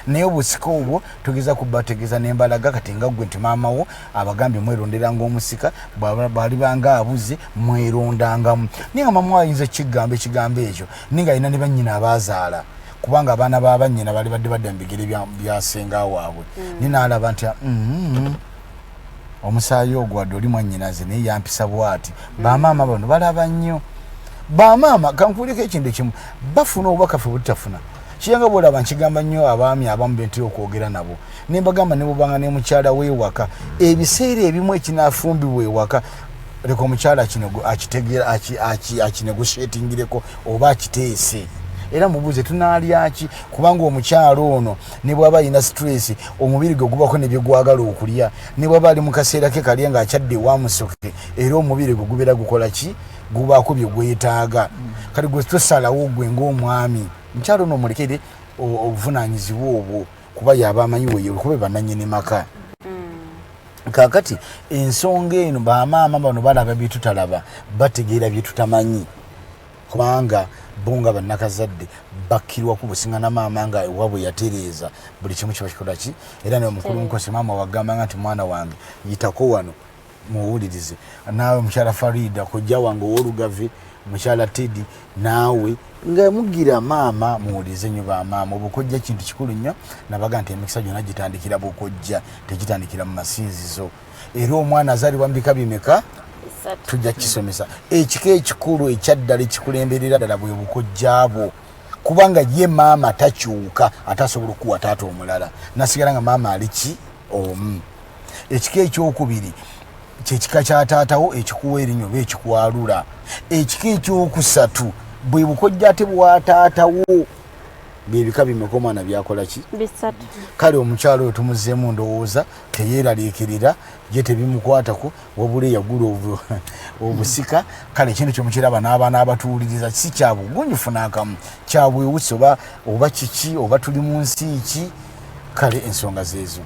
Naye obusika obwo tugeza kubategeeza n'embalaga kati nga ggwe nti maama wo abagambye mweronderanga omusika bw'ali banga abuze mwerondangamu. Naye nga maama ayinza ekigambo ekyo ninga alina ne bannyina abaazaala kubanga abaana ba bannyina bali badde badda mu bigere bya senga waabwe. Ninaalaba nti omusaayi ogwo wadde oli mwannyinaze naye yampisa bw'ati bamaama bano balaba nnyo. Bamaama kankuuleko ekintu ekimu bafuna obubaka ffe butafuna. Kiyanga bwolaba nkigamba nnyo abaami abamu bentera okwogera nabo ne mbagamba ne bubanga ne mukyala w'ewaka ebiseera ebimu ekinaafumbibwa ewaka leka omukyala kino akitegeera akinegotiatingireko oba akiteese era mubuuze tunaalya ki kubanga omukyala ono ne bw'aba alina stress omubiri gwe gubako ne bye gwagala okulya ne bw'aba ali mu kaseera ke kalya ng'akyadde ewamusoke era omubiri gwe gubeera gukola ki gubaako bye gwetaaga. Kati gwe tosalawo gwe ng'omwami mukyalo ono mulekere obuvunaanyizibwa obwo kuba yaba amanyi weyo kuba bannannyini maka. Kaakati ensonga eno bamaama bano balaba bye tutalaba bategeera bye tutamanyi kubanga bo nga bannakazadde bakkirwa ku busiŋŋana maama nga ewabwe yatereeza buli kimu kiba kikola ki era n'omukulu Mukose maama wagambanga nti mwana wange yitako wano muwulirize naawe mukyala Farida kojja wange ow'olugave mukyala Teddy naawe nga mugira maama muwulirize nnyo bamaama obukojja kintu kikulu nnyo nabaga nti emikisa gyonna gitandikira bukojja tegitandikira mu masinzizo era omwana azaalibwa mu bika bimeka tujja kisomesa ekika ekikulu ekyaddala ekikulemberera ddala bwe bukojja bwo kubanga ye maama takyuka atasobola okuwa taata omulala nasigala nga maama ali ki omu. Ekika ekyokubiri kyekika kya taatawo ekikuwa erinnya oba ekikwalula. Ekika ekyokusatu bwe bukojja ate bwa taatawo bibika bimeka omwana byakola ki bisatu kale omukyalo oyo tumuzeemu ndowooza teyeeraliikirira ye tebimukwatako wabula yagula obusika kale ekintu kyomukiraba n'abaana abatuwuliriza si kyabugunjufu n'akamu kyabwewusi oba kiki oba tuli mu nsi ki kale ensonga zeezo.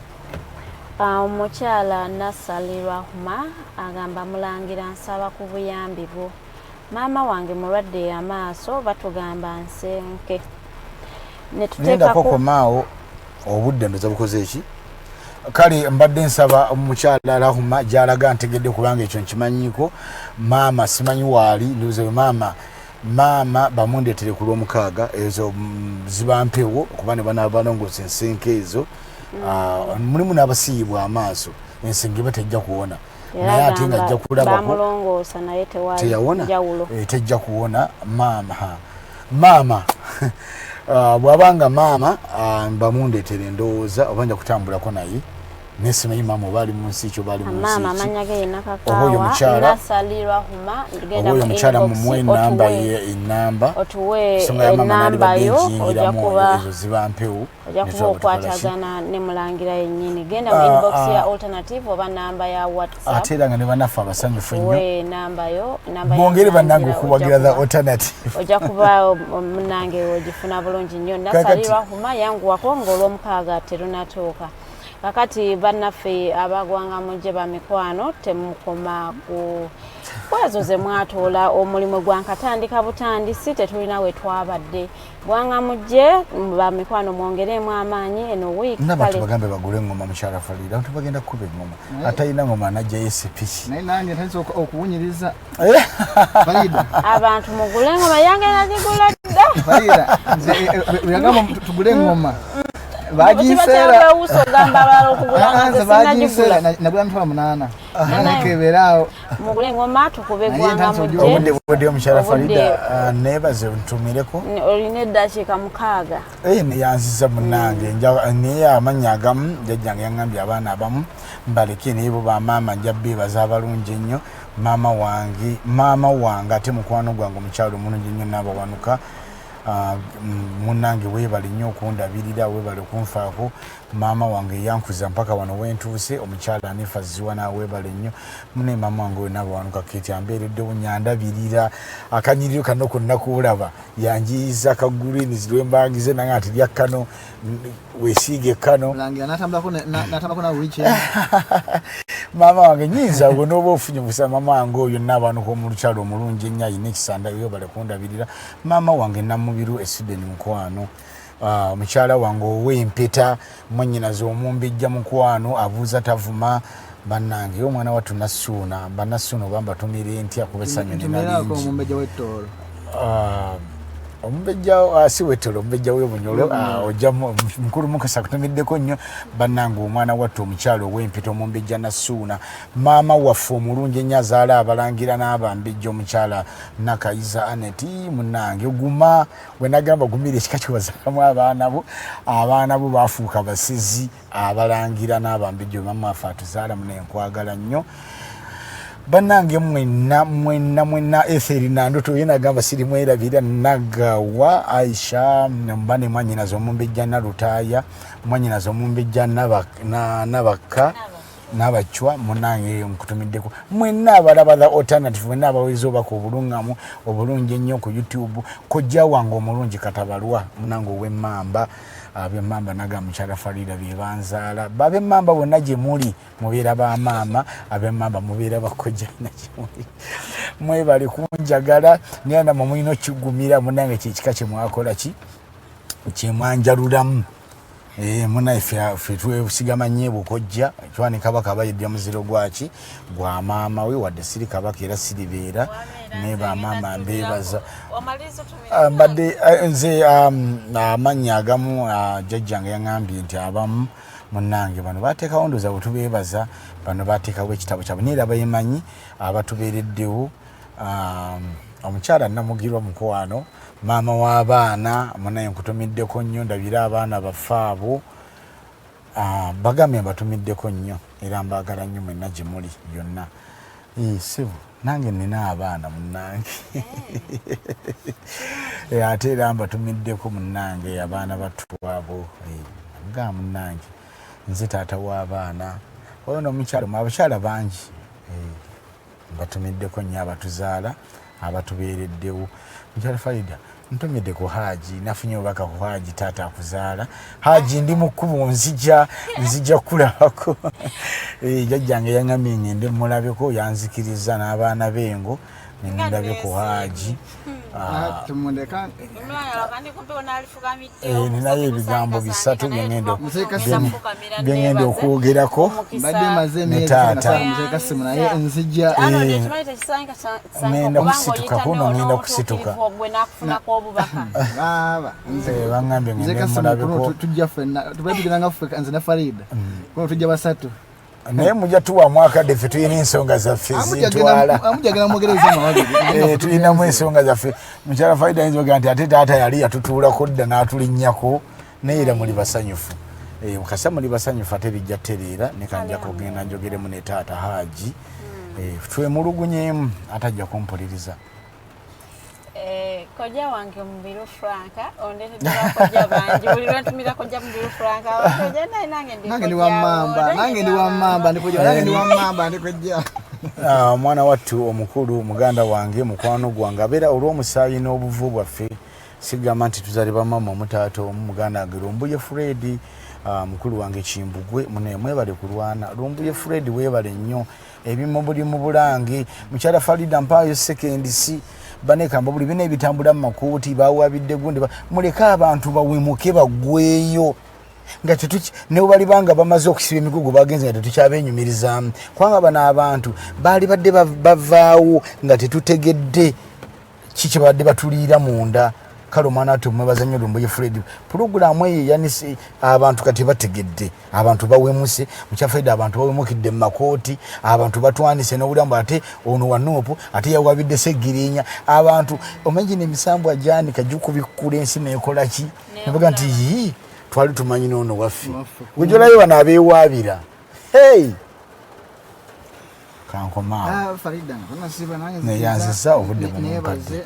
Omukyala nasalirwa huma agamba Mulangira nsaba ku buyambi bwo. Maama wange mulwadde ya maaso batugamba nsenke. Netuteekako komaawo obudde ndoza bukoze eki kale mbadde nsaba omukyala Rahuma gy'alaga ntegedde kubanga ekyo nkimanyiiko maama simanyi waali ndoza maama bamundeetere ku lw'omukaaga ezo ziba mpewo kuba ne banaabalongoosa ensenke ezo mulimu n'abasiiyibwa amaaso ensenge batejja kuwona naye ate nga ajja kulabako teyawona tejja kuwona maama bwabanga maama bamundeetere ndowooza oba nja kutambulako naye nesimanyi maama oba ali mu nsi kyo baali mu nsi omukyala mumuwe enamba enamba ensonga ya maama nalibaddenjiyingiramu ezo ziba mpewo ojja kuba okwatagana ne Mulangira yennyini genda mu inbox ya Alternative oba namba ya WhatsApp ate era nga ne bannaffe abasanyufu ennyo nambayo bongere bannange okuwagira the Alternative ojja kuba munange ogifuna bulungi nnyo nasalirwa huma yanguwako ng'olw'omukaaga terunatuuka kakati bannaffe abagwanga mujje bamikwano temukoma ku kwezo ze mwatoola omulimu gwankatandika butandisi tetulina we twabadde gwanga mujje bamikwano mwongeremu amaanyi eno wiiki kale tubagambe bagule engoma mukyala Farida tubagenda kukuba engoma atalina ngoma najja yesepiki naye nange ntanisa okuwunyiriza Farida abantu mugule engoma yange nagigula dda Farida yagamba tugule engoma bagisera nagula mitwalo 8 nanekeberaawo mugule ngoma tukube gwanga mujje obudde omukyala Farida nebaze ntumireko olina eddakiika 6 yanziza munange naye amanya agamu jjajjange yaŋŋambye abaana abamu mbaleke naye bo bamaama nja beebaza abalungi ennyo maama wange ate mukwano gwange omukyalo omulungi ennyo n'abawanuka munange weebale nnyo okundabirira weebale okunfaako maama wange yankuza mpaka wano wentuuse omukyala anefaziwa naweebale nnyo mune maama wange oyo nabawanuka keti ambeereddewo nyandabirira akanyiriro kano konnakuulaba yanjiyiza akagulinizi lwembangize nange ati lya kano weesiige kano maama wange nyinza gwe n'oba ofunye busa maama wange oyo nabawanuka omulukyalo omulungi ennyo ayina ekisanda weebale kundabirira maama wange namubiru esudeni mukwano omukyala wange ow'empeta mwannyinaze omumbejja mukwano abuuza tavuma bannange omwana wattu Nassuuna bannassuuna oba mbatumire ntya kuba essanyu ninalingi omumbejja si wetolo omumbejja w'ebunyolo ojja mukulu Mukose akutumiddeko nnyo bannange omwana wattu omukyalo ow'empeta omumbejja Nassuuna maama waffe omulungi ennyo azaala abalangira n'abambejja omukyala Nakayiza Aneti munnange guma gwe nagamba gumira ekika kyewazaalamu abaana bo baafuuka basizi abalangira n'abambejja maama waffe atuzaala munenkwagala nnyo bannange mwenna Etheri Nandoto ye nagamba sirimwerabira Nagawa Aisha mbane mwannyinaze omumbejja Nalutaaya mwannyinaze omumbejja Nabaka n'abachwa munange mukutumiddeko mwenna abalaba the Alternative mwenna abaweza obaka obulungamu obulungi ennyo ku YouTube kojja wange omulungi Katabalwa munange ow'emmamba ab'emmamba naga mukyala Farida bebanzaala bab'emmamba bonna gye muli mubeera ba maama ab'emmamba mubeera bakojja gye muli mwebale kunjagala naye namwe mulina okigumira munange kyekika kye mwakola ki kyemwanjalulamu muna ffe twesigama nnyo bukojja Chwani Kabaka bayeddya muziro gwaki gwa maama we wadde siri Kabaka era siribeera naye bamaama mbeebaza mbadde nze amannya agamu jjajjange yaŋŋambye nti abamu munnange bano bateekawo ndooza bwe tubeebaza bano bateekawo ekitabo kyabwe naye era beemanyi abatubeereddewo omukyala namugirwa mukwano maama w'abaana munaye nkutumiddeko nnyo ndabira abaana baffe abo bagambye mbatumiddeko nnyo era mbaagala nnyo mwenna gye muli byonna sibu nange nina abaana munnange ate era mbatumiddeko munnange abaana batwabo nga munnange nze taata w'abaana ono omukyalo abakyala bangi mbatumiddeko nnyo abatuzaala abatubeereddewo mukyala Farida ntumidde ku Haji nafunye obubaka ku Haji taata akuzaala Haji ndi mu kkubo nzija kulabako jjajjange yaŋŋambye ngende mulabeko yanzikiriza n'abaana bengo nendabe ku Haji ninayo ebigambo bisatu byengenda okwogerako ne taata ngenda kusitukako nogenda kusituka baŋŋambye ngende mulabeko naye mujja tuwamu akadde tulina ensonga zaffe zitwala tulinamu ensonga zaffe mukyala Farida ayinza ogaa nti ate taata yali yatutuulako dda n'atulinnyako naye era muli basanyufu kasa muli basanyufu ate bijja tereera nekanja kugenda njogeremu ne taata Haji twemulugunyemu atajja kumpuliriza koja wange mubiru Franka ondeetedde koja bangi buli lwentumira koja mubiru Franka koja nange ndi wamamba ndi koja omwana wattu omukulu muganda wange mukwano gwange abeera olw'omusaayi n'obuvu bwaffe sigamba nti tuzali bamama omutaata omu muganda wange Lumbuye Fred mukulu wange Kimbugwe mune mwebale kulwana Lumbuye Fred weebale nnyo ebimu buli mu Bulange mukyala Farida mpaayo sekendisi banekamba buli bina ebitambula mu makooti bawabidde gundi muleka abantu bawemuke bagweyo nga ne bali banga bamaze okusiba emigugu bagenze nga tetukyabenyumirizamu kubanga bano abantu baali badde bavaawo nga tetutegedde kiki badde batuliira munda kale omwana ati mwebaza nnyo Lumbuye Fred pulogulaamu eyo yanise abantu kati bategedde abantu bawemuse mukyafedde abantu bawemukidde mu makooti abantu batwanise n'obulamu ate ono wanuupu ate yawabidde Seggirinya abantu omanyi n'emisambu ajani kajukubikula ensi neekola ki nebaga nti yii twali tumanyi n'ono waffe wejolayo bano abeewaabira kankomaawo neyanzisa obudde bumukadde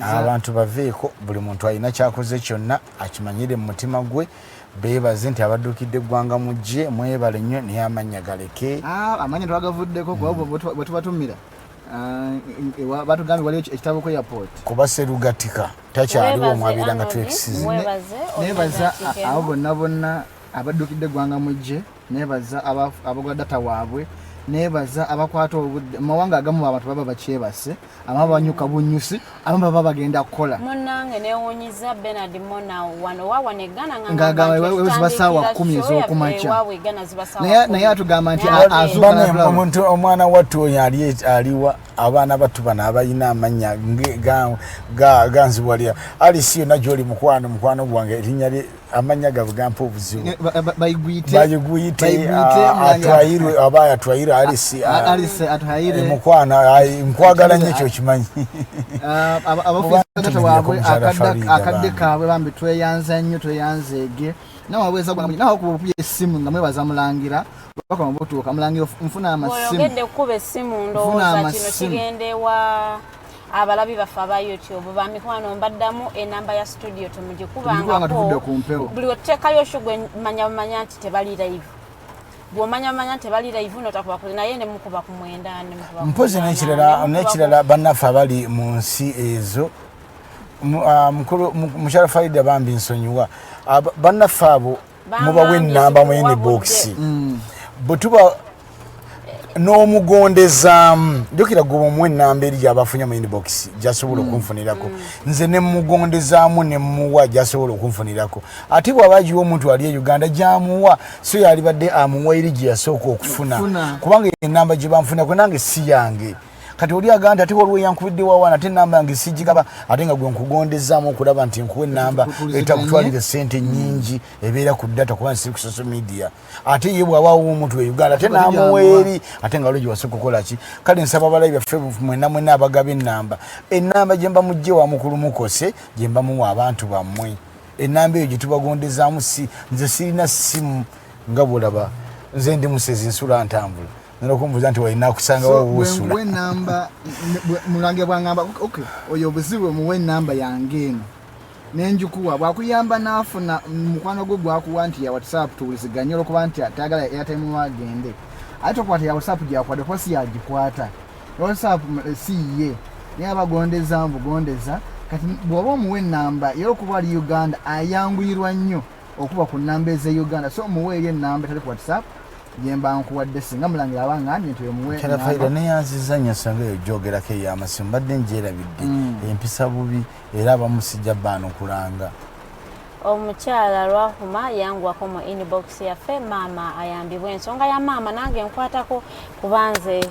abantu baveeko buli muntu alina kyakoze kyonna akimanyire mu mutima gwe beebaze nti abaddukidde eggwanga mujje mwebale nnyo naye amannya galeke amannya twagavuddeko bwe tubatumira batugambye waliyo ekitabo ku airport kuba Serugatika takyaliwo omwabira nga twekisize nebaza abo bonna abaddukidde eggwanga mujje nebaza abagwa data waabwe nebaza abakwata obudde mawanga agamu abantu baba bakyebase amabanyuka bunyusi abamu baba bagenda kukola munange newunyiza Bernard Mona wano wawanegana ngagamba wewe saawa 10 ez'okumakya naye atugamba nti azuka omuntu omwana wattu oyo aliwa abaana battu bano abalina amannya ganzibwalya alisiyo najoli mukwano gwange erinnya lye amanya gavugampa obuzibu bayiguyite atwayirwe aba atwayire alisi atwayire mukwana nkwagala nnyo ekyo kimanyi abafisa waabwe akadde kaabwe bambi tweyanza nnyo tweyanzeege nawabweza nawe kubuye essimu nga mwebaza Mulangira bakoma butuuka Mulangira nfuna amasimu oyogedde kuba essimu ndowooza kino kigendewa abalabi baffe aba YouTube bamikwano mbaddamu enamba ya studio temugikubangako buli oteekayo shugwe manya nti tebali live bw'omanya nti tebali live notakuba kuze naye ne mukuba ku mwenda mpozi n'ekirala bannaffe abali mu nsi ezo mukyala Farida bambi nsonyiwa bannaffe abo mubawa ennamba mu inbox bwe tuba n'omugondezaamu jjukira gwe omuwa ennamba eri gyabafunye mu inbox gyasobola okunfunirako nze ne mugondezaamu ne muwa gyasobola okunfunirako ate bw'aba agiwa omuntu ali e Uganda gyamuwa so yalibadde amuwa eri gye yasooka okufuna kubanga ennamba gye banfunirako nange si yange kati oli agamba ate waliwo yankubidde wawana ate ennamba yange sigigaba ate nga gwe nkugondezaamu okulaba nti nkuwa ennamba etakutwalira ssente nnyingi ebeera ku data kuba nsiri ku social media ate ye bw'awaawo omuntu e Uganda ate n'amuwa eri ate nga waliwo gye wasooka okukola ki kale nsaba abalabi baffe mwenna abagaba ennamba gye mba mujje wa mukulu Mukose gye mba muwa abantu bammwe ennamba eyo gye tubagondezaamu nze sirina ssimu nga bw'olaba nze ndi musezi nsula ntambula nokumbuza nti walina kusanga wawusula we namba mulange bwangamba okay oyo buzibu muwe namba yange eno nenjukuwa bwakuyamba nafuna mukwano gwe gwakuwa nti ya WhatsApp tuwuliziganye olwokuba nti atagala airtime wagende ate okwata ya WhatsApp gyakwata kwasi yagikwata WhatsApp si ye yabagondeza mbugondeza kati bw'oba omuwe namba y'okuba ali Uganda ayanguyirwa nnyo okuba ku namba eze Uganda so muwe ye namba tali ku WhatsApp yemba nkuwadde singa mulangira abangambye nti omuwe kera Farida ne yanzizanya sanga yogerako ey'amasimu badde njerabidde empisa bubi era abamusijja bano kulanga omukyala lwahuma yanguwako mu inbox yaffe maama ayambibwa ensonga ya maama nange nkwatako kubanze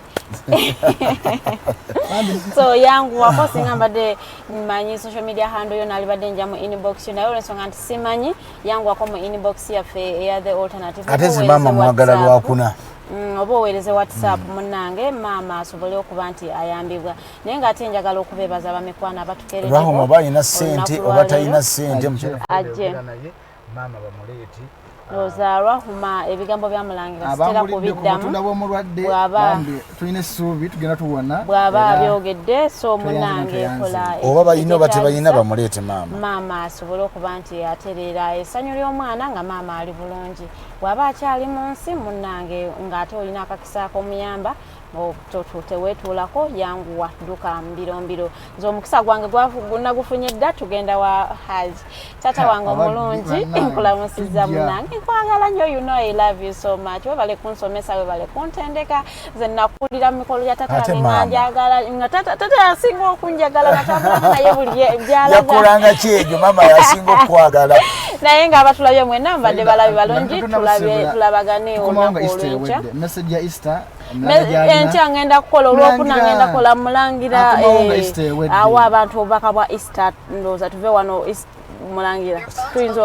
so yanguwako singa mbadde mmanyi social media handle yona alibadde nja mu inbox naye olwensonga nti simanyi yanguwako mu inbox yaffe eya the alternative ate zimama mwagala lwakuna oba oweereze WhatsApp munnange maama asobole okuba nti ayambibwa naye ng'ate njagala okubeebaza abamikwano abatukeeredeko lwahuma oba alina ssente oba talina ssente ajje maama bamuleeti ozaalwahuma ebigambo byamulangira sitera kubiddamu tulina essuubi tugenda tuwona bw'aba abyogedde so munnange ekola oba balina oba tebalina bamuleete maama asobole okuba nti atereera essanyu ly'omwana nga maama ali bulungi bw'aba akyali mu nsi munnange ng'ate olina akakisa ak'omuyamba teweetuulako yanguwa dduka mbirombiro nze omukisa gwange nagufunye dda tugenda wa haji taata wange omulungi nkulamusizza munnange nkwagala nnyo you know I love you so much webale kunsomesa webale kuntendeka nze nakulira mu mikolo gya taata wange nga njagala nga taata yasinga okunjagala natambula naye buli byalaga yakolanga ki egyo maama yasinga okwagala naye nga abatulabye mwenna mbadde balabi balungi tulabagane olunaku olw'enkya message ya Easter enkya ngenda kukola olwokuna ngenda kola mulangira awa abantu obubaka bwa Easter ndowooza tuve wano mulangira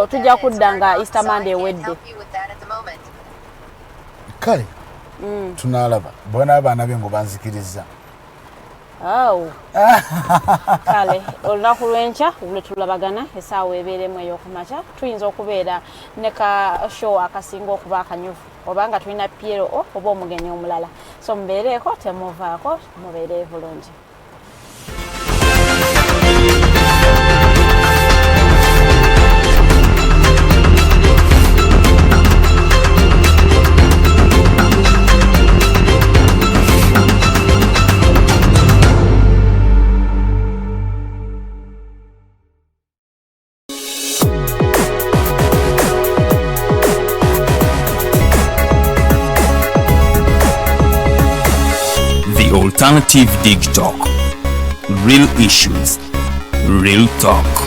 tujja kudda nga Easter Monday ewedde kale tunalaba bona abaana be ngo banzikiriza kale olunaku lw'enkya lwe tulabagana esaawa ebeeremu ey'okumakya tuyinza okubeera ne ka show akasinga okuba akanyuvu oba nga tulina Piero oba omugenyi omulala so mubeereeko temuvaako mubeere bulungi Alternative Dig Talk. Real issues, real talk.